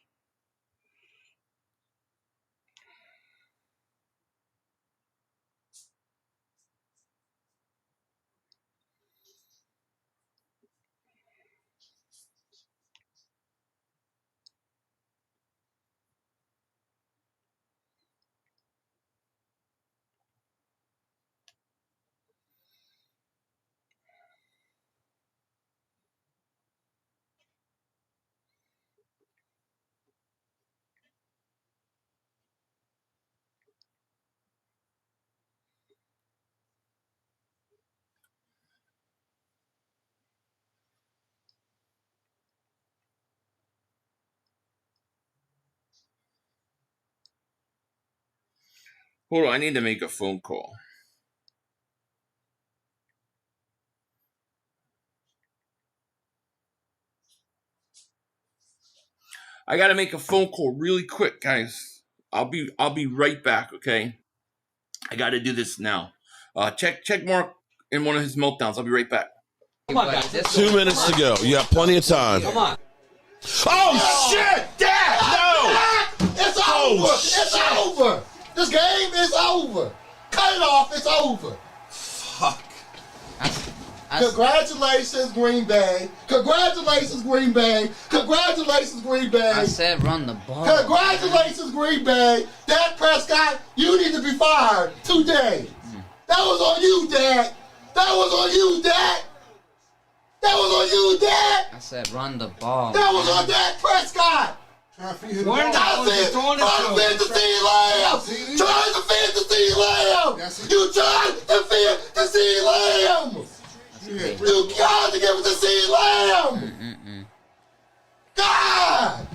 Hold on, I need to make a phone call. I gotta make a phone call really quick, guys. I'll be right back, okay? I gotta do this now. Check Mark in one of his meltdowns. I'll be right back. Come on, guys. 2 minutes to go. You got plenty of time. Come on. Oh, shit! Dad! No! It's over. It's over. This game is over. Cut it off. It's over. Fuck. Congratulations, Green Bay. Congratulations, Green Bay. Congratulations, Green Bay. I said run the ball. Congratulations, Green Bay. Dak Prescott, you need to be fired today. That was on you, Dak. That was on you, Dak. That was on you, Dak. I said run the ball. That was on Dak Prescott. Trying to defend the CeeDee Lamb. Trying to defend the CeeDee Lamb. You tried to defend the CeeDee Lamb. You got to give it to CeeDee Lamb. God.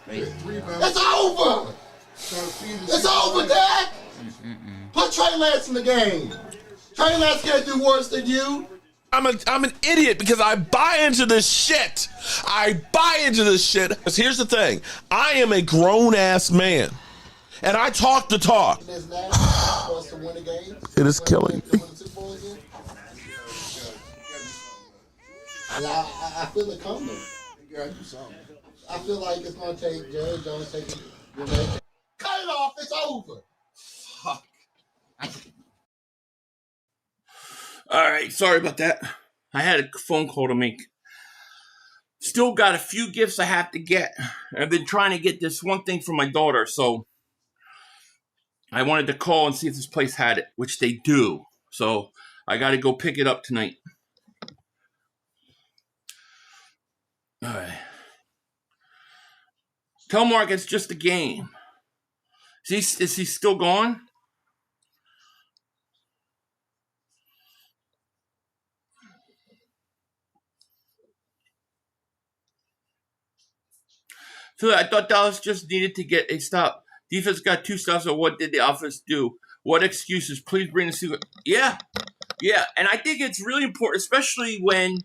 It's over. It's over, Dak. Put Trey Lance in the game. Trey Lance can't do worse than you. I'm an idiot because I buy into this shit. I buy into this shit. Because here's the thing. I am a grown-ass man. And I talk the talk. It is killing me. I feel it coming. I feel like it's going to take Jerry Jones taking it. Cut it off. It's over. Fuck. All right, sorry about that. I had a phone call to make. Still got a few gifts I have to get. I've been trying to get this one thing for my daughter, so I wanted to call and see if this place had it, which they do. So I got to go pick it up tonight. All right. Tell Mark it's just a game. Is he still gone? So I thought Dallas just needed to get a stop. Defense got 2 stops, so what did the offense do? What excuses? Please bring the sequence. Yeah. And I think it's really important, especially when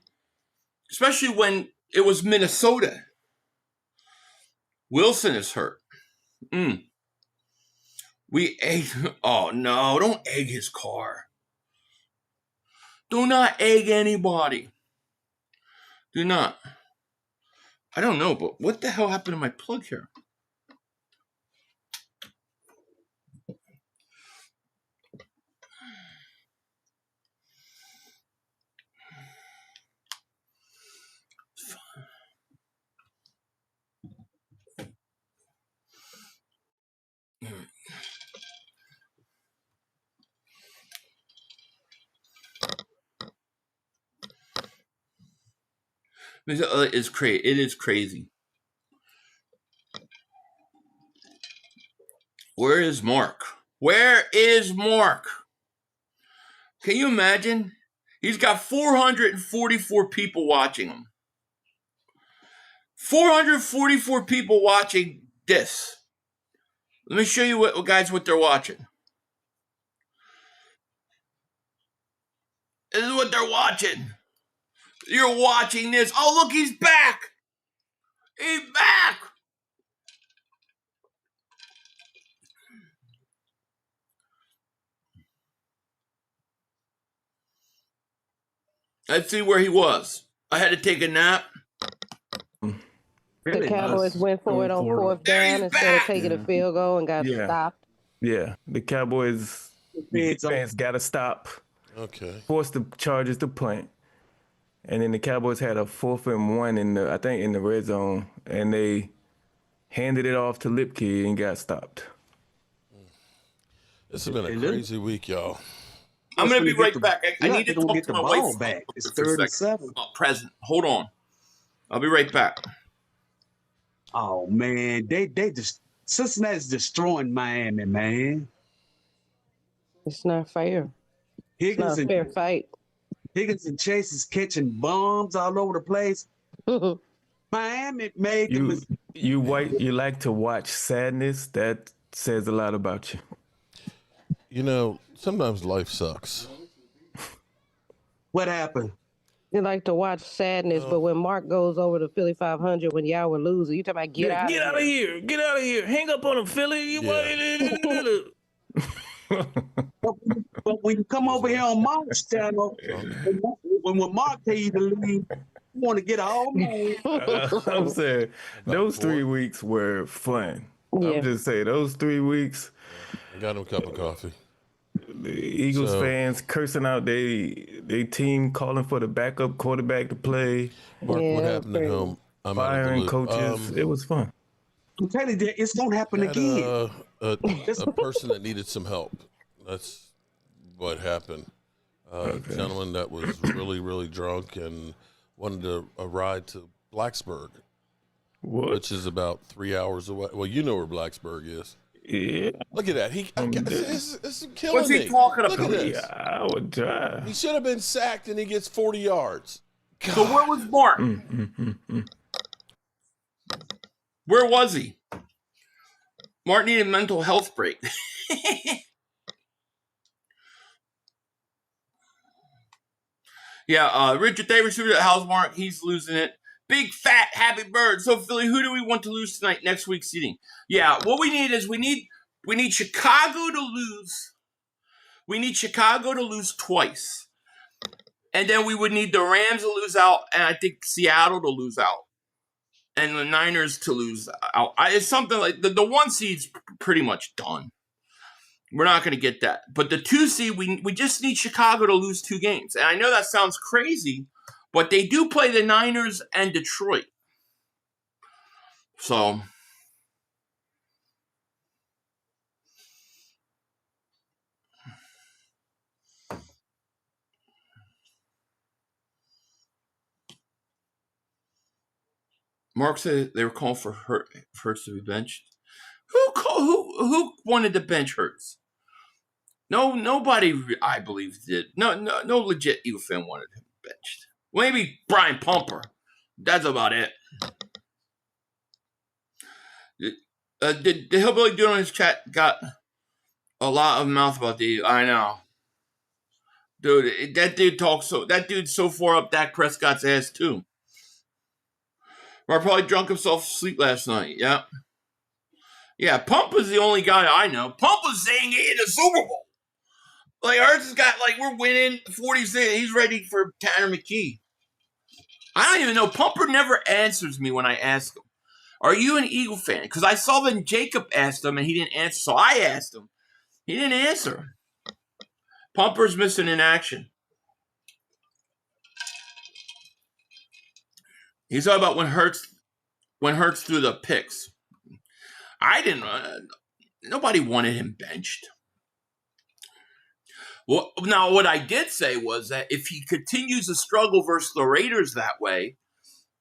it was Minnesota. Wilson is hurt. We egg. Oh no! Don't egg his car. Do not egg anybody. Do not. I don't know, but what the hell happened to my plug here? It is crazy. Where is Mark? Where is Mark? Can you imagine? He's got 444 people watching him. 444 people watching this. Let me show you what they're watching. This is what they're watching. You're watching this. Oh, look, he's back. He's back. Let's see where he was. I had to take a nap. The Cowboys went for it on 4th down instead of taking a field goal and got stopped. Yeah, the Cowboys fans got to stop. Okay. Forced the Chargers to punt. And then the Cowboys had a 4th and 1 in the red zone, and they handed it off to Lipke and got stopped. This has been a crazy week, y'all. I'm going to be right back. I need to talk to my wife back. It's 3rd and 7. Present. Hold on. I'll be right back. Oh man, they just Cincinnati's destroying Miami, man. It's not fair. It's not a fair fight. Higgins and Chase is catching bombs all over the place. Miami made you like to watch sadness. That says a lot about you. You know, sometimes life sucks. What happened? You like to watch sadness, but when Mark goes over to Philly 500 when y'all were losing, you talking about get out of here. Get out of here. Hang up on him, Philly. But when you come over here on Mark's channel, when Mark tell you to leave, you want to get all mad. I'm saying those 3 weeks were fun. Yeah. I'm just saying those 3 weeks. I got him a cup of coffee. The Eagles fans cursing out they team, calling for the backup quarterback to play. Mark, what happened at home? I'm firing coaches. It was fun. I'm telling you, it's gonna happen again. A person that needed some help. That's what happened. A gentleman that was really, really drunk and wanted a ride to Blacksburg, which is about 3 hours away. Well, you know where Blacksburg is. Yeah. Look at that. It's killing What's he me. talking Look about? at this. Yeah, I would try. He should have been sacked, and he gets 40 yards. God. So where was Mark? Where was he? Mark needed a mental health break. Yeah, Richard Davis, how's Mark? He's losing it. Big fat happy bird. So Philly, who do we want to lose tonight? Next week's seating. Yeah, what we need is we need Chicago to lose. We need Chicago to lose twice, and then we would need the Rams to lose out, and I think Seattle to lose out, and the Niners to lose out. It's something like the 1 seed's pretty much done. We're not going to get that, but the 2 seed we just need Chicago to lose 2 games, and I know that sounds crazy. But they do play the Niners and Detroit. So, Mark said they were calling for Hurts to be benched. Who wanted to bench Hurts? No, nobody, I believe, did. No legit Eagle fan wanted him benched. Maybe Brian Pumper. That's about it. The Hillbilly dude on his chat got a lot of mouth about the. I know, dude. That dude talks so. That dude's so far up Dak Prescott's ass too. Or probably drunk himself to sleep last night. Yeah. Yeah, Pump is the only guy I know. Pump was saying he hit a Super Bowl. Like, Hurts has got, we're winning 46. He's ready for Tanner McKee. I don't even know. Pumper never answers me when I ask him, are you an Eagle fan? Because I saw when Jacob asked him and he didn't answer. So I asked him. He didn't answer. Pumper's missing in action. He's talking about when Hurts threw the picks. I didn't. Nobody wanted him benched. Well, now what I did say was that if he continues to struggle versus the Raiders that way,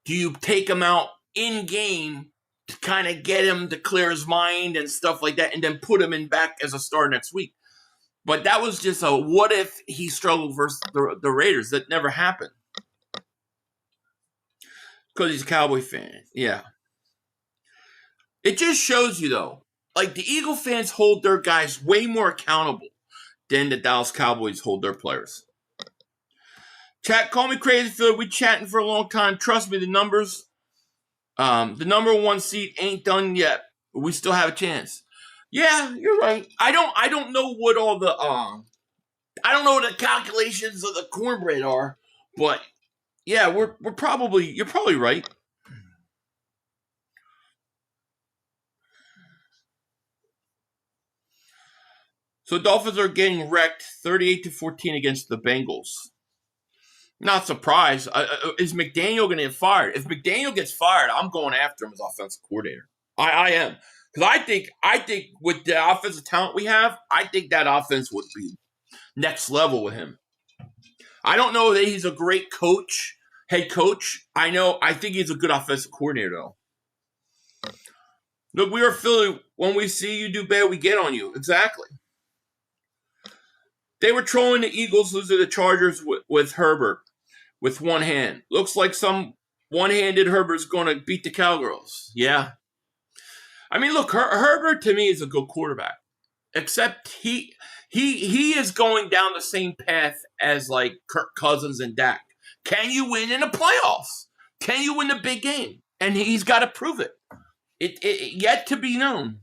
do you take him out in game to kind of get him to clear his mind and stuff like that, and then put him in back as a star next week? But that was just a what if he struggled versus the Raiders. That never happened. Because he's a Cowboy fan. Yeah. It just shows you, though, the Eagle fans hold their guys way more accountable than the Dallas Cowboys hold their players. Chat, call me crazy, Phil. We chatting for a long time. Trust me, the numbers, the number 1 seed ain't done yet. We still have a chance. Yeah, you're right. I don't know what all the I don't know what the calculations of the cornbread are, but yeah, you're probably right. So Dolphins are getting wrecked 38-14 against the Bengals. Not surprised. Is McDaniel going to get fired? If McDaniel gets fired, I'm going after him as offensive coordinator. I am. Because I think with the offensive talent we have, I think that offense would be next level with him. I don't know that he's a great coach, head coach. I think he's a good offensive coordinator, though. Look, we are Philly. When we see you do bad, we get on you. Exactly. They were trolling the Eagles losing the Chargers with Herbert with one hand. Looks like some one-handed Herbert's going to beat the Cowgirls. Yeah. I mean, look, Herbert to me is a good quarterback. Except he He is going down the same path as like Kirk Cousins and Dak. Can you win in the playoffs? Can you win the big game? And he's got to prove it. It yet to be known.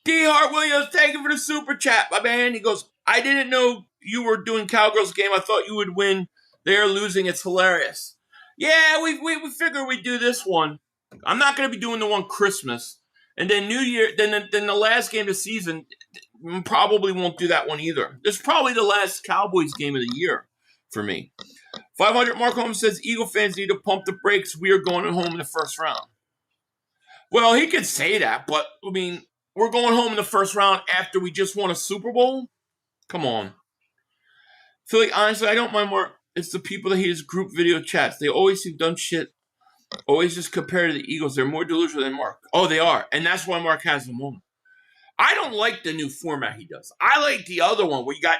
D. Hart Williams, thank you for the super chat, my man. He goes, I didn't know you were doing Cowgirls game. I thought you would win. They're losing. It's hilarious. Yeah, we figured we'd do this one. I'm not going to be doing the one Christmas. And then New Year, then the last game of the season, probably won't do that one either. This is probably the last Cowboys game of the year for me. 500 Mark Holmes says, Eagle fans need to pump the brakes. We are going home in the first round. Well, he could say that, but, I mean, we're going home in the first round after we just won a Super Bowl? Come on. I feel like, honestly, I don't mind more. It's the people that hate his group video chats. They always seem dumb shit. Always just compare to the Eagles. They're more delusional than Mark. Oh, they are. And that's why Mark has them on. I don't like the new format he does. I like the other one where you got,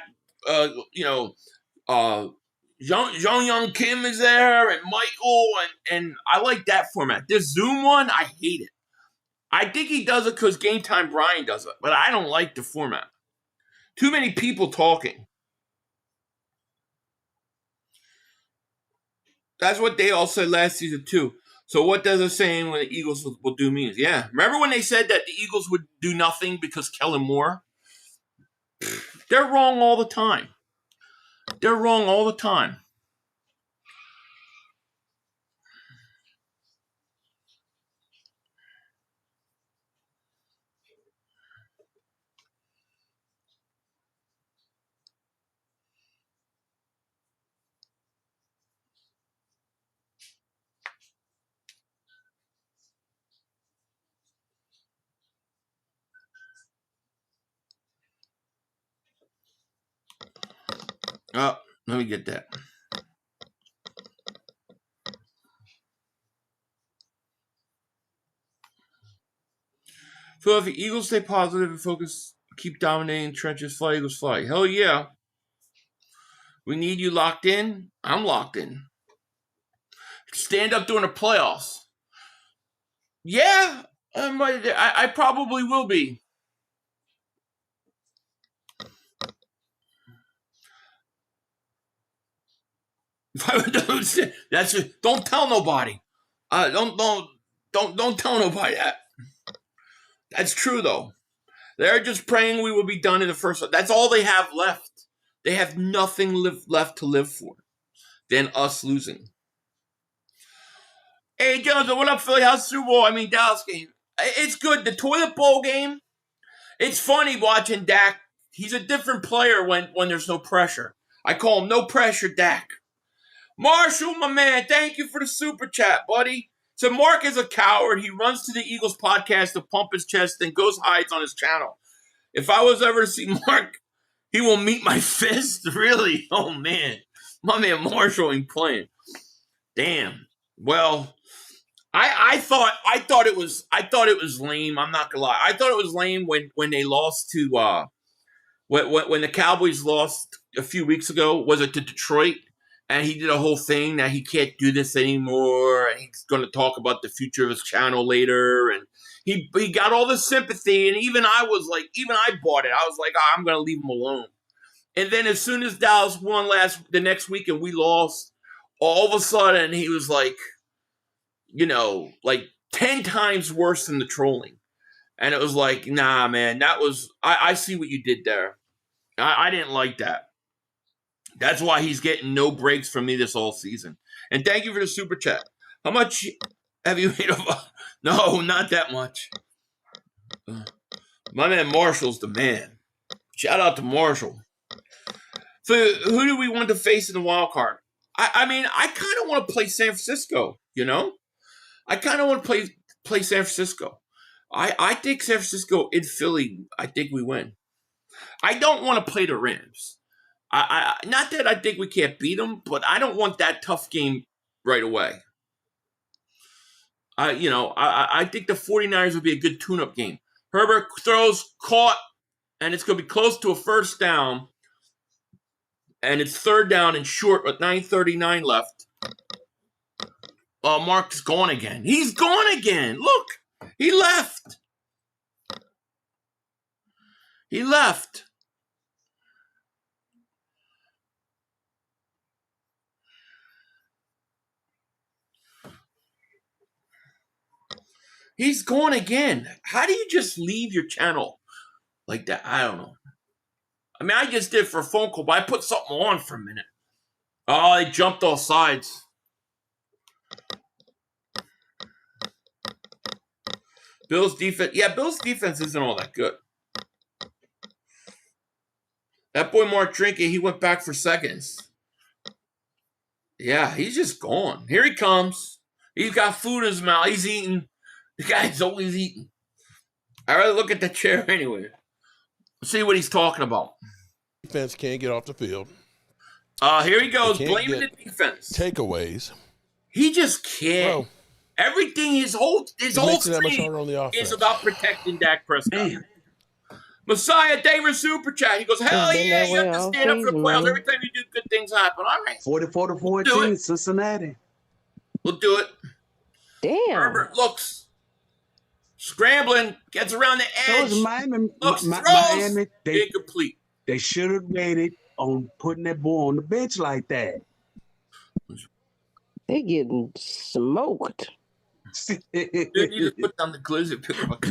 Young Kim is there and Michael. And I like that format. This Zoom one, I hate it. I think he does it because Game Time Brian does it. But I don't like the format. Too many people talking. That's what they all said last season, too. So what does it saying when the Eagles will do means? Yeah. Remember when they said that the Eagles would do nothing because Kellen Moore? They're wrong all the time. They're wrong all the time. Oh, let me get that. So if the Eagles stay positive and focus, keep dominating trenches, fly, Eagles fly. Hell yeah. We need you locked in. I'm locked in. Stand up during the playoffs. Yeah, I probably will be. That's it. Don't tell nobody. Don't tell nobody that. That's true though. They're just praying we will be done in the first. That's all they have left. They have nothing left to live for than us losing. Hey Jones, what up, Philly? How's Super Bowl? Dallas game. It's good. The toilet bowl game. It's funny watching Dak. He's a different player when there's no pressure. I call him no pressure Dak. Marshall, my man, thank you for the super chat, buddy. So Mark is a coward. He runs to the Eagles podcast to pump his chest, then goes hides on his channel. If I was ever to see Mark, he will meet my fist. Really? Oh man, my man Marshall ain't playing. Damn. Well, I thought it was lame. I'm not gonna lie. I thought it was lame when they lost to when the Cowboys lost a few weeks ago. Was it to Detroit? And he did a whole thing that he can't do this anymore, and he's going to talk about the future of his channel later. And he got all the sympathy, and even I bought it. I was like, I'm going to leave him alone. And then as soon as Dallas won the next week and we lost, all of a sudden he was like, 10 times worse than the trolling. And it was like, nah, man, that was, I see what you did there. I didn't like that. That's why he's getting no breaks from me this whole season. And thank you for the super chat. How much have you made of? No, not that much. My man Marshall's the man. Shout out to Marshall. So who do we want to face in the wild card? I kind of want to play San Francisco, I kind of want to play San Francisco. I think San Francisco in Philly, I think we win. I don't want to play the Rams. Not that I think we can't beat them, but I don't want that tough game right away. I think the 49ers would be a good tune-up game. Herbert throws, caught, and it's going to be close to a first down. And it's third down and short with 9:39 left. Mark's gone again. He's gone again. Look, he left. He left. He's gone again. How do you just leave your channel like that? I don't know. I mean, I just did for a phone call, but I put something on for a minute. Oh, they jumped all sides. Bills defense. Yeah, Bills defense isn't all that good. That boy Mark Trinket, he went back for seconds. Yeah, he's just gone. Here he comes. He's got food in his mouth. He's eating. The guy's always eating. I rather look at the chair anyway. See what he's talking about. Defense can't get off the field. Here he goes, blaming the defense. Takeaways. He just can't. Bro, everything, his whole stream is about protecting Dak Prescott. Damn. Messiah David Super Chat. He goes, hell yeah, you have to stand up for the playoffs. Every time you do, good things happen. All right. 44-14, Cincinnati. We'll do it. Damn. Herbert looks. Scrambling. Gets around the edge. So Miami, looks, throws. Miami, incomplete. They should have waited on putting that boy on the bench like that. They getting smoked. Dude, you just put down the glizzy and pick him up.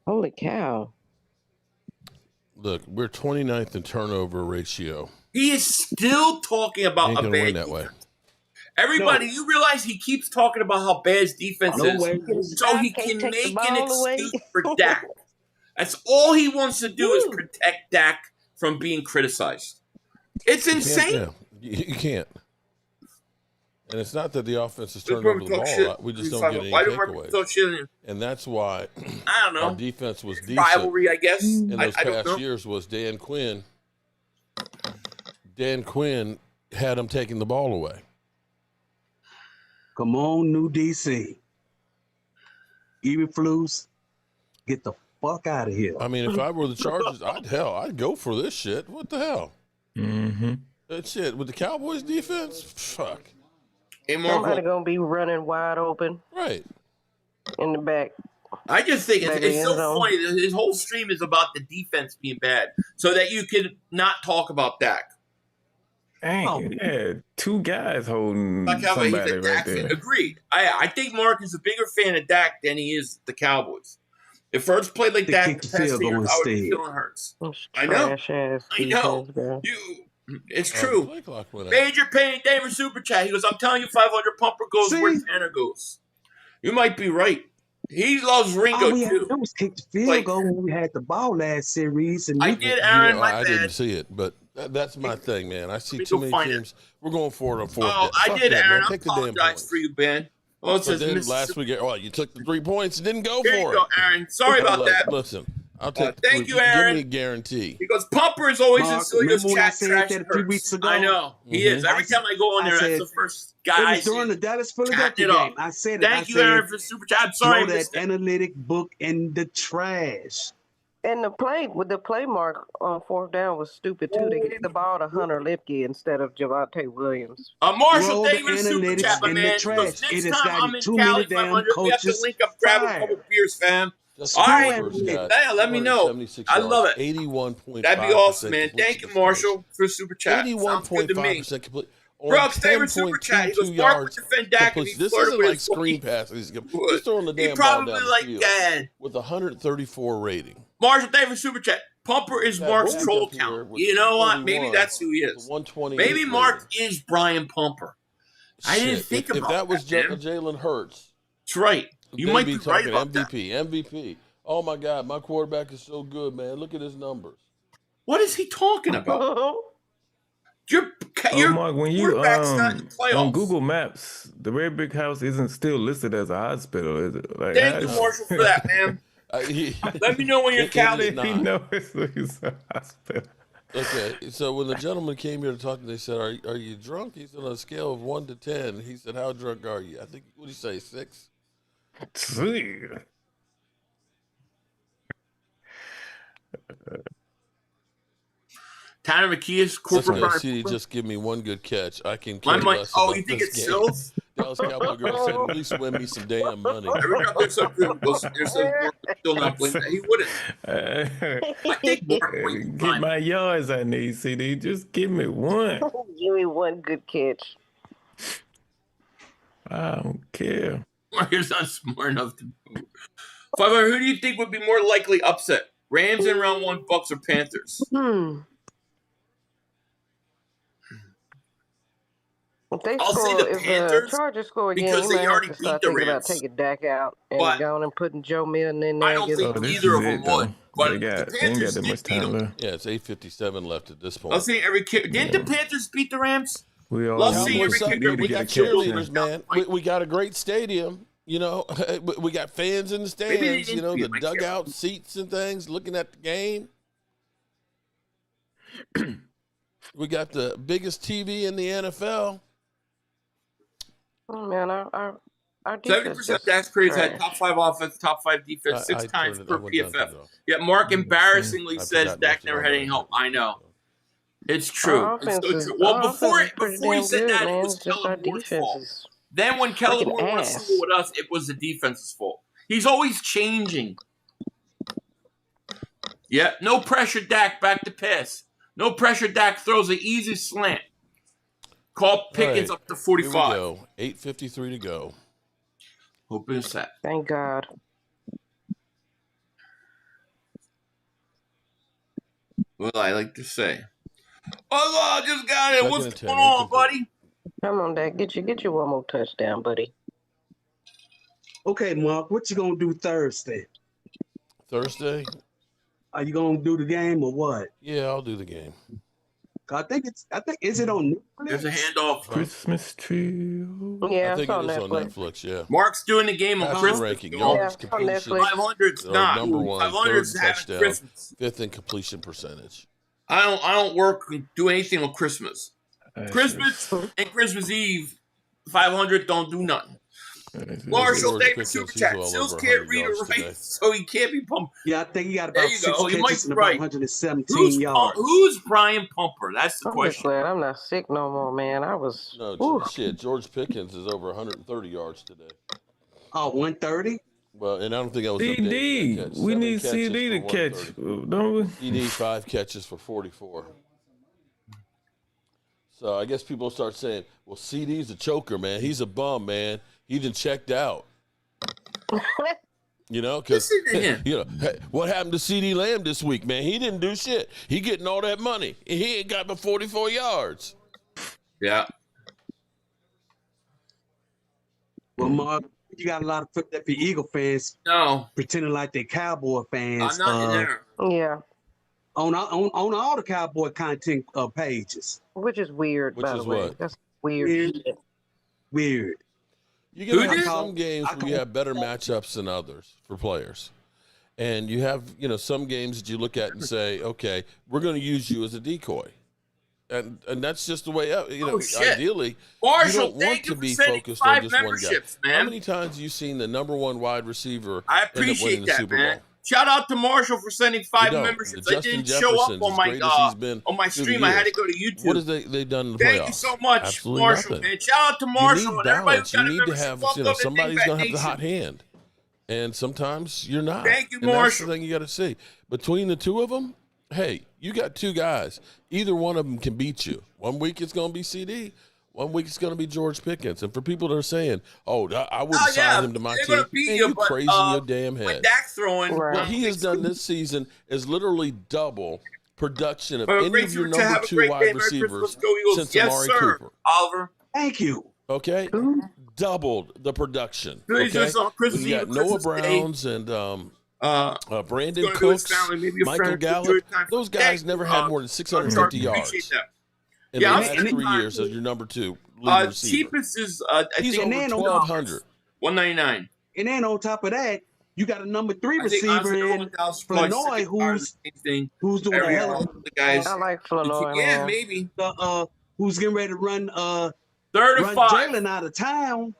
Holy cow. Look, we're 29th in turnover ratio. He is still talking about a bad win that way. Everybody, you realize he keeps talking about how bad his defense is, so he can make an excuse for Dak. That's all he wants to do is protect Dak from being criticized. It's insane. You can't. And it's not that the offense has turned over the ball a lot. We just don't get any takeaways. And that's why I don't know. Our defense was decent. Rivalry, I guess. In those past years was Dan Quinn. Dan Quinn had him taking the ball away. Come on, New DC. Eberflus, get the fuck out of here. I mean, if I were the Chargers, I'd go for this shit. What the hell? Mm-hmm. That shit with the Cowboys defense, fuck. Somebody gonna be running wide open, right in the back. I just think it's so funny that his whole stream is about the defense being bad, so that you can not talk about Dak. Dang, yeah, two guys holding somebody right there. Agreed. I think Mark is a bigger fan of Dak than he is the Cowboys. If Hurts played like Dak the past year, I would be feeling Hurts. I know. It's true. Major Pain, David Super Chat. He goes, I'm telling you, 500 pumper goes where Tanner goes. You might be right. He loves Ringo, too. It was kick the field goal when we had the ball last series. And I did, Aaron, I didn't see it, but that's my thing, man. I see too many teams. We're going for it on fourth. Oh, I did, Aaron. I apologize for you, Ben. Oh, it says last week, you took the 3 points and didn't go for it. There you go, Aaron. Sorry about that. Listen. I'll take thank you, Aaron. Give me a guarantee. Because Pumper is always in Cilio's chat trash. A few weeks ago? I know. He is. Every time I go on there, that's the first guy I see. During the Dallas Philadelphia game. I said it. Thank you, Aaron, for super chat. I'm sorry. Throw that analytic book in the trash. And the play mark on fourth down was stupid too. They gave the ball to Hunter Lipke instead of Javonte Williams. Marshall Davis super chat, my man. Next time I'm in Cali, 500, we have to link up, grab a couple beers, fam. All right, let me know. I love it. 81.5%. That'd be awesome, man. Thank you, Marshall, for super chat. 81.5% complete. Brooks, favorite super chat. He goes, Mark would defend Dak if he this flirted isn't with like screen passes. He's throwing the damn he ball probably down like the field that. with 134 rating. Marshall, favorite super chat. Pumper is Mark's troll count. You know what? Maybe that's who he is. Maybe Mark is Brian Pumper. I didn't think about that. If that was Jalen Hurts. That's right. You might be right about MVP. Oh, my God. My quarterback is so good, man. Look at his numbers. What is he talking about? Mark, when you on Google Maps, the Red Brick House isn't still listed as a hospital, is it? Like, thank you, Marshall, for that, man. Let me know when you're counting. He knows it's a hospital. Okay, so when the gentleman came here to talk to me, they said, are you drunk? He said, on a scale of 1 to 10. He said, how drunk are you? I think, what did he say, 6? Tanner McKee's corporate CD, just give me one good catch. I can you think it's Sills? Dallas Cowboy girl said, at least win me some damn money. Every time there's some Mark would still not blame that. He wouldn't. I think Mark wins. Get my yards I need, CD. Just give me one. Give me one good catch. I don't care. Marcus not smart enough to move. 500, who do you think would be more likely upset? Rams in round 1, Bucks or Panthers? If they I'll score, say the if Panthers the Chargers score again, because he they might already have to beat start the thinking about Rams. taking Dak out and But going and putting Joe Milton in there. I don't think this either is of them it, though. would. But They got, the they ain't got Panthers that did much beat time them. left. Yeah, it's 8:57 left at this point. I'll say every kicker. Didn't the Panthers beat the Rams? We all Let's see need every to kicker. We get got a catch cheerleaders, in. man. We got a great stadium. You know, we got fans in the Maybe they stands. didn't You know, beat the them. I dugout can't- seats and things, looking at the game. We got the biggest TV in the NFL. Oh, man, our defense 70% is Dax Perry's had trash. top 5 offense, top 5 defense, 6 I times turned it- per I went down to PFF. the- Yet Mark embarrassingly I says forgot Dak most never of had it. any help. I know. It's true. Our It's offense so is, true. Well, our before offense is pretty he damn said good, that, man. it was It's just our Kellen Moore's defense fault. is Then when Kellen freaking Moore was ass. single with us, it was the defense's fault. He's always changing. Yeah, no pressure, Dak, back to pass. No pressure, Dak throws an easy slant. Call Pickens up to 45. Here we go. 8:53 to go. Hope it's set. Thank God. Well, I like to say. Oh, I just got it. Second What's and 10, going on, incomplete. buddy? Come on, Dak. Get you one more touchdown, buddy. Okay, Mark, what you gonna do Thursday? Thursday? Are you gonna do the game or what? Yeah, I'll do the game. I think is it on Netflix? There's a handoff. Christmas tree. Yeah, I think it's on it is on Netflix. Netflix, yeah. Mark's doing the game on Passer Christmas. ranking, y'all. Yeah, yards, it's on completions, Netflix. 500's or not. number one, 500's third having touchdown, Christmas. fifth in completion percentage. I don't work and do anything on Christmas. Christmas and Christmas Eve, 500 don't do nothing. Marshall, George thank you Pickens, super he's chat. well Sills over can't 100 read yards or write, today. so he can't be pumped. Yeah, I think he got There about you 6 go. You might catches be and about right. 117 yards. Who's Brian Pumper? That's the I'm just question. glad I'm not sick no more, man. I was. No, Whew. shit, George Pickens is over 130 yards today. Oh, 130? Well, and I don't think I was CD. updated. We need CD to catch, don't we? CD 5 catches for 44. So I guess people start saying, well, CD's a choker, man. He's a bum, man. He done checked out. You know, because you know, hey, what happened to CD Lamb this week, man? He didn't do shit. He getting all that money. He ain't got but 44 yards. Yeah. Well, Mark, you got a lot of Philadelphia Eagle fans pretending like they're Cowboy fans. I'm not in there. Yeah. On all the Cowboy content pages. Which is weird, Which by is the way. what? That's weird. shit. Weird. You can have some games where you have better matchups than others for players. And you have, you know, some games that you look at and say, okay, we're going to use you as a decoy. And that's just the way up. You know, ideally, Marshall, you don't want to be focused on just one guy. man. How many times have you seen the number one wide receiver I end up winning appreciate the that, Super man. Bowl? Shout out to Marshall for sending 5 You don't. memberships. The I didn't Justin show up Jefferson's on as my great as he's been through the stream. I had to go to YouTube. What have they done in the playoffs? Thank you so much, Absolutely Marshall, nothing. man. Shout out to Marshall You need and everybody balance. who got You a need to membership. have, Welcome you know, to somebody's Dingbat going to have the Nation. hot hand. And sometimes you're not. Thank you, and that's Marshall. the thing you got to see. Between the two of them, hey, you got two guys. Either one of them can beat you. One week it's going to be CD. One week it's going to be George Pickens. And for people that are saying, oh, I wouldn't sign him to my they're team, gonna beat man, you, you but, crazy in your damn head. When Dak's throwing, What he has done this season is literally double production of Have a any great of your super chat. number Have a 2 great wide day. Merry receivers Christmas. Go Eagles. since Yes, Amari sir. Cooper. Oliver. Thank you. Okay? Doubled the production. Please Okay? just on Christmas We got Eve, Noah Christmas Day. Browns and Brandon Going to his Cooks, family, maybe a Michael friend. Gallup. Enjoy time. Those guys never had more than 650 yards Appreciate that. in Yeah, the I'm last spending 3 time. years as your number 2 leading receiver. Cheapest is I He's think over 1,200. $199. And then on top of that, you got a number 3 I think receiver honestly, in going Dallas for like Flournoy $65 who's doing a every hell year. of The guys. I like Flournoy, Yeah, man. maybe. who's getting ready to run 35. Jalen out of town.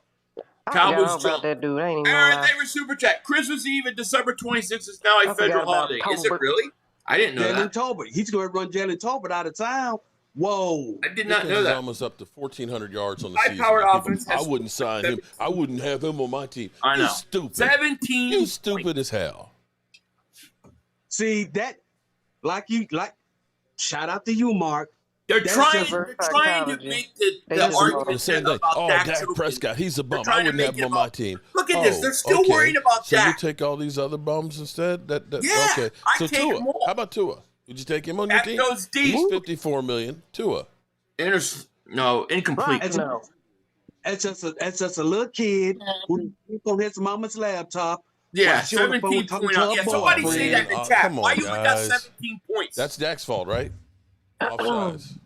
I Cowboys forgot about that dude. I ain't even Aaron, gonna lie. they were super chat. Christmas Eve and December 26th is now a I forgot federal about holiday. Is it Tolbert. really? I didn't know Jalen that. Tolbert. He's going to run Jalen Tolbert out of town Whoa. I did not know He's that. almost up to 1,400 yards on the season. High-powered offense. I wouldn't sign him. I wouldn't have him on my team. I know. You stupid. 17. You stupid as hell. See that, shout out to you, Mark. They're That's trying just- to make the argument the same thing. about Oh, Dak Dak choking. Prescott, he's a bum. They're I trying to wouldn't have make him it on my about- team. Look at this. They're still worried about so Dak. So you take all these other bums instead? Yeah, okay. I So take Tua, them all. how about Tua? Would you take him on your Dak team? goes deep. He's $54 million. Tua. No, incomplete. Right. It's just a little kid who on his mama's laptop. Yeah, while she on the phone 17 talking points. to her Yeah, somebody boyfriend. say that in the chat. Come on, Why you got guys. 17 points? That's Dak's fault, right? Offsides.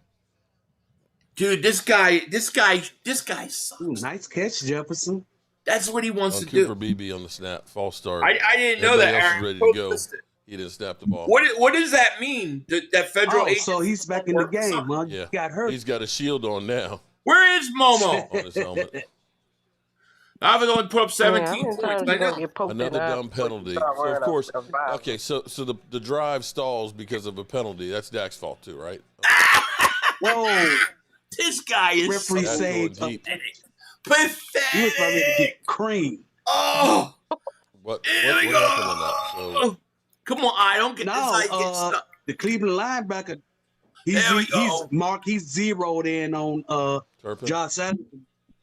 Dude, this guy sucks. Ooh, nice catch, Jefferson. That's what he wants to Cooper do. BB on the snap, false start. I didn't know Everybody that, else Aaron. is ready to go. Posted. He didn't snap the ball. What does that mean? That federal agent? So he's back in the game, huh? Yeah, He got hurt. He's got a shield on now Where is Momo? on his helmet. I've only put up 17 how many points. times I you gonna know. get poked in Another the eye dumb before you penalty. start So wearing of course, a visor? okay. So the drive stalls because of a penalty. That's Dak's fault too, right? Whoa. This guy is Referee That's said going deep. pathetic. he was ready to get cream. Oh, What here we happened go. in that? So, Come on, I don't get this. I get stuck. The Cleveland linebacker, There we go. he's zeroed in on Turpin? Josh Allen.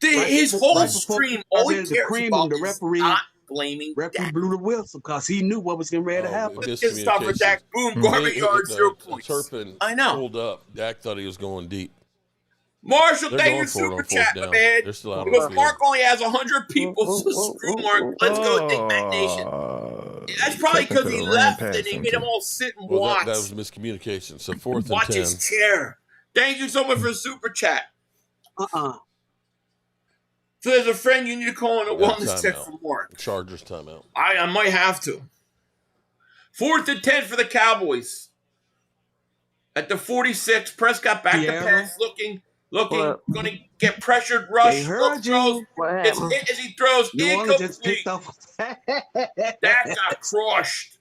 His whole stream, all he ready to cares cream about him, the is referee- not blaming Referee Dak. blew the whistle because he knew what was getting ready to happen. It's tough for Dak. Boom, garbage yard, 0 points. Turpin I know. pulled up. Dak thought he was going deep. Marshall, They're thank going you, for it on super fourth chat, my down. man. They're still out on the Because field. Mark only has 100 people, so screw Mark. Let's go, Dick Mac Nation. That's probably because he left and they made him all sit and Well, watch. that was miscommunication. So 4th and Watch 10. his chair. Thank you so much for the super chat. Uh-uh. So there's a friend you need to call in a Yeah, wellness check timeout. for Mark. Chargers timeout. I might have to. 4th and 10 for the Cowboys. At the 46, Prescott back to Yeah. pass, looking, What? going to get pressured, rush, They heard look, you. throws. What It's happened? hit as he throws, New Orleans just incomplete. picked off. Dak got crushed.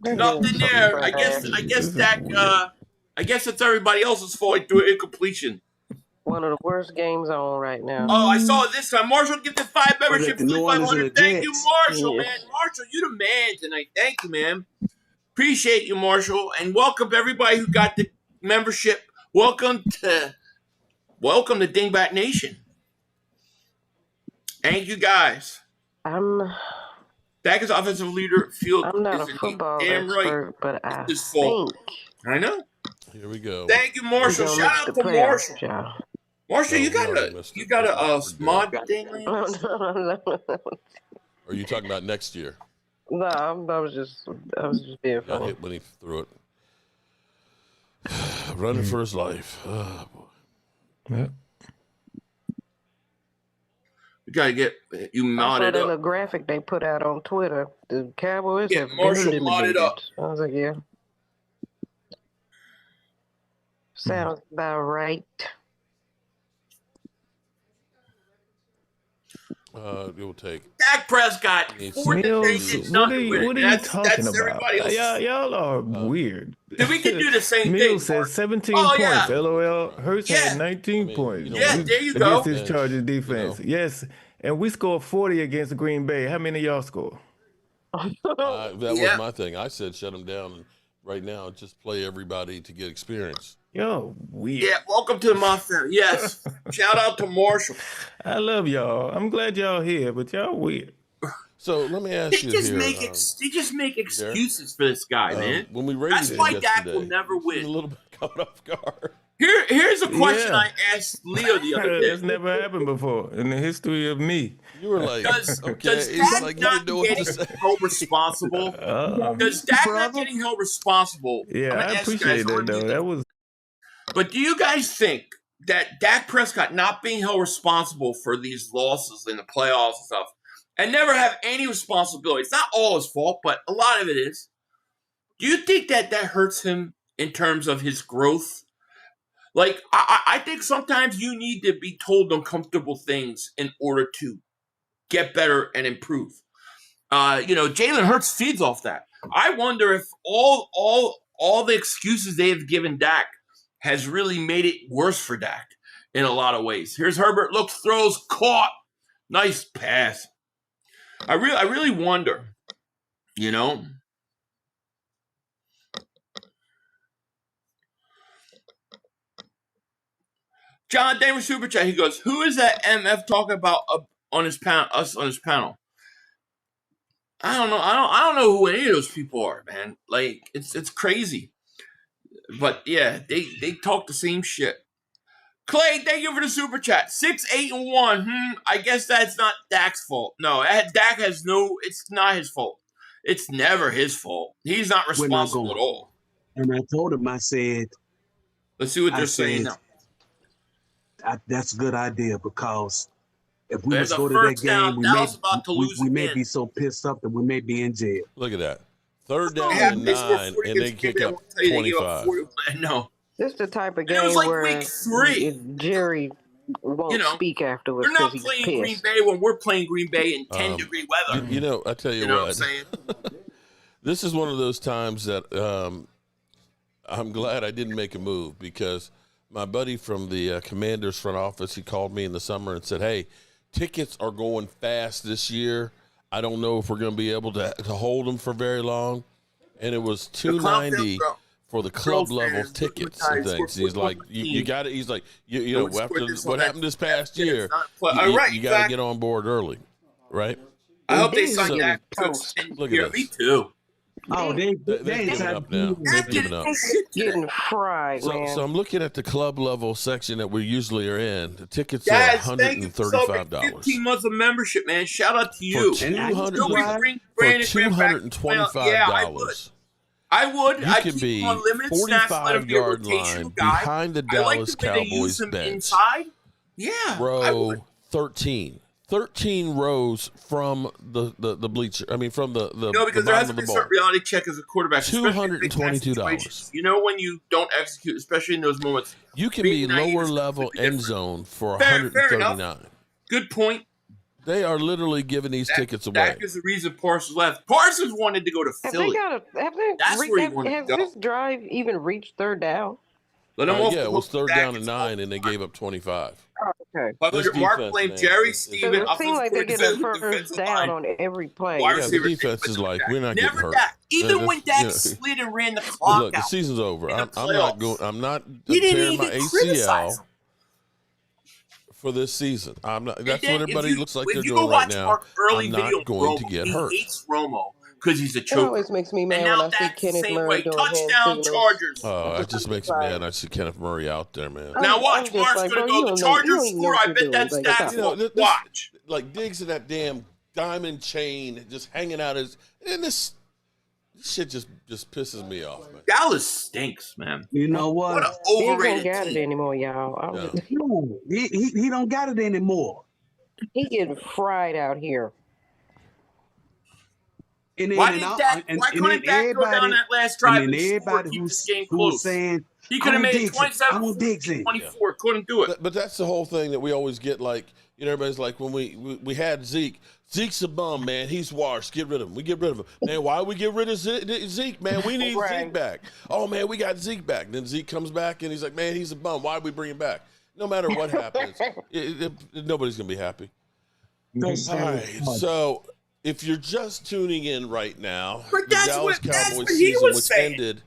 Nothing there. I guess Dak. I guess it's everybody else's fault. He threw an incompletion. One of the worst games on right now. Oh, I saw it this time. Marshall, give the 5 membership the for New Orleans 500. and the Thank you, Jets. Marshall, man. Marshall, you the man tonight. Thank you, man. Appreciate you, Marshall, and welcome to everybody who got the membership. Welcome to Dingbat Nation. Thank you, guys. Dak is offensive leader. Field I'm not is a football damn expert, right. but I It's his fault. think I know. Here we go. Thank you, Marshall. we're gonna Shout make out the to playoffs, Marshall. y'all. Marshall, No, you we already got missed a it. We're smart good. thing. No, Lance? Are you talking about next year? no, I was just being Got funny. hit when he threw it. Running for his life. Oh, boy. Yeah. We gotta get you I saw modded that up. little graphic they put out on Twitter. The Cowboys Yeah, have been Marshall modded eliminated. up. I was like, yeah. Sounds about right. It will take. Dak Prescott. Needs Fourth and Mills, eight, it's what not are you, winning. what are you That's talking about? everybody else. Y'all are weird. Dude, we can do the same Mills thing. said 17 Oh, points. yeah. LOL. Hurts Yeah. had 19 I mean, points. you know, Yeah, there you go. Against his Chargers defense. Yes. And we scored 40 against Green Bay. How many of y'all score? That Yeah. was my thing. I said shut him down. And right now, just play everybody to get experience. Yo, weird. Yeah, welcome to the Mafia. Yes. Shout out to Marshall. I love y'all. I'm glad y'all here, but y'all weird. So let me ask They you just here. make excuses for this guy, man. When we rated That's him why Dak yesterday, will never he was win. a little bit caught off guard. Here's a question Yeah. I asked Leo the other day. That's never happened before in the history of me. You were like, Does okay, Dak it's like you not didn't know what to getting say. held responsible? Does Dak not getting held responsible? Yeah, I'm gonna I ask you appreciate guys, that, though. That was But do you guys think that Dak Prescott not being held responsible for these losses in the playoffs and stuff, and never have any responsibility? It's not all his fault, but a lot of it is. Do you think that hurts him in terms of his growth? Like, I think sometimes you need to be told uncomfortable things in order to get better and improve. Jalen Hurts feeds off that. I wonder if all the excuses they have given Dak has really made it worse for Dak in a lot of ways. Here's Herbert, looks, throws, caught. Nice pass. I really wonder, you know. John Damer Super Chat, he goes, who is that MF talking about on his panel, us on his panel? I don't know. I don't know who any of those people are, man. Like, it's crazy. But yeah, they talk the same shit. Clay, thank you for the super chat. 6, 8, and 1. I guess that's not Dak's fault. No, Dak has no. It's not his fault. It's never his fault. He's not responsible at all. And I told him, I said, let's see what they're saying now. That's a good idea because if we was go to that game, we may be so pissed up that we may be in jail. Look at that. 3rd down and 9, and they kick up 25. No. This is the type of game like where week 3. Jerry won't speak afterwards. They're not playing Green Bay when we're playing Green Bay in 10-degree weather. You know, I tell you, what I'm saying? This is one of those times that I'm glad I didn't make a move because my buddy from the Commanders front office, he called me in the summer and said, hey, tickets are going fast this year. I don't know if we're going to be able to hold them for very long. And it was $290 for the club level tickets and things. He's like, you got it. He's like, you know, after what happened this past year, you got to get on board early, right? I hope they sign that. Look at this. Me too. Oh, they've given up now. They've given up. Getting fried, man. So I'm looking at the club level section that we usually are in. The tickets are $135. 15 months of membership, man. Shout out to you. For $225. I would. You can be 45-yard line behind the Dallas Cowboys bench. Inside. Yeah. Row 13. 13 rows from the bleacher. I mean, from the no, because there has to be a certain reality check as a quarterback. $222. You know when you don't execute, especially in those moments. You can be lower level end zone for $139. Good point. They are literally giving these tickets away. That is the reason Parsons left. Parsons wanted to go to Philly. Has this drive even reached 3rd down? Yeah, it was 3rd down and 9, and they gave up 25. Oh, okay. But Mark blamed Jerry, Steven. It seems like they get a 1st down on every play. Yeah, the defense is like, we're not getting hurt. Dak. Even when Dak slid and ran the clock look, the season's over. I'm not he didn't tearing even my ACL criticize him for this season. I'm not. That's what everybody looks like they're doing doing right now. I'm not going to get hurt. He hates Romo because he's a It choker. always makes me mad when I see Kenneth Murray doing touchdown Chargers. Oh, it just makes me mad. I see Kenneth Murray out there, man. Now watch, Mark's gonna go. The Chargers score. I bet that's Dak's fault. Watch. Like Diggs in that damn diamond chain, just hanging out and this shit just pisses me off, man. Dallas stinks, man. You know what? What an overrated he don't got it anymore, y'all. No, he don't got it anymore. He getting fried out here. Why couldn't Dak go down that last drive and keep this game close? Saying, he could have made it 27, 24. Couldn't do it. But that's the whole thing that we always get. Like, you know, everybody's like, when we had Zeke. Zeke's a bum, man. He's washed. Get rid of him. We get rid of him. Man, why we get rid of Zeke, man? We need Zeke back. Oh, man, we got Zeke back. Then Zeke comes back, and he's like, man, he's a bum. Why we bring him back? No matter what happens, nobody's going to be happy. All right, so if you're just tuning in right now, the Dallas Cowboys season was ended.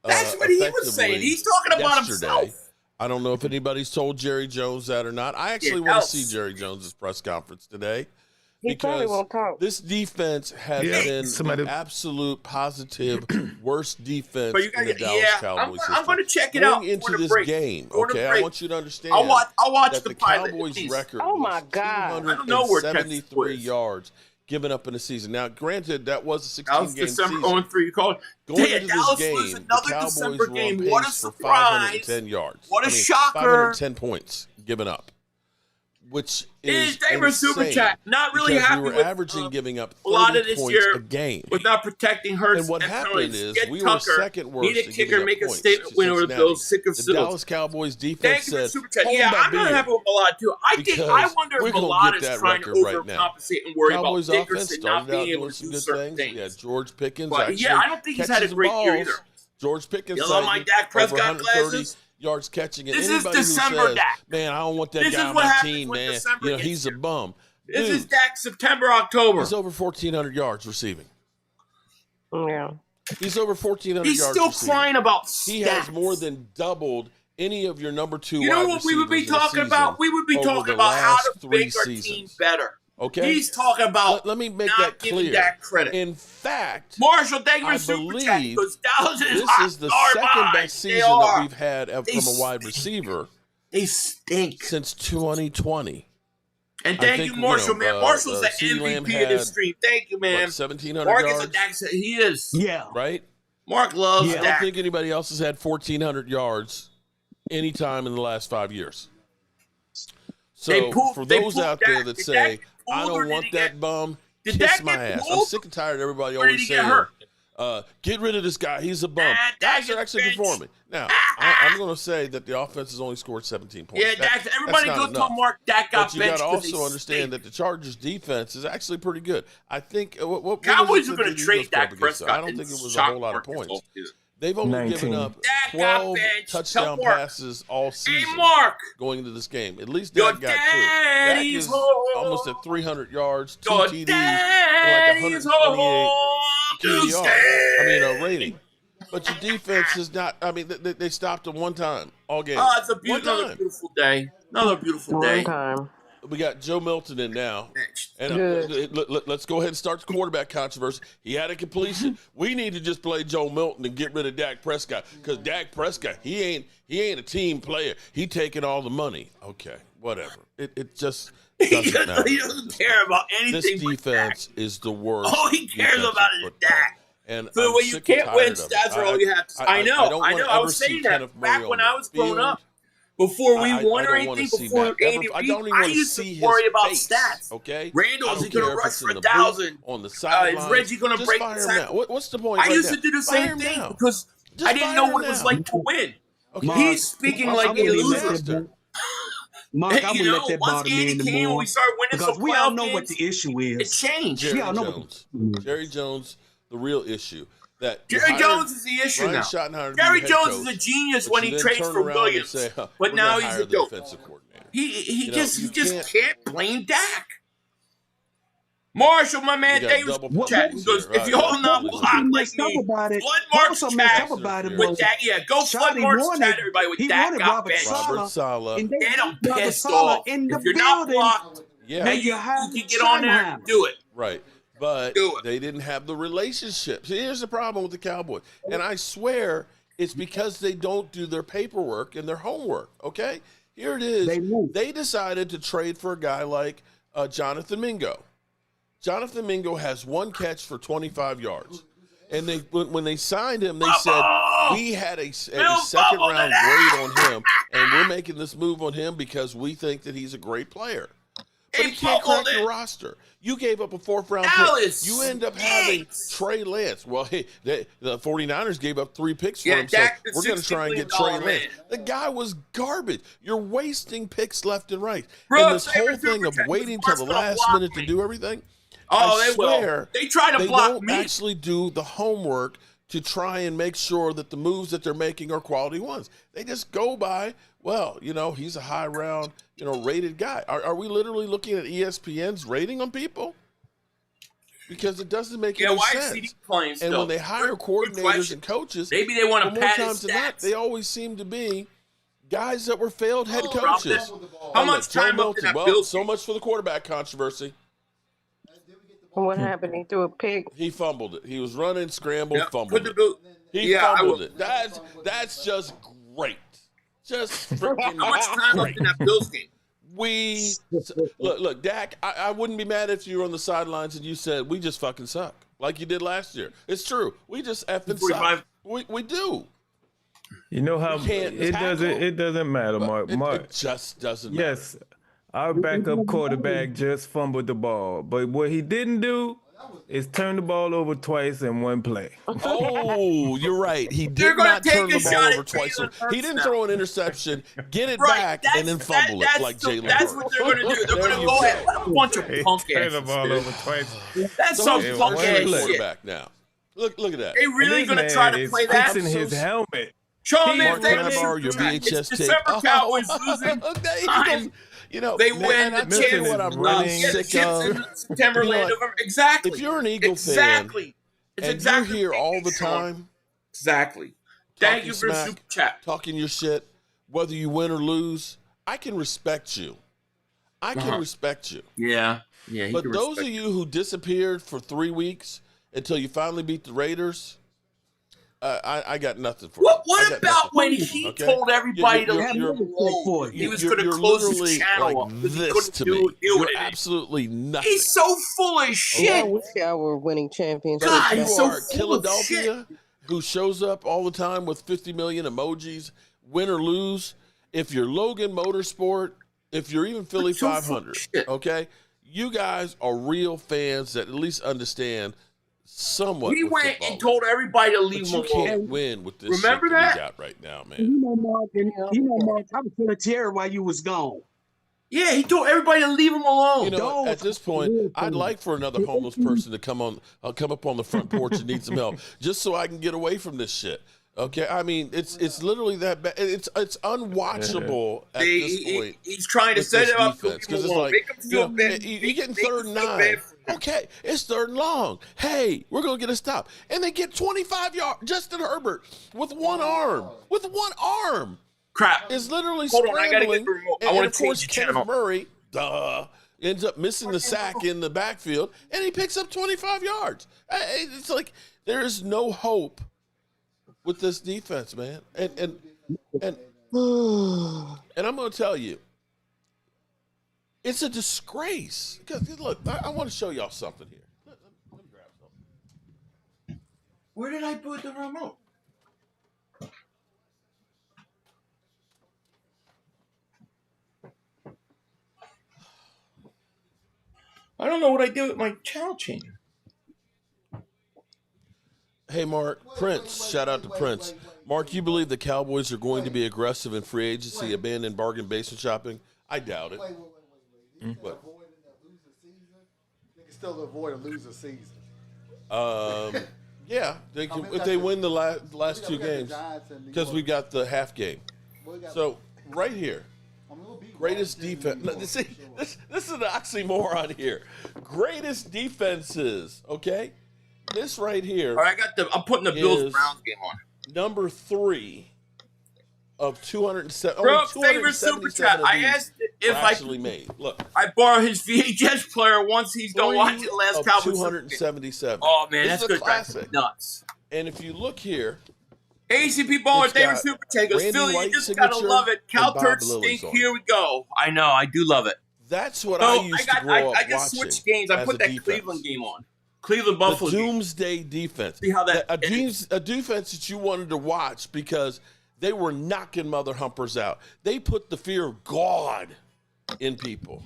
That's what he was saying. He's talking about himself. I don't know if anybody's told Jerry Jones that or not. I actually want to see Jerry Jones' press conference today. He probably won't talk. This defense has been the absolute positive worst defense in the Dallas Cowboys system. I'm going to check it out into this game. Okay, I want you to understand. I'll watch that the Cowboys record. Oh my God! 273 yards given up in a season. Now, granted, that was a 16-game season. December 0-3. You called going into this game. The Cowboys were on pace for 510 yards. What a shocker! 510 points given up. Which is super chat. Not really happy we were with averaging giving up 30 a lot of this points year a game. without protecting Hurts. And what happened is we were second worst. Need a kicker, make a statement win over those sick of the Dallas Cowboys defense said, super chat. Yeah, I'm not happy with Malad too. I wonder if Malad is trying to overcompensate and worry about Dickerson not being able to do certain things. Yeah, George Pickens. But yeah, I don't think he's had a great year either. George Pickens. You love my Dak Prescott glasses? yards catching it. This Anybody is December, who says, Dak. man, I don't want that This guy is on what my happens team, when man. December You know, gets he's a here. bum. This Dude, is Dak September, October. he's over 1,400 yards receiving. Yeah. He's over 1,400 He's yards still receiving. crying about stats. He has more than doubled any of your number 2 You know wide what we would be receivers in a talking about? season We would be over talking the about how last to 3 make our team seasons. better. Okay? He's talking about Let me make not that giving clear. Dak credit. In fact, Marshall, thank you for I super chat believe because Dallas is this hot is the garbage. second best They season are. that we've had from a wide receiver They stink. since 2020. And I thank think, you, Marshall, man. Marshall's the CeeDee Lamb MVP of this had, stream. Thank you, man. 1,700 Mark yards? is a Dak. He is. Yeah. Right? Mark loves I don't Dak. think anybody else has had 1,400 yards any time in the last 5 years. So for those out there that say, I don't want that bum, kiss my ass. I'm sick and tired of everybody always saying, get rid of this guy. He's a bum. Guys are actually performing. Now, I'm going to say that the offense has only scored 17 points. Yeah, everybody that's goes not to Mark. Dak got But you got benched. to 'cause he also understand that the Chargers' defense is actually pretty good. I think what Cowboys was it are going that to the trade Eagles put up Dak against them? Prescott. I don't think it was a whole lot of points. They've only given up 12 touchdown passes all season going into this game. At least Dak got 2. Dak is almost at 300 yards, 2 TDs, and like 128 QBR. Rating. But your defense is not. I mean, they stopped him one time all game. Oh, it's another beautiful day. Another beautiful day. One time. We got Joe Milton in now. And let's go ahead and start the quarterback controversy. He had a completion. We need to just play Joe Milton and get rid of Dak Prescott because Dak Prescott, he ain't a team player. He taking all the money. Okay, whatever. It just doesn't matter. He doesn't care about anything. This defense is the worst. All he cares about is Dak. And so when you can't win, stats are all you have to say. I know. I was saying that back when I was growing up. Before we won or anything, before Andy Reid, I used to worry about stats. Okay, Randall, is he going to rush for 1,000? On the sideline? Is Reggie going to break the tackle? What's the point? I used to do the same thing because I didn't know what it was like to win. He's speaking like a loser. Mark, I'm gonna let that once bother me Andy in the came, morning we started winning because some we all playoff know games. what the issue is. It changed. Jerry Jones, the real issue. That Jerry Jones is the issue now. Jerry Jones is a genius when he trades for Williams, but now he's a dope. He just can't blame Dak. Marshall, my man, thank you for chatting. He goes, if you're not blocked like me, flood Mark's chat with Dak. Yeah, go flood Mark's chat, everybody, with Dak got benched. Robert Saleh. And I'm pissed off. If you're not blocked, and you can get on there and do it. Right. But they didn't have the relationship. See, here's the problem with the Cowboys. And I swear it's because they don't do their paperwork and their homework, okay? Here it is. They decided to trade for a guy like Jonathan Mingo. Jonathan Mingo has one catch for 25 yards. And when they signed him, they said, we had a second-round grade on him, and we're making this move on him because we think that he's a great player. But he can't crack your roster. You gave up a 4th-round pick. You end up having Trey Lance. Well, hey, the 49ers gave up 3 picks for him, so we're going to try and get Trey Lance. The guy was garbage. You're wasting picks left and right. And this whole thing of waiting till the last minute to do everything, I swear they try to block me. They don't actually do the homework to try and make sure that the moves that they're making are quality ones. They just go by, well, he's a high round, rated guy. Are we literally looking at ESPN's rating on people? Because it doesn't make any sense. And when they hire coordinators and coaches, maybe they want to pad his stats. They always seem to be guys that were failed head coaches. How much time left in that Well, so much for the quarterback controversy. What happened? He threw a pick. He fumbled it. He was running, scrambled, fumbled it. He Yeah, fumbled it. That's just great. Just freaking How much time left in that Bills game? Look, Dak, I wouldn't be mad if you were on the sidelines and you said, we just fucking suck, like you did last year. It's true. We just effing suck. We do. You know how it doesn't matter, Mark. It just doesn't matter. Yes, our backup quarterback just fumbled the ball, but what he didn't do is turn the ball over twice in one play. Oh, you're right. He did not turn the ball over twice. He didn't throw an interception, get it back, and then fumble it like Jalen. That's what they're going to do. They're going to go ahead. What a bunch of punk asses. Turn the ball over twice. That's some punk ass shit. Quarterback now. Look at that. They really going to try to play that? Fixing his helmet. Show me Mark, if they can I were borrow your super chat. It's VHS tape? December Cowboys losing. They win the tell you what I'm really sick of. in September, You know land what? November. Exactly. If you're an Eagle exactly. fan, It's and exactly you're here what all the Sean. time, Exactly. Thank you for the smack, super chat. talking your shit, whether you win or lose, I can respect you. I can respect you. Yeah. Yeah. But those of you who disappeared for 3 weeks until you finally beat the Raiders, I got nothing for you. What about when he told everybody to leave him alone? He was going to close his channel up because he couldn't do it. You're absolutely nothing. He's so full of shit. I wish y'all were winning championships. God, you he's so are full of Philadelphia, who shows up all the time with 50 million emojis, win or lose. If you're Logan Motorsport, if you're even Philly 500, okay, you guys are real fans that at least understand somewhat. He went and told everybody to leave him alone. You can't win with this Remember shit that that? we got right now, man. You know, Mark, I was feeling terror while you was gone. Yeah, he told everybody to leave him alone. You know, at this point, I'd like for another homeless person to come up on the front porch and need some help, just so I can get away from this shit. Okay, I mean, it's literally that bad. It's unwatchable at this point. He's trying to set it up because it's like, you're getting 3rd and 9. Okay, it's 3rd and long. Hey, we're gonna get a stop, and they get 25 yards. Justin Herbert with one arm, Crap is literally Hold on, scrambling. I gotta get the remote. I and wanna of course, change the Kenneth channel. Murray, ends up missing the sack in the backfield, and he picks up 25 yards. It's like there is no hope with this defense, man. And I'm going to tell you, it's a disgrace. Because look, I want to show y'all something here. Let me grab something. Where did I put the remote? I don't know what I did with my channel changer. Hey, Mark, Prince, shout out to Prince. Mark, you believe the Cowboys are going to be aggressive in free agency, abandon bargain basement shopping? I doubt it. What? They can still avoid a loser season. Yeah, they can, if they win the last 2 games, because we got the half game. So right here, greatest defense. See, this is an oxymoron here. Greatest defenses. Okay, this right here. All right, I'm putting the Bills Browns game on. Number 3 of 207. Bro, favorite super chat. I asked if I actually made. Look, I borrow his VHS player once he's done watching the last Cowboys. 277. Oh man, this that's is good. a classic. Nuts. And if you look here, ACP Baller, favorite super chat goes, Randy Philly, you White just gotta signature love it. Cal and Bob Turks Lilly's stink. on Here we go. I know, I do love it. That's what I used to grow up I just watching switched games. I as put a that defense. Cleveland game on. Cleveland Buffalo. The doomsday defense. See how that a defense that you wanted to watch because they were knocking mother humpers out. They put the fear of God in people.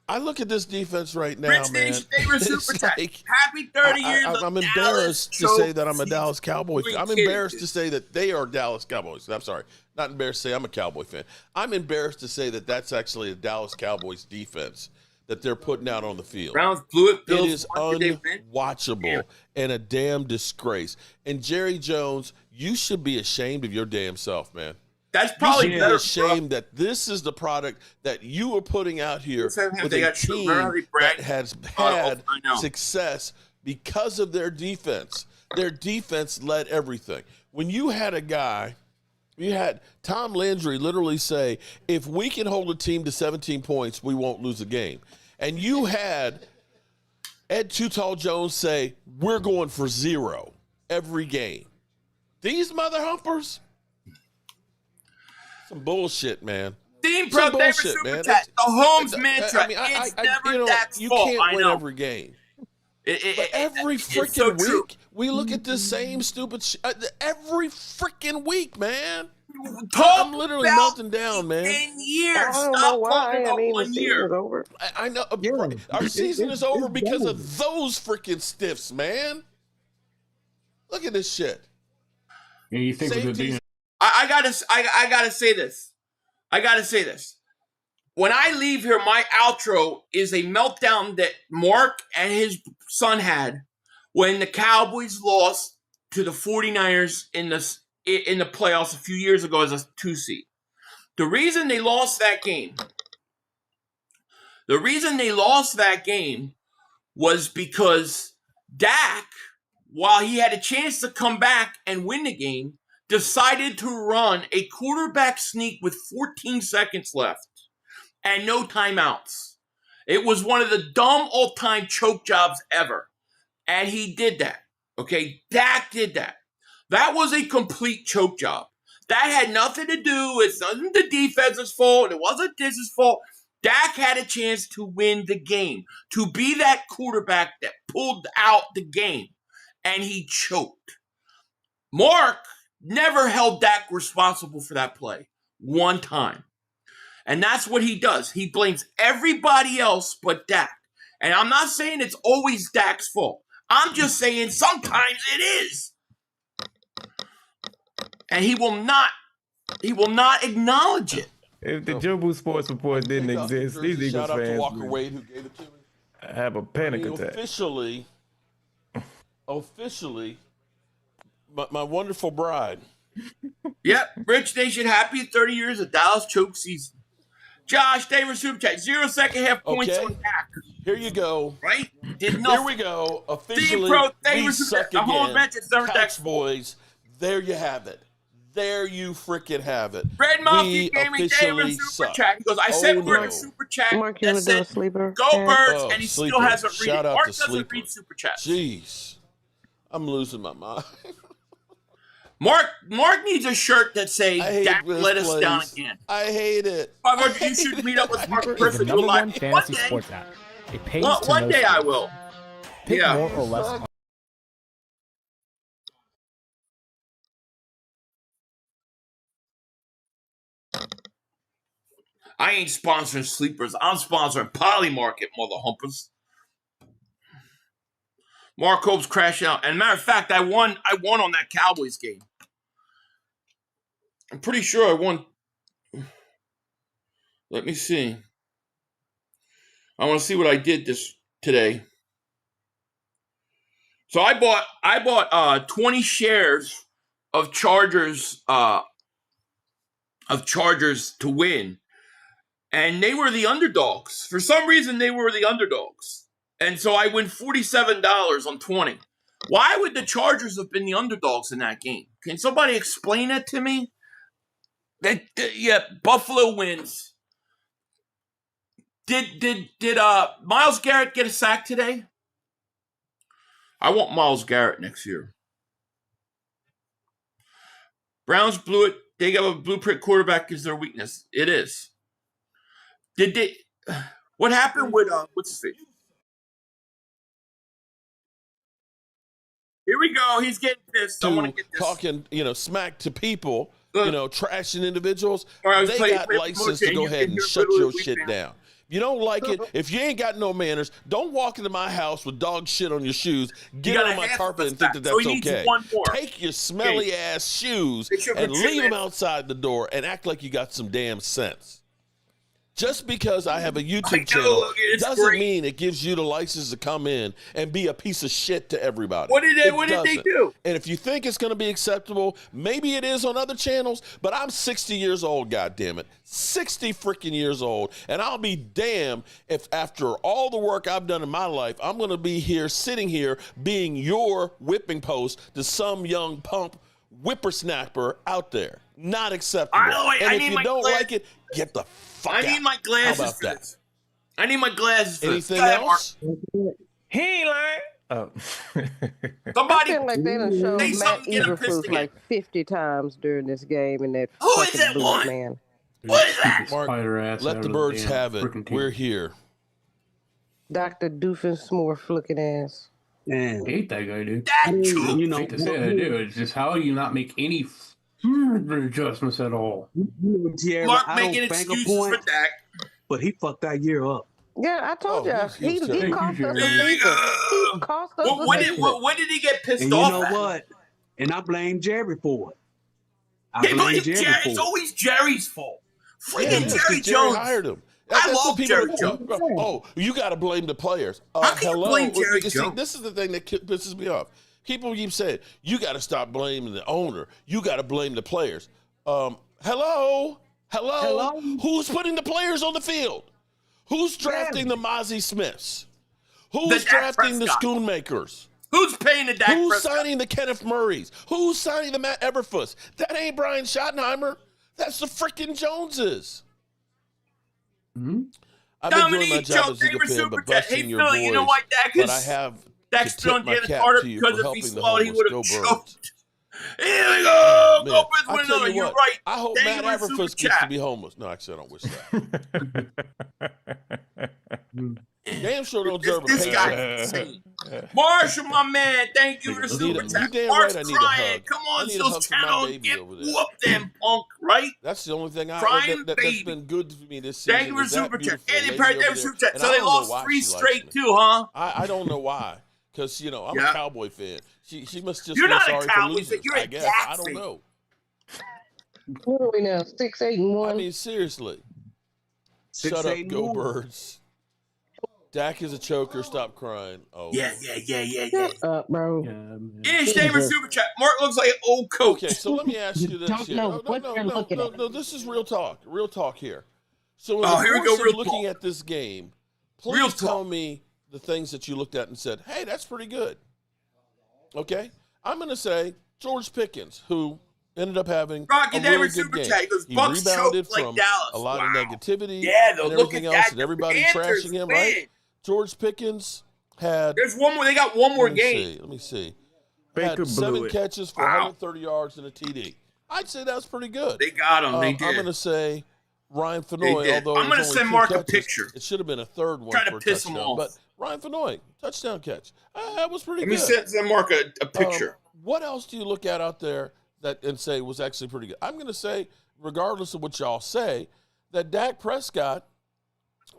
I look at this defense right now, Rich man. Nation, favorite super It's chat. like, Happy 30 years. I'm of embarrassed to Dallas say that I'm a choke Dallas Cowboy fan. season. I'm embarrassed to say that they are Dallas Cowboys. I'm sorry. Not embarrassed to say I'm a Cowboy fan. I'm embarrassed to say that that's actually a Dallas Cowboys defense that they're putting out on the field. Browns blew it. It Bills is won. Did they win? unwatchable and a damn disgrace. And Jerry Jones, you should be ashamed of your damn self, man. That's probably you should better. be ashamed that this is the product that you are putting out here with they a got team that has had success because of their defense. Their defense led everything. When you had a guy, you had Tom Landry literally say, if we can hold a team to 17 points, we won't lose a game. And you had Ed Too Tall Jones say, we're going for 0 every game. These mother humpers, some bullshit, man. Team Pro favorite super chat. The Holmes mantra. I mean, it's never Dak's you fault. can't win every game. But every freaking so week, true. we look at the same stupid every freaking week, man. Talk I'm literally melting down, man. 10 years. I don't know Stop why. talking about I mean, the 1 season year. is over. I know. Our season is over because of those freaking stiffs, man. Look at this shit. And you think with it being I gotta say this. I gotta say this. When I leave here, my outro is a meltdown that Mark and his son had when the Cowboys lost to the 49ers in the playoffs a few years ago as a 2 seed. The reason they lost that game was because Dak, while he had a chance to come back and win the game, decided to run a quarterback sneak with 14 seconds left and no timeouts. It was one of the dumb all-time choke jobs ever. And he did that. Okay, Dak did that. That was a complete choke job. That had nothing to do with the defense's fault. It wasn't his fault. Dak had a chance to win the game, to be that quarterback that pulled out the game, and he choked. Mark never held Dak responsible for that play one time. And that's what he does. He blames everybody else but Dak. And I'm not saying it's always Dak's fault. I'm just saying sometimes it is. And he will not acknowledge it. If the Jobu Sports Report didn't exist, these Eagles shout out to fans Walker would Wade who gave it to me. have a panic attack. Officially, my wonderful bride. Yep, Rich Nation, happy 30 years of Dallas choke season. Josh Davis Super Chat, 0 second half points on Dak. Here you go. Right? Did nothing. Here we go. Officially, we suck again. Cowboys, there you have it. There you freaking have it. Red Monkey gave me David Super Chat. He goes, I said we're in Super Chat. Mark, you want to do a sleeper? Go Birds, and he still hasn't read it. Mark doesn't read Super Chat. Jeez. I'm losing my mind. Mark needs a shirt that says Dak let us down again. I hate it. You should meet up with Mark Griffin. Number one fantasy sports app. It pays to one day I will. Pick more or less. I ain't sponsoring sleepers. I'm sponsoring Polymarket, mother humpers. Mark Hope's crashing out. And matter of fact, I won on that Cowboys game. I'm pretty sure I won. Let me see. I want to see what I did today. So I bought 20 shares of Chargers to win. And they were the underdogs. For some reason, they were the underdogs. And so I win $47 on 20. Why would the Chargers have been the underdogs in that game? Can somebody explain that to me? Buffalo wins. Did Myles Garrett get a sack today? I want Myles Garrett next year. Browns blew it. They got a blueprint quarterback is their weakness. It is. What happened with what's his face? Here we go. He's getting pissed. I want to get this. Talking, smack to people, trashing individuals. They got license to go ahead and shut your shit down. If you don't like it, if you ain't got no manners, don't walk into my house with dog shit on your shoes, get on my carpet and think that that's okay. Take your smelly ass shoes and leave them outside the door and act like you got some damn sense. Just because I have a YouTube channel doesn't mean it gives you the license to come in and be a piece of shit to everybody. What did they do? And if you think it's going to be acceptable, maybe it is on other channels, but I'm 60 years old, goddammit. 60 freaking years old. And I'll be damned if after all the work I've done in my life, I'm going to be here, sitting here, being your whipping post to some young pump whippersnapper out there. Not acceptable. And if you don't like it, get the fuck out. I need my glasses for this. I need my glasses for this. Anything else? He ain't lying. Oh. Somebody I feel like they done showed Matt Eberflus like 50 times during this game in that Who is fucking that booth, one? man. What is that? Mark, let the birds have it. We're here. Dr. Doofenshmirtz looking ass. Man, I hate that guy, dude. You know, hate to say I do. It's just how you not make any adjustments at all. Mark making excuses for Dak, but he fucked that year up. Yeah, I told you. He cost us a There you season. go. He cost us a season. When did he get pissed And off? you know what? And I blame Jerry for it. They blame Jerry. It's always Jerry's fault. Freaking Jerry Jones hired him. I love Jerry Jones. Oh, you got to blame the players. How can you blame Jerry See, Jones? this is the thing that pisses me off. People keep saying, you got to stop blaming the owner. You got to blame the players. Hello? Who's putting the players on the field? Who's drafting the Mozzie Smiths? Who's drafting the Schoonmakers? Who's paying the Dak Who's Prescott? signing the Kenneth Murrays? Who's signing the Matt Eberfluss? That ain't Brian Schottenheimer. That's the freaking Joneses. Mm-hmm. I've been doing my job as Eagle fan, but busting your boys. You know why Dak but I have Dak's to still tip on my Jalen cap Carter to you because for if he helping the swallowed, he homeless. would Go have Birds. choked. Here we go. Man, Go I Birds. tell No, you you're what, right. I hope Thank Matt you for the Eberfluss super gets to chat. be homeless. No, actually, I don't wish that. Damn sure don't deserve a This guy paycheck. is insane. Marshall, my man, thank you for the super You chat. damn Mark's right I need a crying. hug. Come I on, need a Zill's hug from my channel. baby Get over there. whooped them, punk, right? That's the only thing Crying that's baby. been good for me this season. Thank you for is the that super chat. beautiful Andy lady Perry, over thank you for there. super chat. And So I they don't know lost why 3 she likes straight me. too, huh? I don't know why. Because, I'm a Cowboy fan. She must just You're feel not a sorry Cowboy for losing. fan. You're I a guess. Dak I don't fan. know. What are we now? 6-8-1. I mean, seriously. 6, Shut up, 8, go 1. Birds. Dak is a choker. Stop crying. Oh. Yeah. Shut up, bro. Ish, thank you for the super chat. Mark looks like an old coach. Okay, so let me ask you this Don't here. know what you're looking at. No, this is real talk. Real talk here. So in Oh, the here we course go, real of looking talk. at this game, Real please talk. tell me the things that you looked at and said, hey, that's pretty good. Okay? I'm going to say George Pickens, who ended up having Rocky a really Davis good super game. chat. He goes, He Bucks rebounded choked like from Dallas. a lot Wow. of negativity Yeah, and look at everything else, that. and everybody The Panthers trashing him, win. right? George Pickens had... There's one more. They got one more game. Let me see. Baker Had blew 7 it. catches for 130 yards and a TD. I'd say that was pretty good. They got him. They I'm did. going to say Ryan They Fenoy, did. although I'm it gonna was only send 2 Mark a catches, picture. it should have been a third one Trying to for a piss him touchdown. off. But Ryan Fenoy, touchdown catch. That was pretty Let me good. send Mark a picture. What else do you look at out there and say was actually pretty good? I'm going to say, regardless of what y'all say, that Dak Prescott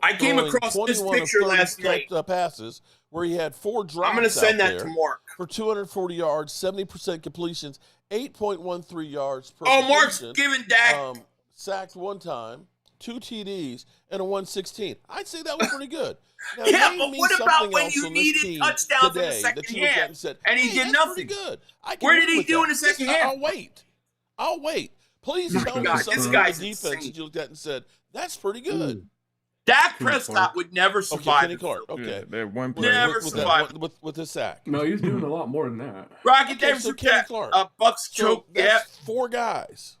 I came throwing across this 21 of picture 30 last night. passes where he had 4 drops I'm going to send out that there to Mark. for 240 yards, 70% completions, 8.13 yards per Oh, Mark's completion. giving Dak. Sacked 1 time, 2 TDs, and a 116. I'd say that was pretty good. Now, Yeah, name but me what about something when else you on this needed team touchdowns in the today second that you looked half, at and said, and he hey, did that's nothing? pretty good. I can Where live did he with do that. in the second half? I'll wait. Please Oh my tell me God, this something on guy's the defense insane. that you looked at and said, that's pretty good. Dak Prescott would never Okay, survive. Kenny Clark. Okay. That one play. Never with survive. with his sack. No, he's doing a lot more than that. Rocky Okay, Davis so super Kenny chat. Clark. Bucks So choke. Yeah. that's 4 guys.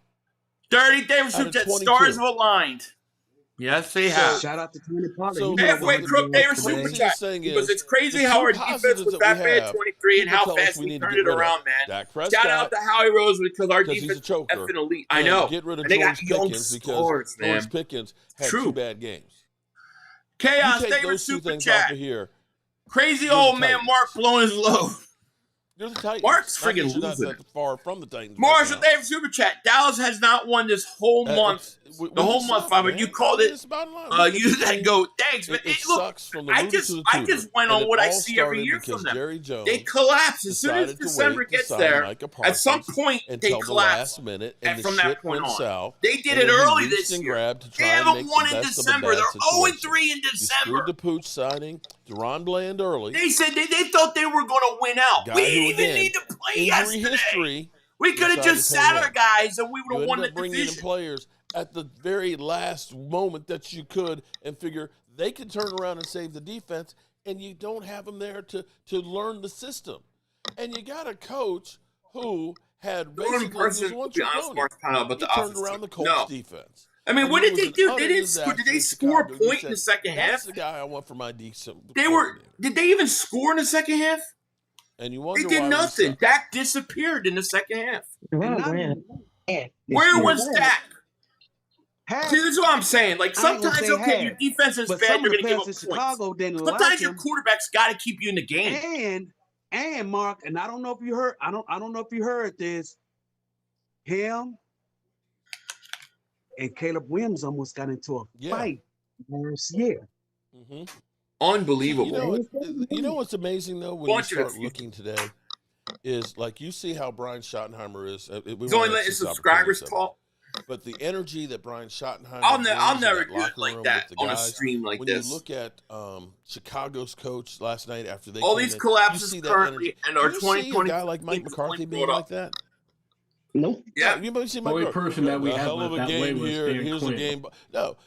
Dirty Davis out super of chat. 22. Stars have aligned. Yes, they have. Shout out to Tony Pollard. So He Halfway was Crook Davis today. super craziest chat. thing Because is it's crazy the how two our defense positives was that that we bad have, 23 and people how tell us fast we we need to turned get it rid of. around, man. Dak Shout out Prescott, to Howie Rose because our because he's a defense is choker. effing elite. I and know. Get rid of And they got George young Pickens because stars, man. George Pickens had True. 2 bad games. Chaos You take David those 2 super things off chat. of here. Crazy You're the old man Titans. Mark blowing his load. You're the Titans. Mark's Not that friggin' you're not losing. that far from the Titans. Marshall right now. Davis super chat. Dallas has not won this whole month. The whole month, Father. You called it. You that go. Thanks, man. It Look, sucks from the I rooter just to the I tutor. just went And on it what I all see every started year because from them. Jerry Jones They collapse as soon as decided to December wait to gets sign there. Micah At some Parsons point, they until the collapse. last minute, And and from the that ship point went on, south. they did and it then he early reached this and year. grabbed to They try and haven't make won the in best of a December. bad They're situation. 0-3 in You December. screwed the pooch signing Deron Bland early. They said they thought they were going to win out. Guy We who, didn't even again, need to play injury yesterday. history. We could have decided just to pay sat him. our guys and we would You have won ended the up bringing in division. players at the very last moment that you could and figure they could turn around and save the defense, and you don't have them there to learn the system. And you got a coach who had basically person, to be honest, Mark's kind of about he the turned offense around the team. Colts No. defense. I mean, And what he did was they an do? utter They didn't score. Did disaster they in score a Chicago. You point in the said, second That's half? the guy I want for my decent. They were. Did they even score in the second half? And you wonder They did why we nothing. suck. Dak disappeared in the second half. Yeah. Where was Dak? Half. See, this is what I'm saying. Like, I ain't gonna sometimes, say okay, half. your defense is But bad, some you're of going the to give up players in points. Chicago didn't Sometimes like your him. quarterback's got to keep you in the game. And Mark, and I don't know if you heard. I don't know if you heard this. Him and Caleb Williams almost got into a fight last year. Mm-hmm. Unbelievable. You know what's amazing though when you start looking today is like you see how Brian Schottenheimer is. He's only letting subscribers talk. But the energy that Brian Schottenheimer I'll brings in never that do it locker like room that with the on a guys, stream like when this. you look at Chicago's coach last night after they all came these in, collapses you see currently that and our do you see a 2020 guy like Mike McCarthy being like that? Nope. Yeah. No, you might see The Mike only McCarthy. person that we A had hell of a that way game was here. Dan Here's Quinn. a game. No.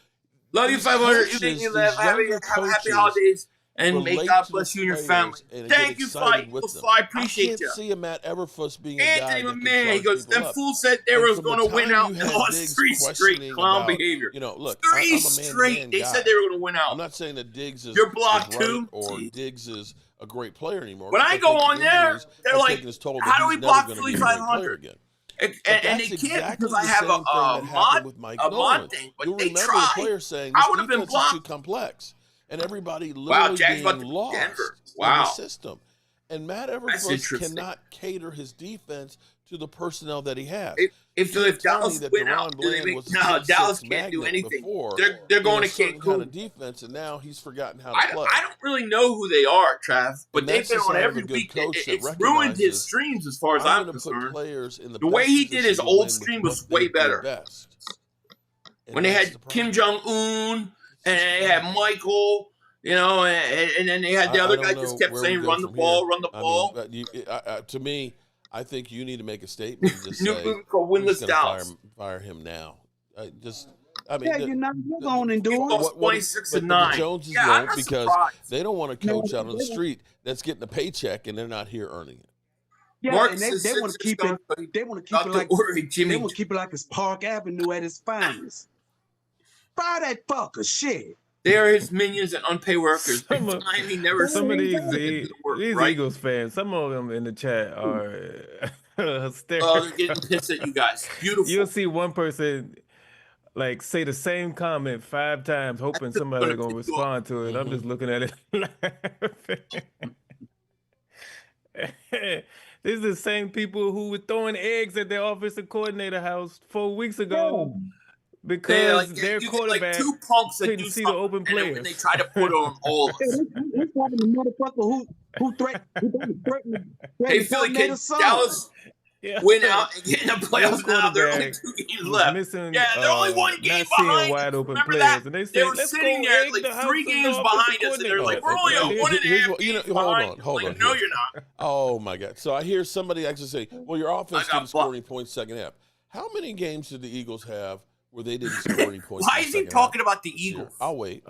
Love you, These 500. You make coaches, me laugh. these Happy younger holidays. And may relate God to the bless you and your players family. and Thank get you, excited Fly. with them. Fly, appreciate I can't you. see a Matt Everfuss being a Anthony, guy my that can man, he charge goes, people them up. fool said they And was from going the to win time out you and had lost Diggs 3 straight questioning clown about, behavior. you know, look, 3 I'm a man-to-man straight. They guy. said they were going to win out. I'm not saying that Diggs is, You're blocked is right too. or Diggs is a great player anymore. When I go on there, they're like, how do we block Philly 500? Again. And they can't exactly because I the have same thing that happened with Mike Nolan. thing. But You'll they remember tried. the player saying, I this would have been defense is too blocked. complex. And everybody Wow, literally Jack's about being to lost Denver. in the Wow. system. And Matt That's Everfuss interesting. cannot cater his defense to the personnel that he has. If Dallas win out, Dallas can't do anything. They're going to certain Cancun. kind of defense, and now he's forgotten how to play. I don't really know who they are, Trav, but And they've that's been the on sign of every a good week. coach that It's ruined his recognizes, streams as far as I'm I'm gonna put concerned. players in The way he did his position to old win with stream what was they way do better. best. And When they that's had the problem. Kim Jong-un and they had Michael, you know, and then they had the other guy just kept saying, run the ball, run the ball. I mean, to me, I think you need to make a statement and just New say, movie called Winless "We're just gonna Dallas." fire him now." I mean, Yeah, you're going and do it. What, 26 and but 9. the Joneses Yeah, I'm won't not because surprised. they don't want to coach out on the street that's getting a paycheck and they're not here earning it. Yeah, Marcus and is they want to keep it. They want to keep it like Jimmy. They want to keep it like it's Park Avenue at its finest. Fire that fucker, shit. They are his minions and unpaid workers. Some of these right? Eagles fans, some of them in the chat are hysterical. Oh, they're getting pissed at you guys. Beautiful. You'll see one person like say the same comment 5 times, hoping somebody's gonna respond to it. I'm just looking at it laughing. This is the same people who were throwing eggs at their offensive coordinator house 4 weeks ago because their quarterback like 2 punks that couldn't do see the open players. and they try to put on all of us. He's talking to the motherfucker who threatened Hey, Philly kid, Dallas win out and get in the playoffs now. There are only 2 games left. Missing, yeah, they're only 1 game not seeing behind. wide open Remember players, that? and they They say, were "Let's sitting go there egg like the house 3 of games the behind offensive us, and they're coordinator." like, we're only a 1.5 games behind. Hold on. No, you're not. Oh my God! So I hear somebody actually say, "Well, your offense didn't score any points second half." How many games did the Eagles have where they didn't score any points? Why is he talking about the Eagles? I'll wait.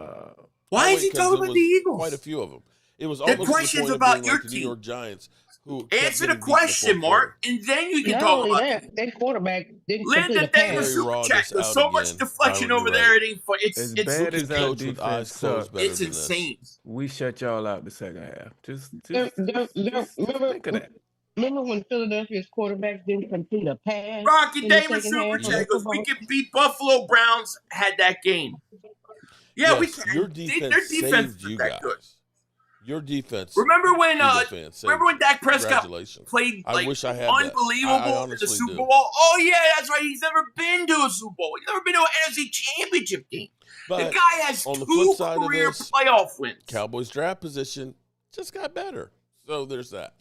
Why is he talking about the Eagles? Quite a few of them. It was The almost question's the point about of being your like the New team. York Giants. Who Answer the question, Mark, and then you can talk about it. Their quarterback didn't Linda complete a Davis pass. super chat. There's so much deflection over there. It ain't fun. As bad as our defense sucks, it's insane. We shut y'all out the second half. Just Remember think of that. Remember when Philadelphia's quarterback didn't complete a pass? Rocky in the Davis second half super of chat goes, the we football? can beat Buffalo Browns had that game. Yeah, we Yes, can. your Their defense defense saved you is that guys. good. Your defense. Remember when fans Dak Prescott Congratulations. played I like wish I had that. unbelievable I in the honestly Super do. Bowl? Oh yeah, that's right. He's never been to a Super Bowl. He's never been to an NFC Championship game. But the guy has on the 2 flip side of career this, playoff wins. Cowboys draft position just got better. So there's that.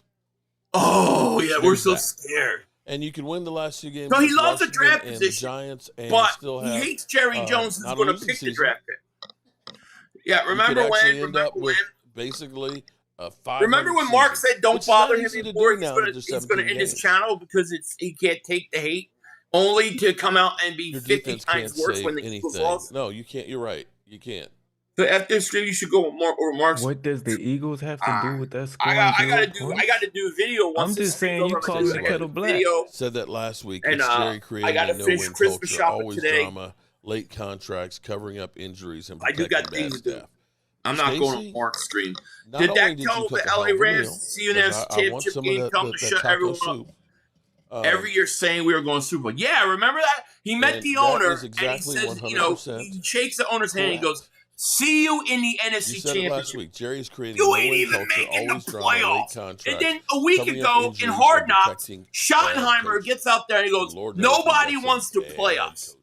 Oh yeah, we're There's so that. scared. And you can win the last 2 games. So he against loves the Washington draft and position, the Giants, and but still he have, hates Jerry Jones, who's not a going to losing pick the season. draft pick. Yeah, You remember could actually when? end up with basically a 500 Remember when Mark season, said, "Don't which is not bother him easy to anymore. do He's now going that there's to 17 end his games. channel because he can't take the hate, only to come out and be Your 50 defense times can't worse save when the Eagles anything. lost." No, you can't. You're right. You can't. So after this stream, you should go with Mark's. What does the Eagles have to do with us scoring I 0 gotta do a video once. I'm this just saying stream's you over. calling the I gotta kettle do a black. video. Said that last week. And, It's Jerry I creating gotta a finish no-win Christmas culture, shopping always today. drama, late contracts, covering up injuries, and I do protecting got things bad to do. staff. I'm not going Stacey, on Mark's stream. not Did only that did you tell cook the a hell LA of a Rams meal, see you 'cause I want championship some game of come that to shut taco everyone soup. up? Every year saying we were going to Super Bowl. Yeah, remember that? He met And the that owner is exactly and he says, 100% he shakes the owner's hand and he correct. goes, "See you in the You NFC said it last Championship." week. Jerry's creating You a ain't no-win even culture, making the always drama, late playoffs. contracts, And then a week covering up ago in injuries, Hard and Knocks, protecting bad Schottenheimer coaches. gets out there and he goes, Lord knows we "Nobody got some wants to bad play us. coaches.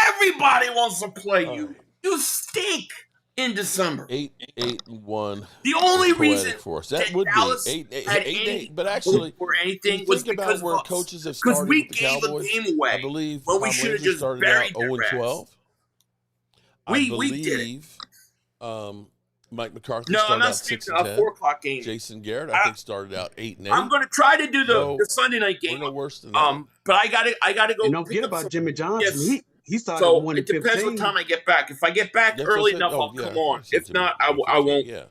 Everybody wants to play you. You stink." in December. 8-1. The only is poetic reason for us. That that would Dallas be 8-8. had 8-8. any But actually, or when anything you was think because about where of us. coaches have Because started we with the gave Cowboys, a game away I believe when we Tom should have Landry just started out buried their 0-12. ass. I We did it. believe Mike McCarthy No, I'm started not out speaking 6-10. 4 o'clock game. Jason Garrett, I think, started out 8-8. I'm going to try to do So, the Sunday night game. We're no worse than that. But I gotta go. And don't pick forget up about some Jimmy Johnson. gifts. He started So 1 it depends what 15. time I get back. If I get back That's what I early said. enough, Oh, I'll yeah, come I on. said If Jimmy not, I 15, won't. Yeah.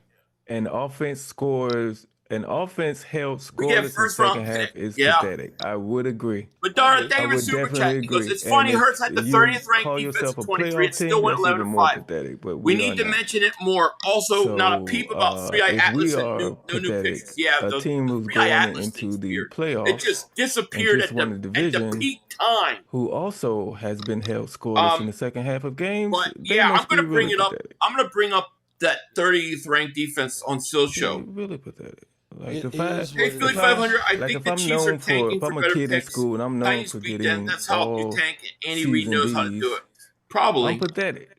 An offense scores. An offense held We get scoreless in first second round half pick. is Yeah. pathetic. I would agree. But Dara, I thank you for would Super definitely Chat. He goes, agree. it's funny And Hurts had the if you 30th ranked call defense yourself of a 23 and playoff still team, went that's even more 11-5. pathetic. But We we are need to not. mention it more. Also, not a peep about Three Eye If Atlas we and are no new pathetic, pictures. Yeah, a the team who's Three Eye going Atlas into thing's the weird. playoffs It just and disappeared just at won the the division, peak time. who also has been held scoreless in the second half of games, But they yeah, I'm must be gonna bring really it up. pathetic. I'm gonna bring up that 30th ranked defense on Still's show. Really pathetic. Like It if I, is what Hey, it Philly is. 500. I like think if the I'm Chiefs are known for, tanking if for I'm a better kid in picks. school and I'm known Titans for beat them. getting That's how you all tank. Andy Reid season knows how to D's, do it. I'm Probably. pathetic.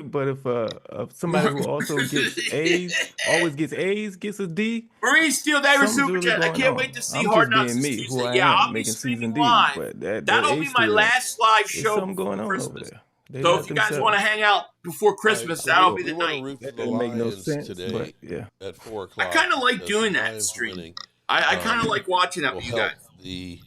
But if somebody who also gets A's, always gets A's, gets a D, Marine Steel Diver something's Super really Chat. I going can't on. wait to see I'm Hard just Knocks being this me, who Tuesday. I Yeah, am, I'll be making streaming season D's. live. But that That'll A be my still, last live there's show something going before on over Christmas. there. They So not if you guys themselves. want to hang out before All right, Christmas, so that'll be we the want to night. root for That the doesn't make no Lions sense, today but yeah. at 4 I o'clock. kind of like because doing the that Lions stream. winning, I kind of like watching that will with you help guys. the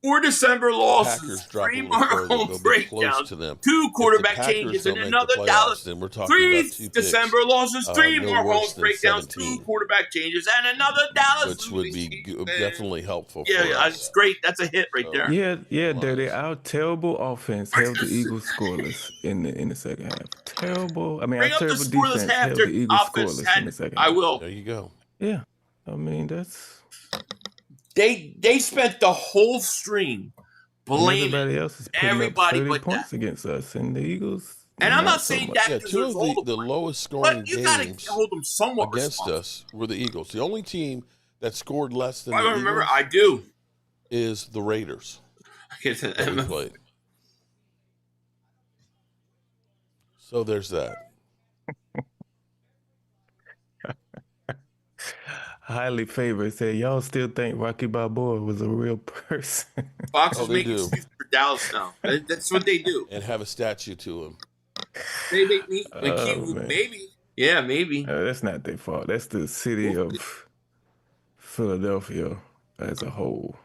4 December losses, Packers drop a 3 little more further. home They'll be close breakdowns, to them. 2 If the quarterback Packers changes, don't and make the another playoffs, Dallas. then we're talking 3 about 2 picks. December losses, 3 No more worse home than breakdowns, 2 17, quarterback changes, and another Dallas which would losing be season. definitely helpful for Yeah, us. it's great. That's a hit right there. Yeah, Dirty. Our terrible offense held the Eagles scoreless in the second half. Terrible. I mean, our Bring up the terrible scoreless defense half. held Their the Eagles offense scoreless had. in the second I half. will. There you go. Yeah, I mean that's. They spent the whole stream And blaming everybody else is putting everybody up 30 but points that. against us, and the Eagles. And I'm not so saying much. that Yeah, 2 deserves of all the the lowest scoring but you gotta games hold them somewhat against responsible. us were the Eagles. The only team that scored less than I the remember. Eagles I do. is the Raiders that we played. So there's that. Highly favored said, y'all still think Rocky Balboa was a real person? Fox Oh, is they making do. excuses for Dallas now. That's what they do. And have a statue to him. They make me Man. maybe. Yeah, maybe. That's not their fault. That's the city of Philadelphia as a whole.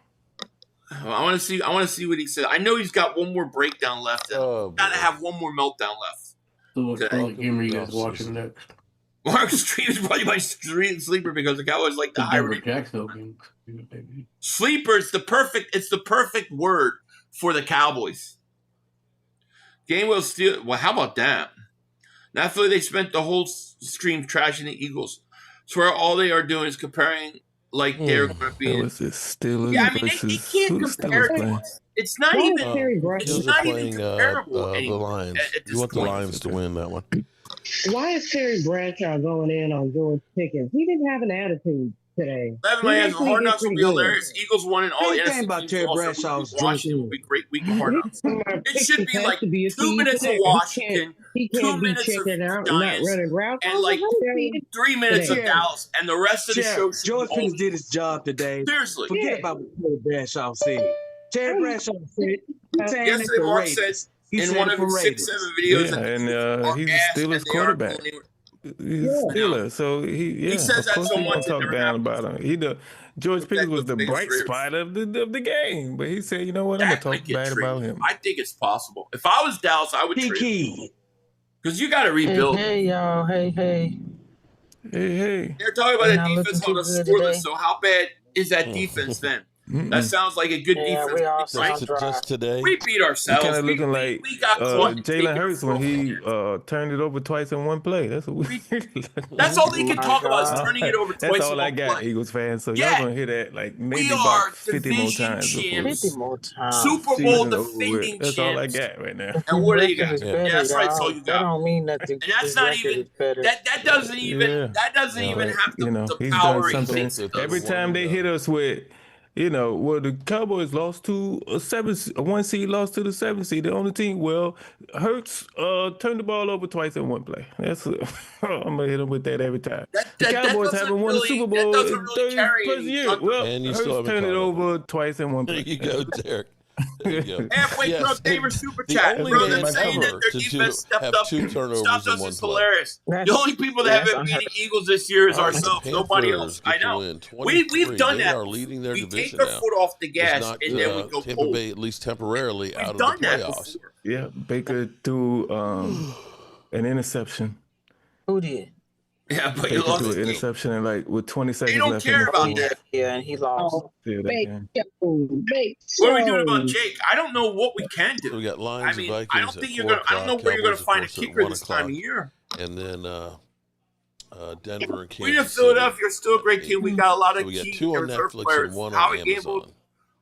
I want to see what he said. I know he's got one more breakdown left. Gotta have one more meltdown left. So what today. game are you guys watching next? Mark's stream is probably my street sleeper because the Cowboys like the high Denver rate. Jacksonville game. Sleeper is the perfect word for the Cowboys. Game will steal. Well, how about that? Naturally, they spent the whole stream trashing the Eagles. Swear all they are doing is comparing like they're going to be. That was the Steelers Yeah, I mean, they versus can't who the compare Steelers it. playing? It's not Eagles even are playing comparable the anymore Lions. at this You want the point. Lions to win that one. Why is Terry Bradshaw going in on George Pickens? He didn't have an attitude today. Levin May has a Hard Knocks will be hilarious. Eagles won in all the Anything NFC about teams Terry also. Bradshaw's Washington will be a great week of Hard Knocks. It should be like 2 minutes of Washington, He 2 can't be minutes of checking out and not Giants, running routes. and like 3 minutes of today. Dallas, and the rest of the show should George be Pickens all- did his job today. Seriously. Forget about what Terry Bradshaw said. Terry Bradshaw said, he's saying it Yesterday, for Mark Raiders. said He in said one it of for his Raiders. 6-7 videos Yeah, that and he's a ass Steelers and they are quarterback. bullying- He's a Steeler, so he says of that course so he's gonna much it talk never down happens. about him. George Pickens was the biggest bright ribs. spot of the game, but he said, you know what, I'm gonna Dak might talk get bad about traded. him. I think it's possible. If I was Dallas, I would trade him. Because you got to rebuild. Hey, y'all. Hey. Hey. They're talking about Ain't that not defense on looking the too good scoreless. today. So how bad is that defense then? That sounds like a good Yeah, defense. we all right? sound dry. Just today. We beat He ourselves. kind of looking like we got caught taking Jalen Hurts when he turned it over twice in one play. That's what we. That's all they can talk about is turning it over twice. That's all in I one got, play. Eagles fans. So Yeah. y'all gonna hear that like maybe We are about 50 more division times. before champs. 50 more times. Super Bowl season over with. defending That's all I champs. got right now. And what do you Record got? is Yeah, better, that's right. That's all dog. you That got. don't mean nothing. And that's His not record even is better. that doesn't even Yeah. have Like, the you know, he's power done he something. thinks it does. Every time they hit us with Well, the Cowboys lost to a 1 seed, lost to the 7 seed. The only team. Well, Hurts turned the ball over twice in one play. That's I'm gonna hit him with that every time. The Cowboys haven't won a Super Bowl in 30 plus years. Well, And you still Hurts haven't turned it caught up. over twice in one There play. you go, Derek. There you go. Halfway Yes, through David Super the Chat. only Brother man saying that ever their to defense stepped have up, two turnovers stopped in us one is play. hilarious. The only people that have been beating Eagles this year is All right, ourselves. the Nobody Panthers else. I get to know. win We've done They that. are leading their We division take our now. foot off the gas It's not and then we go Tampa cold. Bay, at least temporarily, out of done the that playoffs. before. Yeah, Baker threw an interception. Who did? Yeah, but Baker you lost threw the an game. interception and with 20 seconds don't left in care the about fourth. that. Yeah, and he lost. Yeah, that game. What are we doing about Jake? I don't know what we can do. So we got Lions and Vikings I don't at think 4 you're gonna. I don't know o'clock, where you're gonna Cowboys, find a of course, at kicker 1 this time of o'clock. year. And then Denver and Kansas We in City. Philadelphia are still a great team. We got a lot So of we got key 2 on reserve Netflix players. and 1 Howie on Gamble Amazon.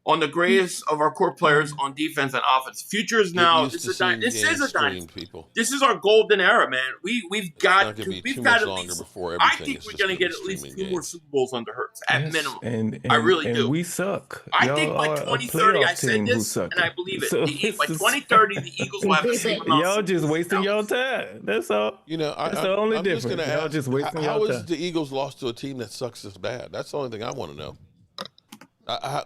on the greatest of our core players on defense and offense. Future is Get now. used This to is seeing this games is a streamed, dynasty. people. This is our golden era, man. We've got It's not going to be we've too got much at longer least. before I everything think is we're just gonna going get to at be least streaming 2 more games. Super Bowls under Hurts at Yes, minimum. and I really and do. we suck. I Y'all think by are a 2030, I playoff said team who this, suck. and I believe it. So By 2030, the Eagles will have the same amount. y'all of just Super Bowls wasting now. y'all time. That's all. That's the only I'm just difference. going to Y'all ask, just wasting how y'all is time. the Eagles lost to a team that sucks this bad? That's the only thing I want to know.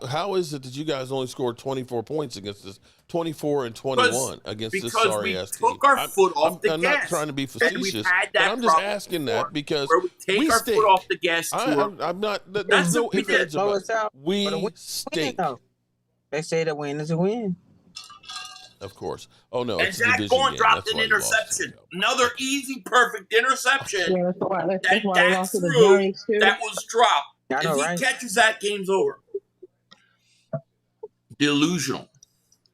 How is it that you guys only scored 24 points against this, 24 and 21 against this sorry ass team? Because we took our foot off the I'm gas. not trying to be And we've facetious, had but that I'm just problem asking before, that because where we take our stink. foot off the gas. I'm not. There's That's no what we ifs, did. ands, or buts. We But a win, stink. though. They say the win is a win. Of course. Oh no, And it's a Zach division Bourne game. dropped That's an why you lost. interception. Another easy, perfect interception. Yeah, that's why they That lost to the threw, Giants too. that was dropped. I know, If he right? catches that, game's over. Delusional.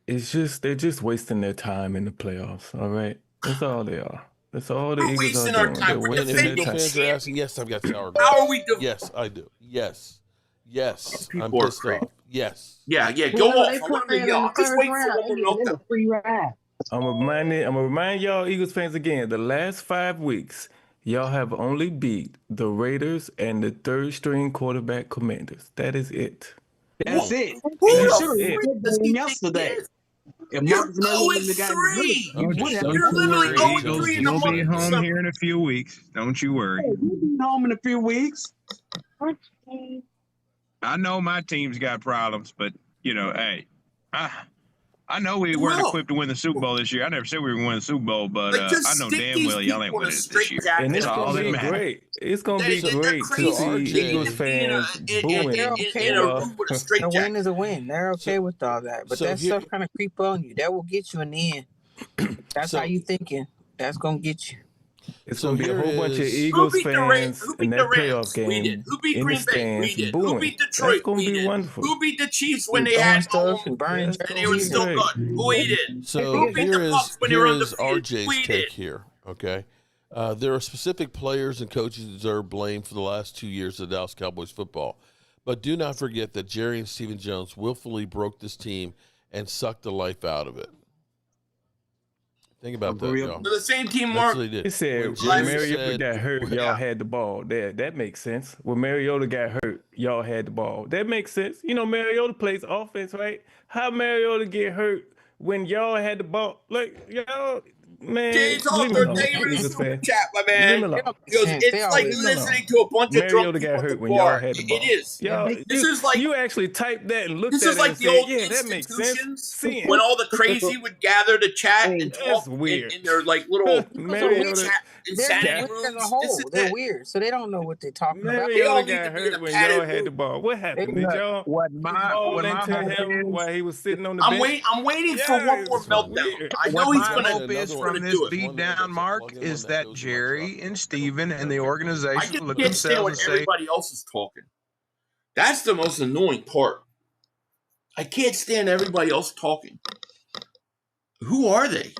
They're just wasting their time in the playoffs. All right, that's all they are. That's all the We're Eagles wasting are our doing. time. They're We're wasting their Eagle time. fans are asking, yes, I've got sour grapes. How are we Yes, I do. Yes. I'm People are pissed crazy. off. Yes. Yeah, go Well, off. they I want to playing yell. in the I'm just first waiting for round. one more They get meltdown. a free ride. I'm gonna remind y'all Eagles fans again. The last 5 weeks, y'all have only beat the Raiders and the third string quarterback Commanders. That is it. That's it. Who And you the should have freak won does he think yesterday. he is? If You're Marcus Mariota wouldn't have gotten hurt, 0-3. you would have. You're literally The 0-3 Eagles in the will month be of home December. here in a few weeks. Don't you worry. Hey, you'll be home in a few weeks. I know my team's got problems, but hey, I know we weren't equipped to win the Super Bowl this year. I never said we were going to win the Super Bowl, but I know damn well y'all ain't winning it this year. And it's That's all gonna that be matters. great. It's gonna be They're great to crazy. see RJ Eagles fans booing. They're okay in a with room with a straight a win jacket. is a win. They're okay with all that. But so that here- stuff kind of creep on you. That will get you in the end. That's So- how you thinking. That's gonna get you. It's So gonna be a here whole bunch of is- Eagles Who beat the fans Who in beat that the Rams? playoff We game did. Who beat in the Green Bay? We stands did. booing. Who beat That's Detroit? gonna We be did. wonderful. Who beat the Chiefs when they Throwing had stuff and burning That's and churches. they were be still great. good? We did. So Who beat the Bucks when they were here is undefeated? We RJ's take did. here. Okay, there are specific players and coaches who deserve blame for the last 2 years of Dallas Cowboys football, but do not forget that Jerry and Stephen Jones willfully broke this team and sucked the life out of it. Think about that, y'all. They're the same team, That's Mark. what they did. It said When when Jerry Mariota said- got hurt, y'all had the ball. That makes sense. When Mariota got hurt, y'all had the ball. That makes sense. Mariota plays offense, right? How Mariota get hurt when y'all had the ball? Like y'all, man. James leave me Halter, alone, David Eagles Super fan. Chat, my Leave me man. alone. He goes, They it's like always- listening to a bunch of drunk Mariota people got at the hurt when y'all bar. had the It ball. is. Y'all, This is like you actually typed that and looked this at is it like and the said, old yeah, that makes sense. institutions Seeing. when all the crazy would gather to chat and That's talk weird. in their like little Mariota- chat They're insanity weird as a rooms. whole. This is They're it. weird, so they don't know what they're talking about. They all Mariota need to got be in a hurt when padded y'all had room. the ball. What happened? Did Look, y'all What my fall what my into hope him is, while he was sitting on the I'm bench? waiting for one Yeah, more it's meltdown. weird. I what know he's my gonna hope is gonna from this do it. beatdown, Mark, is that Jerry and Steven and the I organization just look can't stand themselves when and say, everybody else is talking. That's the most annoying part. I can't stand everybody else talking. Who are they?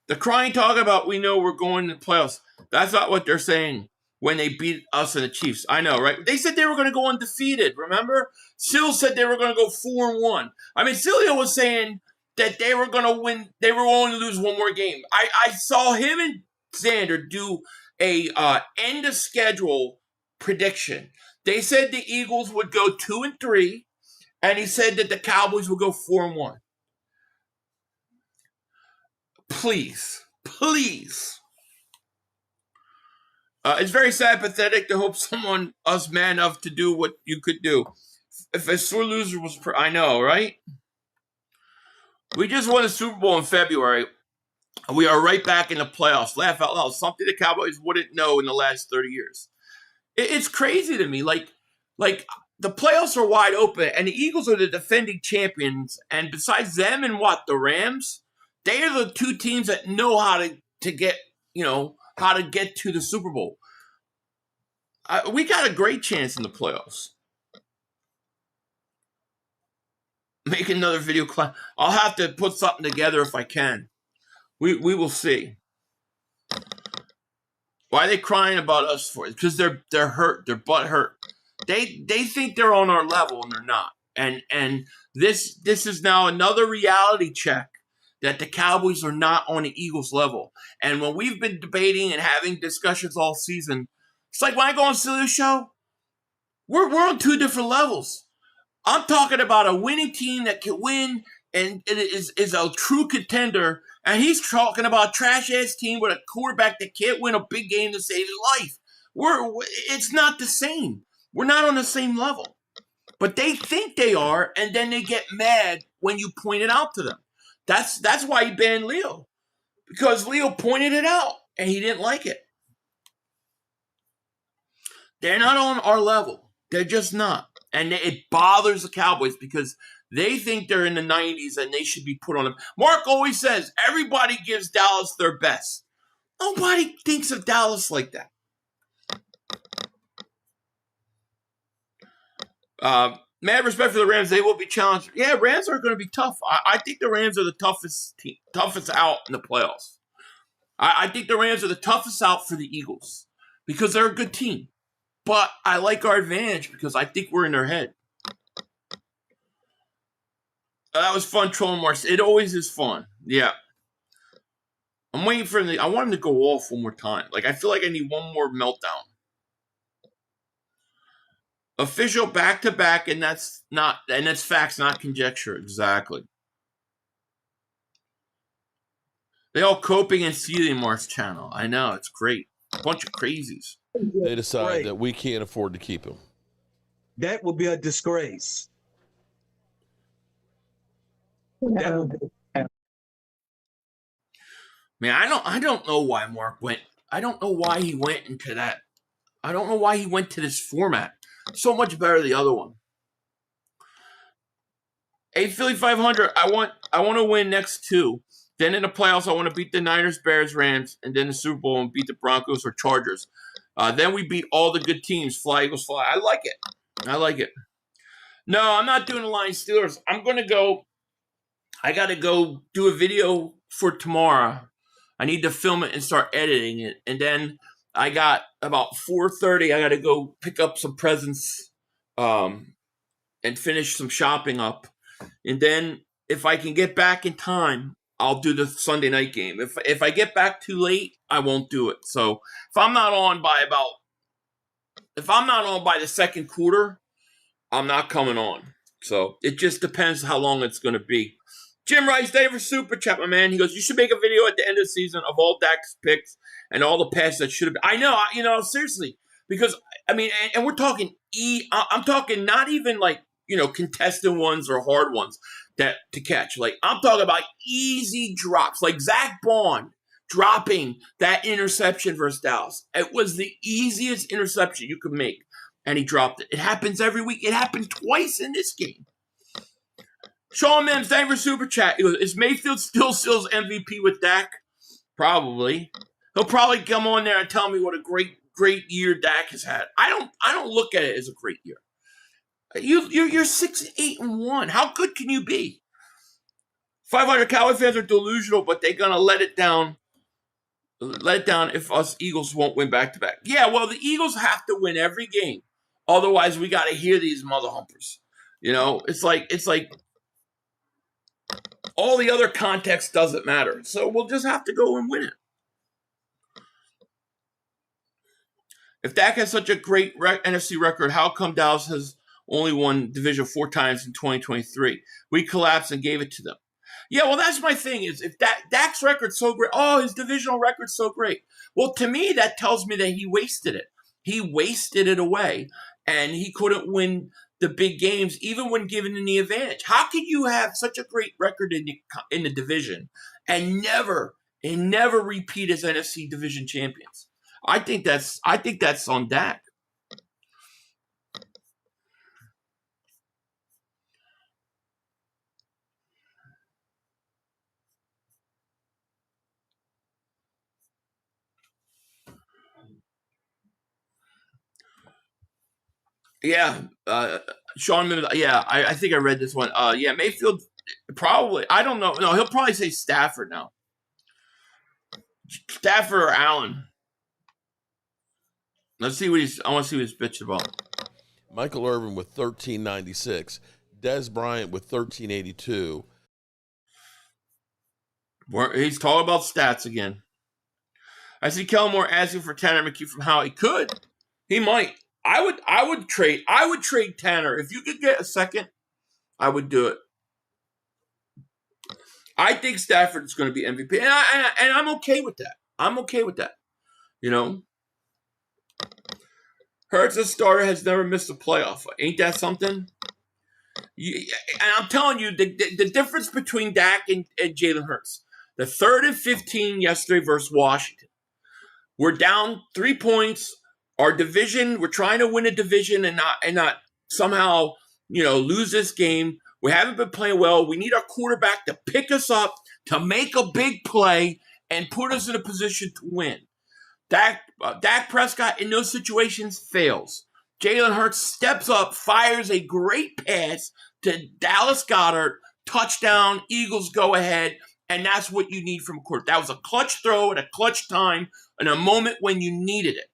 The crying talk about we know we're going to the playoffs. That's not what they're saying when they beat us and the Chiefs. I know, right? They said they were going to go undefeated, remember? Sil said they were going to go 4-1. I mean, Cilio was saying that they were going to win. They were only to lose one more game. I saw him and Xander do a end of schedule prediction. They said the Eagles would go 2-3 and he said that the Cowboys will go 4-1. Please. It's very sad, pathetic to hope someone us man enough to do what you could do. If a sore loser was, I know, right? We just won the Super Bowl in February. We are right back in the playoffs. Laugh out loud. Something the Cowboys wouldn't know in the last 30 years. It's crazy to me. Like the playoffs are wide open, and the Eagles are the defending champions. And besides them and the Rams, they are the two teams that know how to get, how to get to the Super Bowl. We got a great chance in the playoffs. Make another video class. I'll have to put something together if I can. We will see. Why are they crying about us for it? Because they're hurt. Their butt hurt. They think they're on our level and they're not. And this is now another reality check that the Cowboys are not on the Eagles level. And when we've been debating and having discussions all season, it's like when I go on Silly's show, we're on two different levels. I'm talking about a winning team that can win and is a true contender. And he's talking about a trash-ass team with a quarterback that can't win a big game to save his life. It's not the same. We're not on the same level. But they think they are, and then they get mad when you point it out to them. That's why he banned Leo. Because Leo pointed it out, and he didn't like it. They're not on our level. They're just not. And it bothers the Cowboys because they think they're in the 90s and they should be put on them. Mark always says everybody gives Dallas their best. Nobody thinks of Dallas like that. Mad respect for the Rams. They will be challenged. Yeah, Rams are going to be tough. I think the Rams are the toughest out in the playoffs. I think the Rams are the toughest out for the Eagles because they're a good team. But I like our advantage because I think we're in their head. That was fun trolling Mars. It always is fun. Yeah. I'm waiting for him. I want him to go off one more time. I feel like I need one more meltdown. Official back-to-back, and that's facts, not conjecture. Exactly. They all coping and seething Mars channel. I know, it's great. A bunch of crazies. They decide that we can't afford to keep him. That would be a disgrace. Man, I don't know why Mark went. I don't know why he went into that. I don't know why he went to this format. So much better than the other one. Hey, Philly 500. I want to win next two. Then in the playoffs, I want to beat the Niners, Bears, Rams, and then the Super Bowl and beat the Broncos or Chargers. Then we beat all the good teams. Fly, Eagles, fly. I like it. No, I'm not doing the Lions Steelers. I'm going to go. I got to go do a video for tomorrow. I need to film it and start editing it. And then I got about 4:30. I got to go pick up some presents and finish some shopping up. And then if I can get back in time, I'll do the Sunday night game. If I get back too late, I won't do it. So if I'm not on by the second quarter, I'm not coming on. So it just depends how long it's going to be. Jim Rice, Dave for Super Chat, my man. He goes, you should make a video at the end of the season of all Dak's picks and all the passes that should have been. I know, seriously. Because, and we're talking I'm talking not even contested ones or hard ones to catch. I'm talking about easy drops, like Zach Bond dropping that interception versus Dallas. It was the easiest interception you could make, and he dropped it. It happens every week. It happened twice in this game. Sean Mims, thank you for Super Chat. He goes, is Mayfield still Sills MVP with Dak? Probably. He'll probably come on there and tell me what a great year Dak has had. I don't look at it as a great year. You're 6-8-1. How good can you be? 500 Cowboy fans are delusional, but they're gonna let it down if us Eagles won't win back-to-back. Yeah, well, the Eagles have to win every game. Otherwise, we got to hear these mother humpers. It's like all the other context doesn't matter. So we'll just have to go and win it. If Dak has such a great NFC record, how come Dallas has only won division 4 times in 2023. We collapsed and gave it to them. Yeah, well, that's my thing. Is if Dak's record's so great, his divisional record's so great. Well, to me, that tells me that he wasted it. He wasted it away, and he couldn't win the big games, even when given the advantage. How can you have such a great record in the division and never repeat as NFC division champions? I think that's on Dak. Yeah, Sean. Yeah, I think I read this one. Yeah, Mayfield probably. I don't know. No, he'll probably say Stafford now. Stafford or Allen. Let's see what I want to see what he's bitching about. Michael Irvin with 1396. Des Bryant with 1382. He's talking about stats again. I see Kellen Moore asking for Tanner McKee from Howie. He could. He might. I would trade Tanner. If you could get a second, I would do it. I think Stafford is going to be MVP, and I'm okay with that. I'm okay with that. You know, Hurts, a starter, has never missed a playoff. Ain't that something? And I'm telling you, the difference between Dak and Jalen Hurts. The 3rd and 15 yesterday versus Washington. We're down 3 points. Our division, we're trying to win a division and not somehow, lose this game. We haven't been playing well. We need our quarterback to pick us up, to make a big play, and put us in a position to win. Dak Prescott in those situations fails. Jalen Hurts steps up, fires a great pass to Dallas Goedert, touchdown, Eagles go ahead, and that's what you need from a quarterback. That was a clutch throw at a clutch time in a moment when you needed it.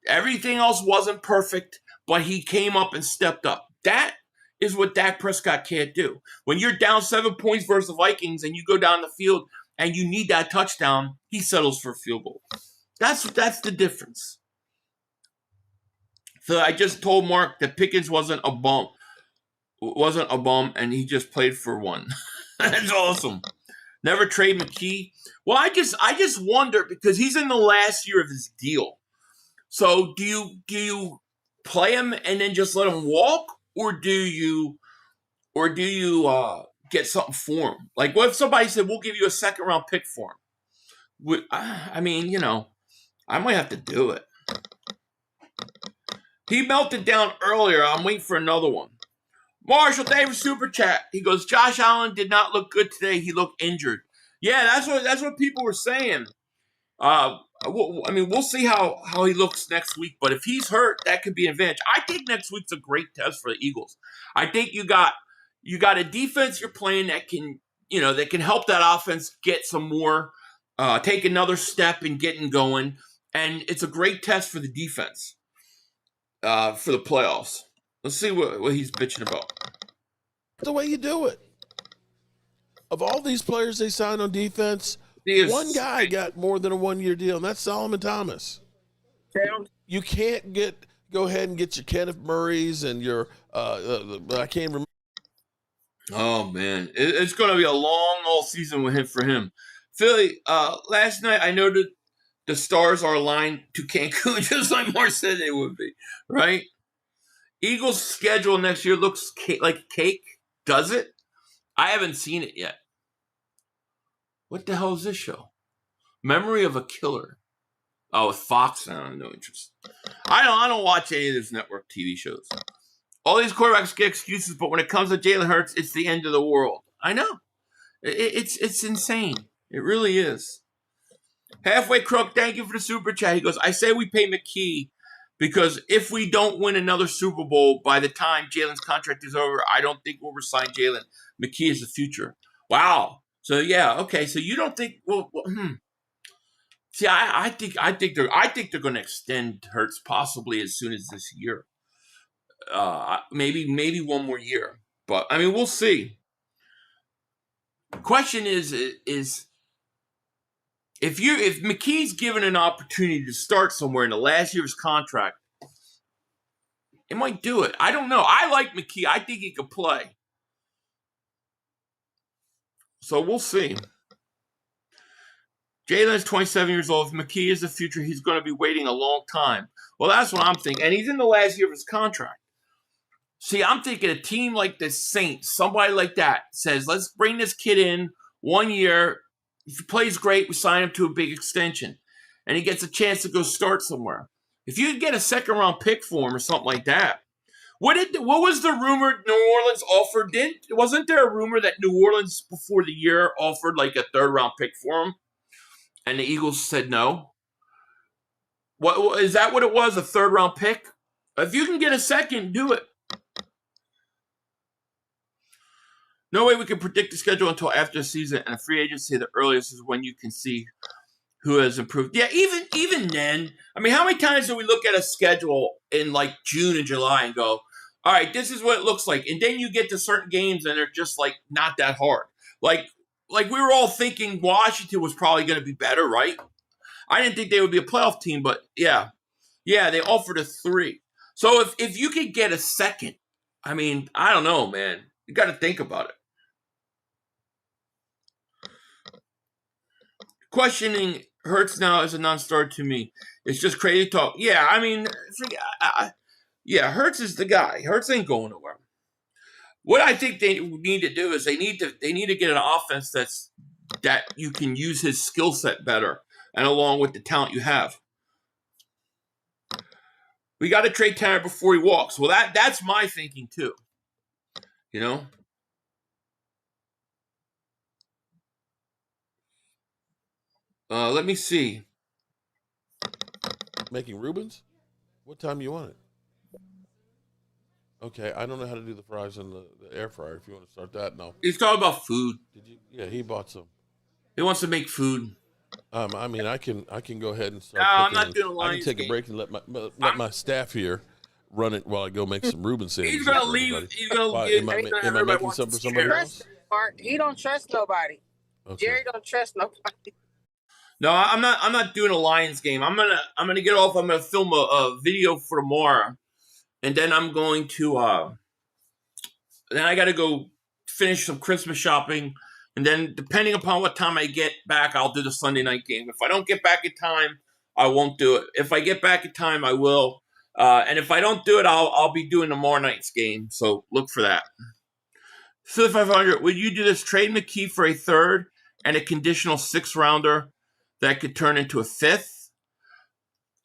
Everything else wasn't perfect, but he came up and stepped up. That is what Dak Prescott can't do. When you're down 7 points versus the Vikings and you go down the field and you need that touchdown, he settles for a field goal. That's the difference. So I just told Mark that Pickens wasn't a bum, and he just played for one. That's awesome. Never trade McKee. Well, I just wonder, because he's in the last year of his deal. So do you play him and then just let him walk, or do you get something for him? Like, what if somebody said, we'll give you a 2nd round pick for him? I mean, I might have to do it. He melted down earlier. I'm waiting for another one. Marshall Davis super chat. He goes, Josh Allen did not look good today. He looked injured. Yeah, that's what people were saying. We'll see how he looks next week. But if he's hurt, that could be an advantage. I think next week's a great test for the Eagles. I think you got a defense you're playing that can help that offense get some more, take another step in getting going. And it's a great test for the defense for the playoffs. Let's see what he's bitching about. The way you do it. Of all these players they signed on defense, one guy got more than a 1-year deal, and that's Solomon Thomas. You can't go ahead and get your Kenneth Murrays and your I can't remember. Oh man, it's going to be a long all season for him. Philly, last night I noted the stars are aligned to Cancun, just like Mark said they would be, right? Eagles' schedule next year looks like cake. Does it? I haven't seen it yet. What the hell is this show? Memory of a Killer. Oh, with Fox. I don't have no interest. I don't watch any of these network TV shows. All these quarterbacks get excuses, but when it comes to Jalen Hurts, it's the end of the world. I know. It's insane. It really is. Halfway Crook, thank you for the super chat. He goes, I say we pay McKee because if we don't win another Super Bowl by the time Jalen's contract is over, I don't think we'll resign Jalen. McKee is the future. Wow. So yeah, okay. So you don't think? See, I think they're going to extend Hurts possibly as soon as this year. Maybe one more year, but I mean we'll see. The question is if McKee's given an opportunity to start somewhere in the last year's contract, It might do it. I don't know. I like McKee. I think he could play. So we'll see. Jalen is 27 years old. If McKee is the future, he's going to be waiting a long time. Well, that's what I'm thinking. And he's in the last year of his contract. See, I'm thinking a team like the Saints, somebody like that, says, let's bring this kid in 1 year. If he plays great, we sign him to a big extension. And he gets a chance to go start somewhere. If you get a second-round pick for him or something like that. What was the rumor New Orleans offered? Wasn't there a rumor that New Orleans before the year offered like a third-round pick for him? And the Eagles said no. What is that? What it was? A third-round pick? If you can get a second, do it. No way we can predict the schedule until after the season, and a free agency. The earliest is when you can see who has improved. Yeah, even then. I mean, how many times do we look at a schedule in like June and July and go, all right, this is what it looks like, and then you get to certain games and they're just like not that hard. Like we were all thinking Washington was probably going to be better, right? I didn't think they would be a playoff team, but yeah, they offered a 3. So if you could get a second, I mean, I don't know, man. You got to think about it. Questioning Hurts now as a non-starter to me. It's just crazy talk. Yeah, I mean, Hurts is the guy. Hurts ain't going nowhere. What I think they need to do is they need to get an offense that you can use his skill set better, and along with the talent you have. We got to trade Tanner before he walks. Well, that's my thinking too. You know. Let me see. Making Reubens? What time do you want it? Okay, I don't know how to do the fries in the air fryer. If you want to start that, no. He's talking about food. Did you? Yeah, he bought some. He wants to make food. I mean, I can go ahead and start. No, I'm not doing a Lions I can take game. a break and let my staff here run it while I go make some Reuben sandwiches. He's gonna leave. He's gonna leave. Am I making some for somebody else? Mark, he don't trust nobody. Okay. Jerry don't trust nobody. No, I'm not doing a Lions game. I'm gonna get off. I'm gonna film a video for tomorrow, and then I'm going to then I got to go finish some Christmas shopping, and then depending upon what time I get back, I'll do the Sunday night game. If I don't get back in time, I won't do it. If I get back in time, I will. And if I don't do it, I'll be doing tomorrow night's game. So look for that. 5,500. Would you do this? Trade McKee for a third and a conditional 6th rounder that could turn into a 5th?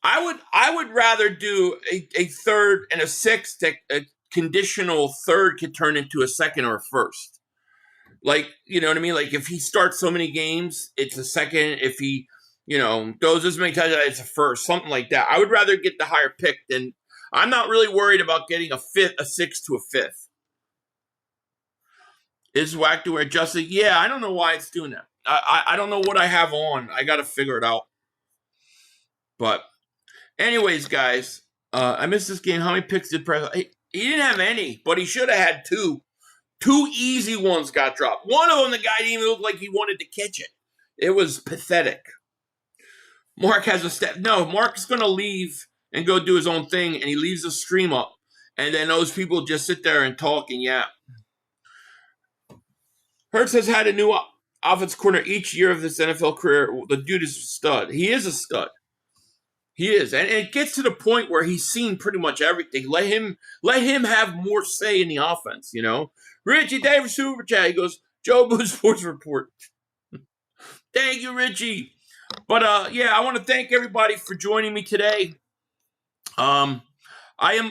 I would rather do a third and a 6th. A conditional third could turn into a 2nd or a 1st. Like, you know what I mean? Like if he starts so many games, it's a 2nd. If he, goes as many times, it's a 1st. Something like that. I would rather get the higher pick than. I'm not really worried about getting a 5th, a 6th to a 5th. Is whack to adjusted? Yeah, I don't know why it's doing that. I don't know what I have on. I got to figure it out. But anyways, guys, I missed this game. How many picks did Press? He didn't have any, but he should have had 2. 2 easy ones got dropped. One of them, the guy didn't even look like he wanted to catch it. It was pathetic. Mark has a step. No, Mark's going to leave and go do his own thing, and he leaves the stream up. And then those people just sit there and talk and yap. Hurts has had a new offense corner each year of his NFL career. The dude is a stud. He is a stud. He is. And it gets to the point where he's seen pretty much everything. Let him have more say in the offense, Richie Davis Super Chat. He goes, Joe Boo Sports Report. Thank you, Richie. But I want to thank everybody for joining me today. I'm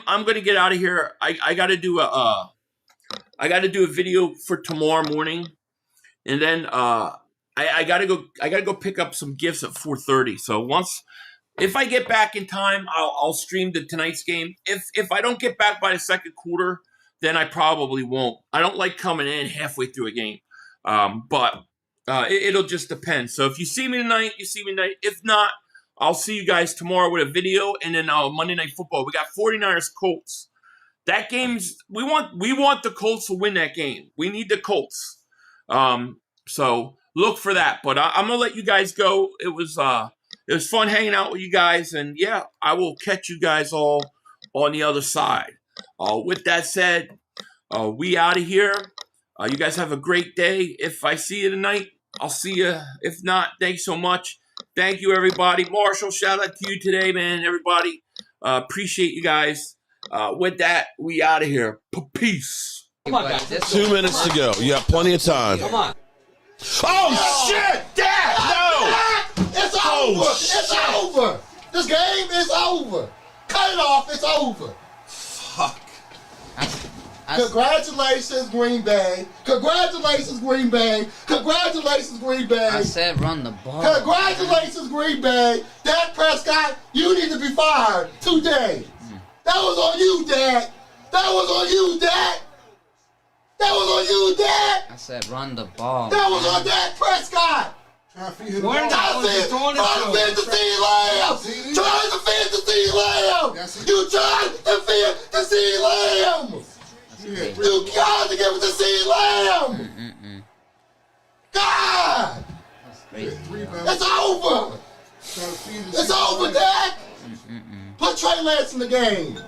gonna get out of here. I gotta do a video for tomorrow morning, and then I gotta go pick up some gifts at 4:30. So if I get back in time, I'll stream tonight's game. If I don't get back by the second quarter, then I probably won't. I don't like coming in halfway through a game, but it'll just depend. So if you see me tonight, you see me tonight. If not, I'll see you guys tomorrow with a video, and then Monday Night Football. We got 49ers Colts. That game's we want the Colts to win that game. We need the Colts. So look for that. But I'm gonna let you guys go. It was fun hanging out with you guys, and I will catch you guys all on the other side. With that said, we out of here. You guys have a great day. If I see you tonight, I'll see you. If not, thanks so much. Thank you, everybody. Marshall, shout out to you today, man. Everybody, appreciate you guys. With that, we out of here. Peace. Come on, guys. 2 minutes to go. You have plenty of time. Come on. Oh, shit! Dad! No! It's over! It's over! This game is over! Cut it off, it's over! Fuck. Congratulations, Green Bay. Congratulations, Green Bay. Congratulations, Green Bay. I said run the ball. Congratulations, Green Bay. Dak Prescott, you need to be fired today. That was on you, Dak. That was on you, Dak. That was on you, Dak. I said run the ball. That was on Dak Prescott. Trying to defend the CeeDee Lamb. Trying to defend the CeeDee Lamb. You tried to defend the CeeDee Lamb. You got to give it to CeeDee Lamb. God. It's over. It's over, Dak. Put Trey Lance in the game.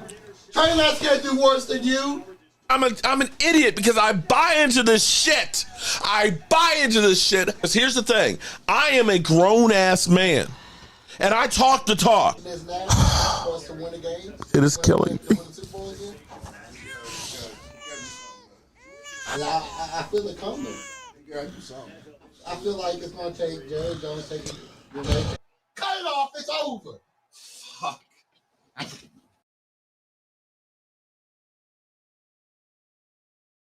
Trey Lance can't do worse than you. I'm an idiot because I buy into this shit. I buy into this shit. Because here's the thing. I am a grown-ass man. And I talk the talk. It is killing me. I feel it coming. I feel like it's going to take Jerry Jones taking. Cut it off. It's over.